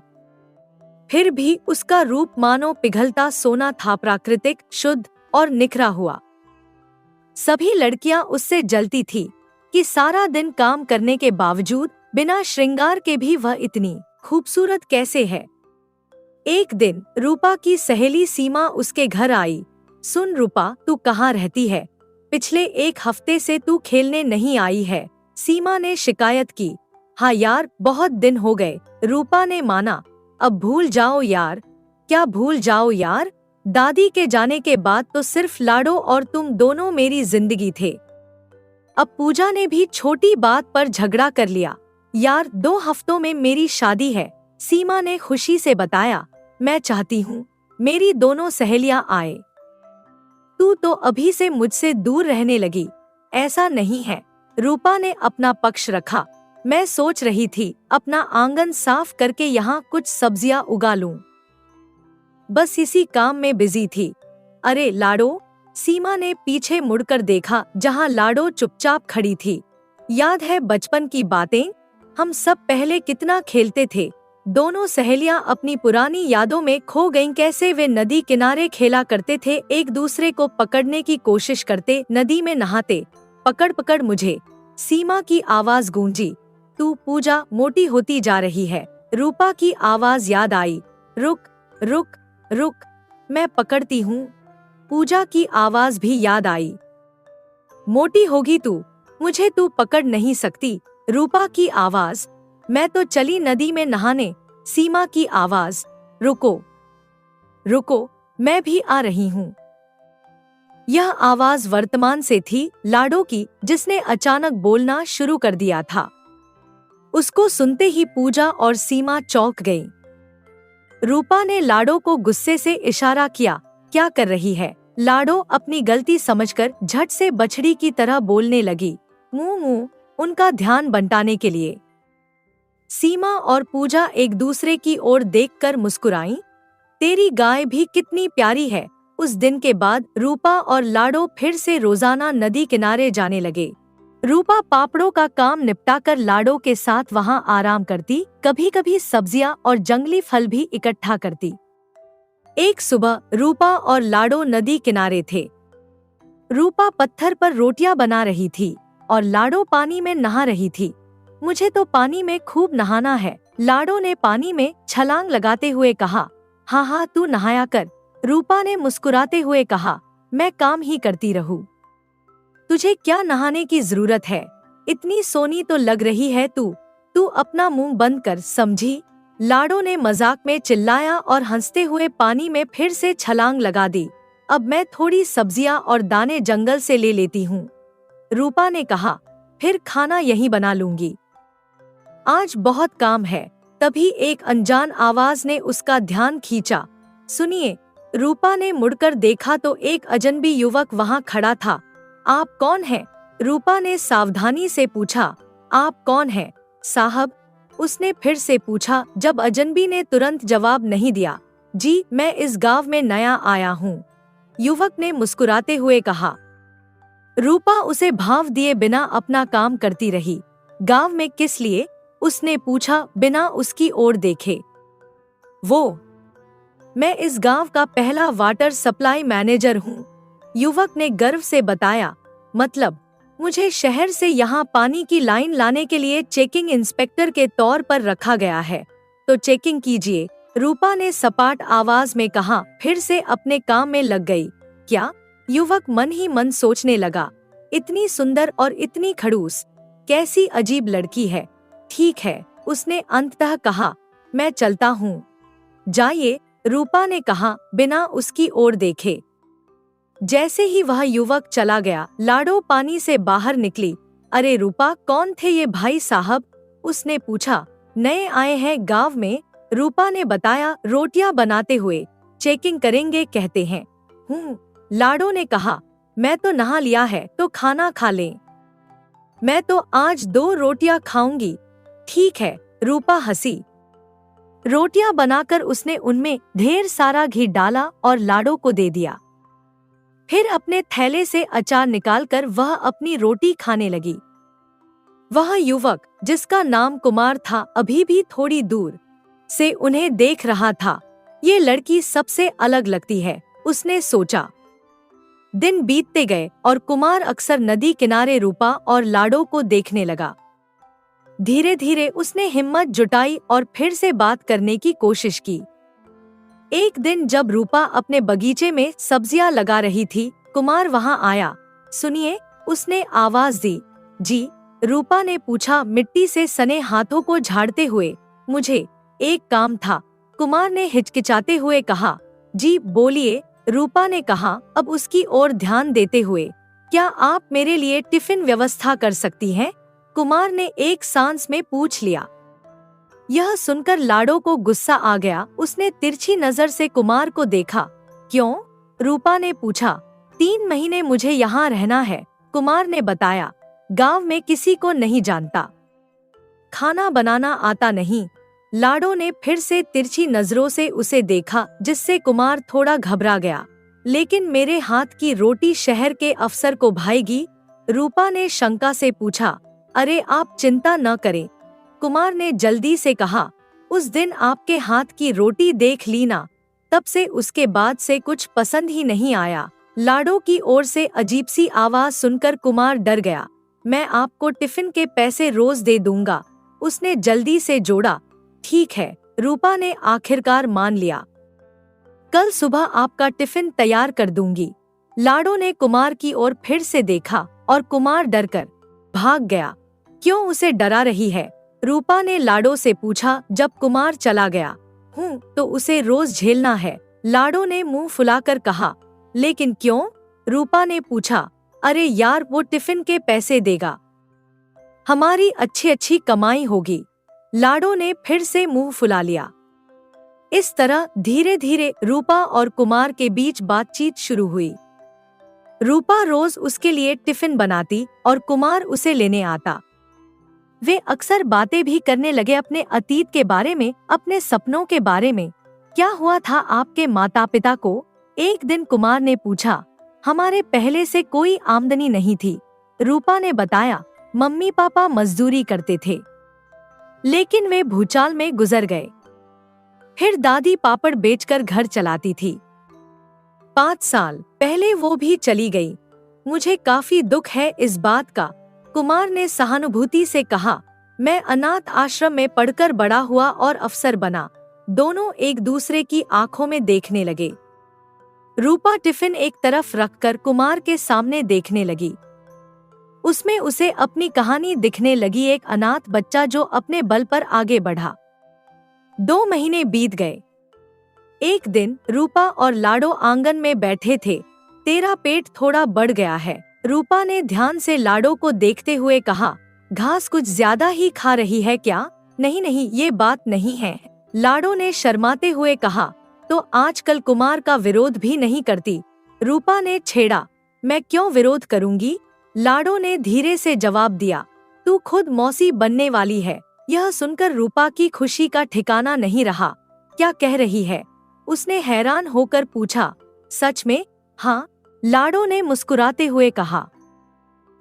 फिर भी उसका रूप मानो पिघलता सोना था, प्राकृतिक, शुद्ध और निखरा हुआ। सभी लड़कियां उससे जलती थी कि सारा दिन काम करने के बावजूद बिना श्रृंगार के भी वह इतनी खूबसूरत कैसे है। एक दिन रूपा की सहेली सीमा उसके घर आई। सुन रूपा, तू कहाँ रहती है? पिछले एक हफ्ते से तू खेलने नहीं आई है, सीमा ने शिकायत की। हाँ यार, बहुत दिन हो गए, रूपा ने माना। अब भूल जाओ यार। क्या भूल जाओ यार? दादी के जाने के बाद तो सिर्फ लाडो और तुम दोनों मेरी जिंदगी थे। अब पूजा ने भी छोटी बात पर झगड़ा कर लिया। यार, 2 हफ्तों में मेरी शादी है, सीमा ने खुशी से बताया। मैं चाहती हूँ मेरी दोनों सहेलियां आए। तू तो अभी से मुझसे दूर रहने लगी। ऐसा नहीं है, रूपा ने अपना पक्ष रखा। मैं सोच रही थी अपना आंगन साफ करके यहाँ कुछ सब्जियां उगा लूं। बस इसी काम में बिजी थी। अरे लाडो, सीमा ने पीछे मुड़कर देखा जहाँ लाडो चुपचाप खड़ी थी। याद है बचपन की बातें? हम सब पहले कितना खेलते थे। दोनों सहेलियां अपनी पुरानी यादों में खो गईं। कैसे वे नदी किनारे खेला करते थे, एक दूसरे को पकड़ने की कोशिश करते, नदी में नहाते। पकड़ पकड़ मुझे, सीमा की आवाज गूंजी। तू पूजा, मोटी होती जा रही है, रूपा की आवाज याद आई। रुक रुक रुक, मैं पकड़ती हूँ, पूजा की आवाज भी याद आई। मोटी होगी तू, मुझे तू पकड़ नहीं सकती, रूपा की आवाज। मैं तो चली नदी में नहाने, सीमा की आवाज। रुको रुको, मैं भी आ रही हूँ। यह आवाज वर्तमान से थी, लाडो की, जिसने अचानक बोलना शुरू कर दिया था। उसको सुनते ही पूजा और सीमा चौंक गईं। रूपा ने लाडो को गुस्से से इशारा किया। क्या कर रही है? लाडो अपनी गलती समझकर झट से बछड़ी की तरह बोलने लगी। मुंह मुंह, उनका ध्यान बंटाने के लिए। सीमा और पूजा एक दूसरे की ओर देखकर मुस्कुराईं। तेरी गाय भी कितनी प्यारी है। उस दिन के बाद रूपा और लाडो फिर से रोजाना नदी किनारे जाने लगे। रूपा पापड़ों का काम निपटाकर लाडो के साथ वहां आराम करती, कभी कभी सब्जियां और जंगली फल भी इकट्ठा करती। एक सुबह रूपा और लाडो नदी किनारे थे। रूपा पत्थर पर रोटियां बना रही थी और लाडो पानी में नहा रही थी। मुझे तो पानी में खूब नहाना है, लाडो ने पानी में छलांग लगाते हुए कहा। हाँ हाँ, तू नहाया कर, रूपा ने मुस्कुराते हुए कहा। मैं काम ही करती रहूं, तुझे क्या नहाने की जरूरत है? इतनी सोनी तो लग रही है तू। तू अपना मुंह बंद कर, समझी? लाडो ने मजाक में चिल्लाया और हंसते हुए पानी में फिर से छलांग लगा दी। अब मैं थोड़ी सब्जियां और दाने जंगल से ले लेती हूँ, रूपा ने कहा। फिर खाना यहीं बना लूंगी, आज बहुत काम है। तभी एक अनजान आवाज ने उसका ध्यान खींचा। सुनिए, रूपा ने मुड़कर देखा तो एक अजनबी युवक वहां खड़ा था। आप कौन हैं? रूपा ने सावधानी से पूछा। आप कौन हैं, साहब? उसने फिर से पूछा, जब अजनबी ने तुरंत जवाब नहीं दिया। जी, मैं इस गांव में नया आया हूँ, युवक ने मुस्कुराते हुए कहा। रूपा उसे भाव दिए बिना अपना काम करती रही। गांव में किस लिए? उसने पूछा बिना उसकी ओर देखे। मैं इस गांव का पहला वाटर सप्लाई मैनेजर हूँ, युवक ने गर्व से बताया। मतलब? मुझे शहर से यहाँ पानी की लाइन लाने के लिए चेकिंग इंस्पेक्टर के तौर पर रखा गया है, तो चेकिंग कीजिए, रूपा ने सपाट आवाज में कहा। फिर से अपने काम में लग गई। क्या? युवक मन ही मन सोचने लगा। इतनी सुंदर और इतनी खड़ूस, कैसी अजीब लड़की है। ठीक है, उसने अंततः कहा। मैं चलता हूँ। जाइए, रूपा ने कहा बिना उसकी ओर देखे। जैसे ही वह युवक चला गया, लाडो पानी से बाहर निकली। अरे रूपा, कौन थे ये भाई साहब? उसने पूछा। नए आए हैं गांव में, रूपा ने बताया रोटियां बनाते हुए। चेकिंग करेंगे कहते हैं। लाडो ने कहा। मैं तो नहा लिया है, तो खाना खा लें। मैं तो आज 2 रोटियां खाऊंगी। ठीक है, रूपा हंसी। रोटियां बनाकर उसने उनमें ढेर सारा घी डाला और लाडो को दे दिया। फिर अपने थैले से अचार निकालकर वह अपनी रोटी खाने लगी। वह युवक, जिसका नाम कुमार था, अभी भी थोड़ी दूर से उन्हें देख रहा था। ये लड़की सबसे अलग लगती है, उसने सोचा। दिन बीतते गए और कुमार अक्सर नदी किनारे रूपा और लाडो को देखने लगा। धीरे धीरे उसने हिम्मत जुटाई और फिर से बात करने की कोशिश की। एक दिन जब रूपा अपने बगीचे में सब्जियां लगा रही थी, कुमार वहां आया। सुनिए, उसने आवाज दी। जी, रूपा ने पूछा मिट्टी से सने हाथों को झाड़ते हुए। मुझे एक काम था, कुमार ने हिचकिचाते हुए कहा। जी बोलिए, रूपा ने कहा, अब उसकी ओर ध्यान देते हुए। क्या आप मेरे लिए टिफिन व्यवस्था कर सकती हैं? कुमार ने एक सांस में पूछ लिया। यह सुनकर लाडो को गुस्सा आ गया। उसने तिरछी नजर से कुमार को देखा। क्यों? रूपा ने पूछा। 3 महीने मुझे यहाँ रहना है, कुमार ने बताया। गांव में किसी को नहीं जानता, खाना बनाना आता नहीं। लाडो ने फिर से तिरछी नजरों से उसे देखा, जिससे कुमार थोड़ा घबरा गया। लेकिन मेरे हाथ की रोटी शहर के अफसर को भाएगी? रूपा ने शंका से पूछा। अरे आप चिंता न करें, कुमार ने जल्दी से कहा। उस दिन आपके हाथ की रोटी देख ली ना, तब से उसके बाद से कुछ पसंद ही नहीं आया। लाडो की ओर से अजीब सी आवाज सुनकर कुमार डर गया। मैं आपको टिफिन के पैसे रोज दे दूंगा, उसने जल्दी से जोड़ा। ठीक है, रूपा ने आखिरकार मान लिया। कल सुबह आपका टिफिन तैयार कर दूंगी। लाडो ने कुमार की ओर फिर से देखा और कुमार डरकर भाग गया। क्यों उसे डरा रही है? रूपा ने लाडो से पूछा जब कुमार चला गया। तो उसे रोज झेलना है, लाडो ने मुंह फुलाकर कहा। लेकिन क्यों? रूपा ने पूछा। अरे यार, वो टिफिन के पैसे देगा, हमारी अच्छी अच्छी कमाई होगी। लाडो ने फिर से मुंह फुला लिया। इस तरह धीरे धीरे रूपा और कुमार के बीच बातचीत शुरू हुई। रूपा रोज उसके लिए टिफिन बनाती और कुमार उसे लेने आता। वे अक्सर बातें भी करने लगे, अपने अतीत के बारे में, अपने सपनों के बारे में। क्या हुआ था आपके माता पिता को? एक दिन कुमार ने पूछा। हमारे पहले से कोई आमदनी नहीं थी, रूपा ने बताया। मम्मी पापा मजदूरी करते थे, लेकिन वे भूचाल में गुजर गए। फिर दादी पापड़ बेचकर घर चलाती थी। 5 साल पहले वो भी चली गई। मुझे काफी दुख है इस बात का, कुमार ने सहानुभूति से कहा। मैं अनाथ आश्रम में पढ़कर बड़ा हुआ और अफसर बना। दोनों एक दूसरे की आंखों में देखने लगे। रूपा टिफिन एक तरफ रखकर कुमार के सामने देखने लगी। उसमें उसे अपनी कहानी दिखने लगी, एक अनाथ बच्चा जो अपने बल पर आगे बढ़ा। 2 महीने बीत गए। एक दिन रूपा और लाडो आंगन में बैठे थे। तेरा पेट थोड़ा बढ़ गया है, रूपा ने ध्यान से लाडो को देखते हुए कहा। घास कुछ ज्यादा ही खा रही है क्या? नहीं नहीं, ये बात नहीं है, लाडो ने शर्माते हुए कहा। तो आजकल कुमार का विरोध भी नहीं करती, रूपा ने छेड़ा। मैं क्यों विरोध करूंगी? लाडो ने धीरे से जवाब दिया। तू खुद मौसी बनने वाली है। यह सुनकर रूपा की खुशी का ठिकाना नहीं रहा। क्या कह रही है? उसने हैरान होकर पूछा। सच में? हाँ, लाडो ने मुस्कुराते हुए कहा।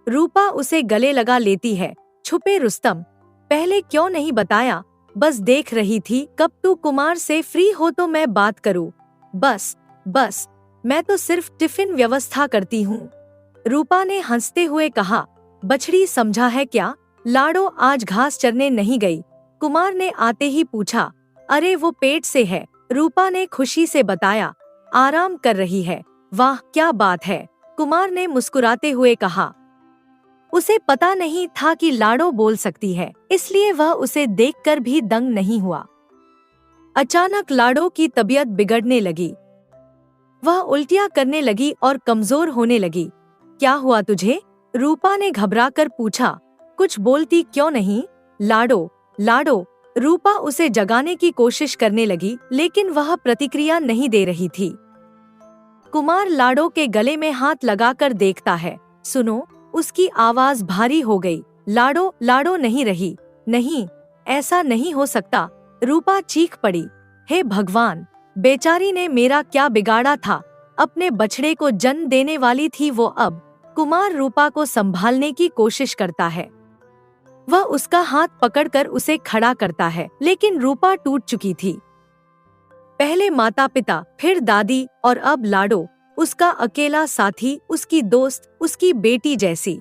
रूपा उसे गले लगा लेती है। छुपे रुस्तम, पहले क्यों नहीं बताया? बस देख रही थी कब तू कुमार से फ्री हो तो मैं बात करूं। बस मैं तो सिर्फ टिफिन व्यवस्था करती हूँ, रूपा ने हंसते हुए कहा। बछड़ी समझा है क्या? लाडो आज घास चरने नहीं गई, कुमार ने आते ही पूछा। अरे वो पेट से है, रूपा ने खुशी से बताया। आराम कर रही है। वाह क्या बात है, कुमार ने मुस्कुराते हुए कहा। उसे पता नहीं था कि लाडो बोल सकती है, इसलिए वह उसे देखकर भी दंग नहीं हुआ। अचानक लाडो की तबीयत बिगड़ने लगी। वह उल्टियां करने लगी और कमजोर होने लगी। क्या हुआ तुझे? रूपा ने घबराकर पूछा। कुछ बोलती क्यों नहीं? लाडो, रूपा उसे जगाने की कोशिश करने लगी, लेकिन वह प्रतिक्रिया नहीं दे रही थी। कुमार लाडो के गले में हाथ लगाकर देखता है। सुनो, उसकी आवाज भारी हो गई। लाडो लाडो नहीं रही। नहीं, ऐसा नहीं हो सकता, रूपा चीख पड़ी। हे भगवान, बेचारी ने मेरा क्या बिगाड़ा था? अपने बछड़े को जन्म देने वाली थी वो अब। कुमार रूपा को संभालने की कोशिश करता है। वह उसका हाथ पकड़कर उसे खड़ा करता है, लेकिन रूपा टूट चुकी थी। पहले माता पिता, फिर दादी और अब लाडो, उसका अकेला साथी, उसकी दोस्त, उसकी बेटी जैसी।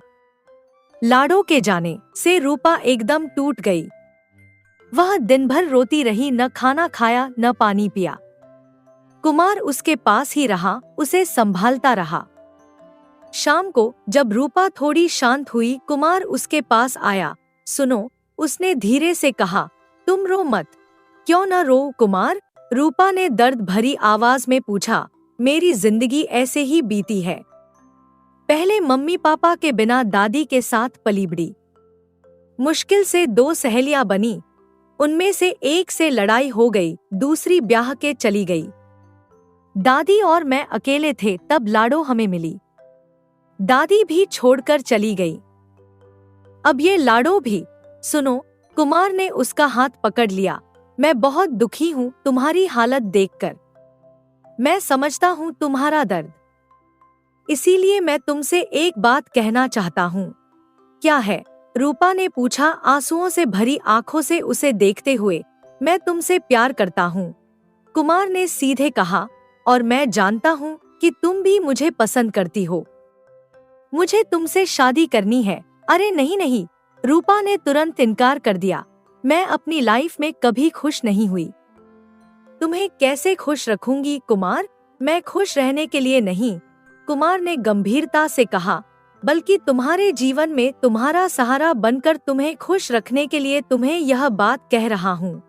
लाडो के जाने से रूपा एकदम टूट गई। वह दिन भर रोती रही, न खाना खाया न पानी पिया। कुमार उसके पास ही रहा, उसे संभालता रहा। शाम को जब रूपा थोड़ी शांत हुई, कुमार उसके पास आया। सुनो, उसने धीरे से कहा, तुम रो मत। क्यों न रो कुमार? रूपा ने दर्द भरी आवाज में पूछा। मेरी जिंदगी ऐसे ही बीती है। पहले मम्मी पापा के बिना दादी के साथ पली बड़ी। मुश्किल से 2 सहेलियां बनी, उनमें से एक से लड़ाई हो गई, दूसरी ब्याह के चली गई। दादी और मैं अकेले थे, तब लाडो हमें मिली। दादी भी छोड़कर चली गई, अब ये लाडो भी। सुनो, कुमार ने उसका हाथ पकड़ लिया। मैं बहुत दुखी हूँ तुम्हारी हालत देखकर। मैं समझता हूँ तुम्हारा दर्द, इसीलिए मैं तुमसे एक बात कहना चाहता हूँ। क्या है? रूपा ने पूछा, आंसुओं से भरी आंखों से उसे देखते हुए। मैं तुमसे प्यार करता हूँ, कुमार ने सीधे कहा, और मैं जानता हूँ कि तुम भी मुझे पसंद करती हो। मुझे तुमसे शादी करनी है। अरे नहीं नहीं, रूपा ने तुरंत इनकार कर दिया। मैं अपनी लाइफ में कभी खुश नहीं हुई। तुम्हें कैसे खुश रखूंगी कुमार? मैं खुश रहने के लिए नहीं, कुमार ने गंभीरता से कहा, बल्कि तुम्हारे जीवन में तुम्हारा सहारा बनकर तुम्हें खुश रखने के लिए तुम्हें यह बात कह रहा हूँ।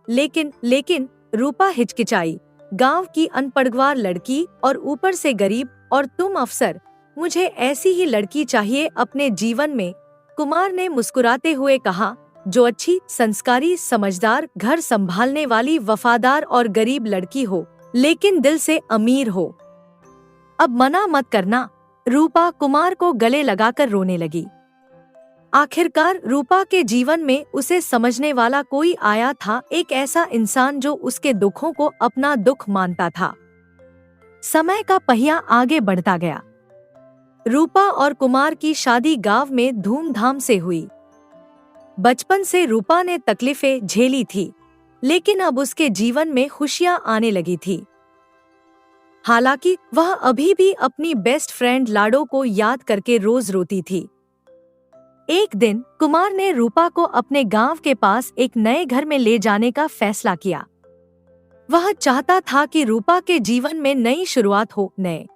लेकिन रूपा हिचकिचाई। गांव की अनपढ़ लड़की और ऊपर से गरीब, और तुम अफसर। मुझे ऐसी ही लड़की चाहिए अपने जीवन में, कुमार ने मुस्कुराते हुए कहा, जो अच्छी, संस्कारी, समझदार, घर संभालने वाली, वफादार और गरीब लड़की हो, लेकिन दिल से अमीर हो। अब मना मत करना। रूपा कुमार को गले लगाकर रोने लगी। आखिरकार रूपा के जीवन में उसे समझने वाला कोई आया था, एक ऐसा इंसान जो उसके दुखों को अपना दुख मानता था। समय का पहिया आगे बढ़ता गया। रूपा और कुमार की शादी गांव में धूमधाम से हुई। बचपन से रूपा ने तकलीफें झेली थी, लेकिन अब उसके जीवन में खुशियां आने लगी थी। हालांकि वह अभी भी अपनी बेस्ट फ्रेंड लाडो को याद करके रोज रोती थी। एक दिन कुमार ने रूपा को अपने गांव के पास एक नए घर में ले जाने का फैसला किया। वह चाहता था कि रूपा के जीवन में नई शुरुआत हो, नए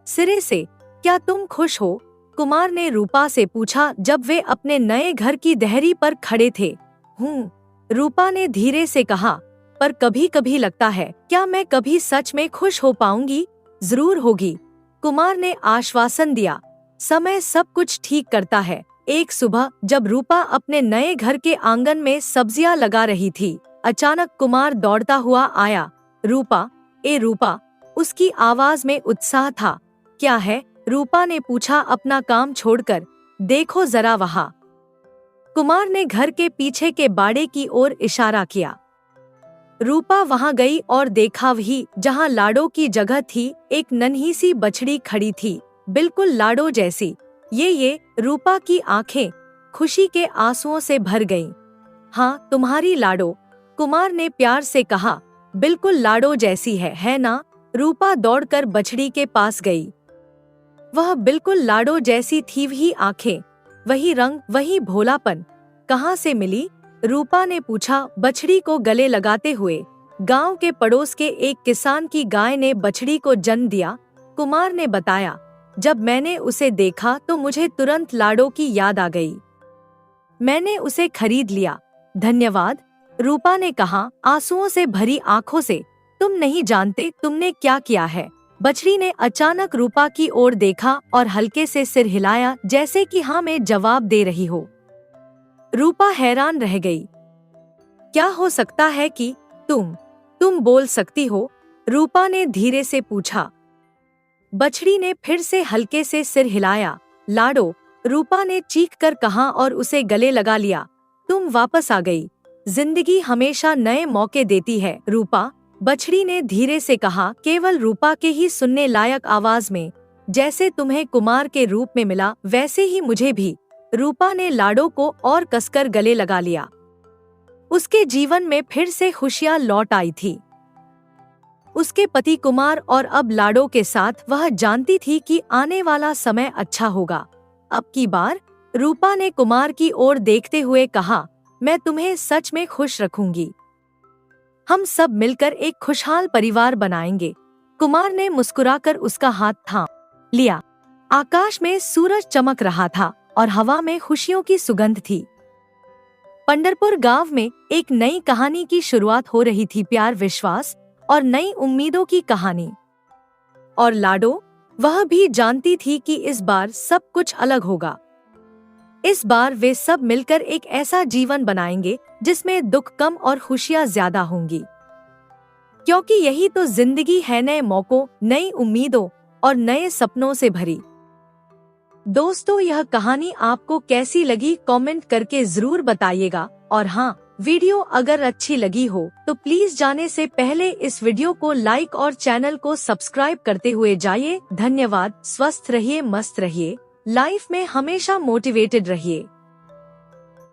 सिरे से। क्या तुम खुश हो? कुमार ने रूपा से पूछा जब वे अपने नए घर की देहरी पर खड़े थे। हूँ, रूपा ने धीरे से कहा, पर कभी कभी लगता है, क्या मैं कभी सच में खुश हो पाऊंगी? जरूर होगी, कुमार ने आश्वासन दिया। समय सब कुछ ठीक करता है। एक सुबह जब रूपा अपने नए घर के आंगन में सब्जियां लगा रही थी, अचानक कुमार दौड़ता हुआ आया। रूपा, ए रूपा, उसकी आवाज में उत्साह था। क्या है? रूपा ने पूछा अपना काम छोड़कर। देखो जरा वहाँ। कुमार ने घर के पीछे के बाड़े की ओर इशारा किया। रूपा वहाँ गई और देखा वही जहाँ लाडो की जगह थी, एक नन्ही सी बछड़ी खड़ी थी, बिल्कुल लाडो जैसी। ये रूपा की आंखें खुशी के आंसुओं से भर गईं। हाँ, तुम्हारी लाडो, कुमार ने प्यार से कहा। बिल्कुल लाडो जैसी है ना? रूपा दौड़कर बछड़ी के पास गई। वह बिल्कुल लाडो जैसी थी, वही आंखें, वही रंग, वही भोलापन। कहाँ से मिली? रूपा ने पूछा बछड़ी को गले लगाते हुए। गांव के पड़ोस के एक किसान की गाय ने बछड़ी को जन्म दिया, कुमार ने बताया। जब मैंने उसे देखा तो मुझे तुरंत लाडो की याद आ गई। मैंने उसे खरीद लिया। धन्यवाद, रूपा ने कहा आंसुओं से भरी आंखों से। तुम नहीं जानते तुमने क्या किया है। बछड़ी ने अचानक रूपा की ओर देखा और हल्के से सिर हिलाया, जैसे कि हाँ में जवाब दे रही हो। रूपा हैरान रह गई। क्या हो सकता है कि तुम बोल सकती हो? रूपा ने धीरे से पूछा। बछड़ी ने फिर से हल्के से सिर हिलाया। लाडो, रूपा ने चीख कर कहा और उसे गले लगा लिया। तुम वापस आ गई। जिंदगी हमेशा नए मौके देती है रूपा, बछड़ी ने धीरे से कहा, केवल रूपा के ही सुनने लायक आवाज में। जैसे तुम्हें कुमार के रूप में मिला वैसे ही मुझे भी। रूपा ने लाडो को और कसकर गले लगा लिया। उसके जीवन में फिर से खुशियां लौट आई थी। उसके पति कुमार और अब लाडो के साथ वह जानती थी कि आने वाला समय अच्छा होगा। अब की बार रूपा ने कुमार की ओर देखते हुए कहा, मैं तुम्हें सच में खुश रखूंगी। हम सब मिलकर एक खुशहाल परिवार बनाएंगे। कुमार ने मुस्कुराकर उसका हाथ थाम लिया। आकाश में सूरज चमक रहा था और हवा में खुशियों की सुगंध थी। पंढरपुर गांव में एक नई कहानी की शुरुआत हो रही थी, प्यार, विश्वास और नई उम्मीदों की कहानी। और लाडो, वह भी जानती थी कि इस बार सब कुछ अलग होगा। इस बार वे सब मिलकर एक ऐसा जीवन बनाएंगे जिसमें दुख कम और खुशियां ज्यादा होंगी, क्योंकि यही तो जिंदगी है, नए मौकों, नई उम्मीदों और नए सपनों से भरी। दोस्तों, यह कहानी आपको कैसी लगी कमेंट करके जरूर बताइएगा। और हाँ, वीडियो अगर अच्छी लगी हो तो प्लीज जाने से पहले इस वीडियो को लाइक और चैनल को सब्सक्राइब करते हुए जाइए। धन्यवाद। स्वस्थ रहिए, मस्त रहिए, लाइफ में हमेशा मोटिवेटेड रहिए।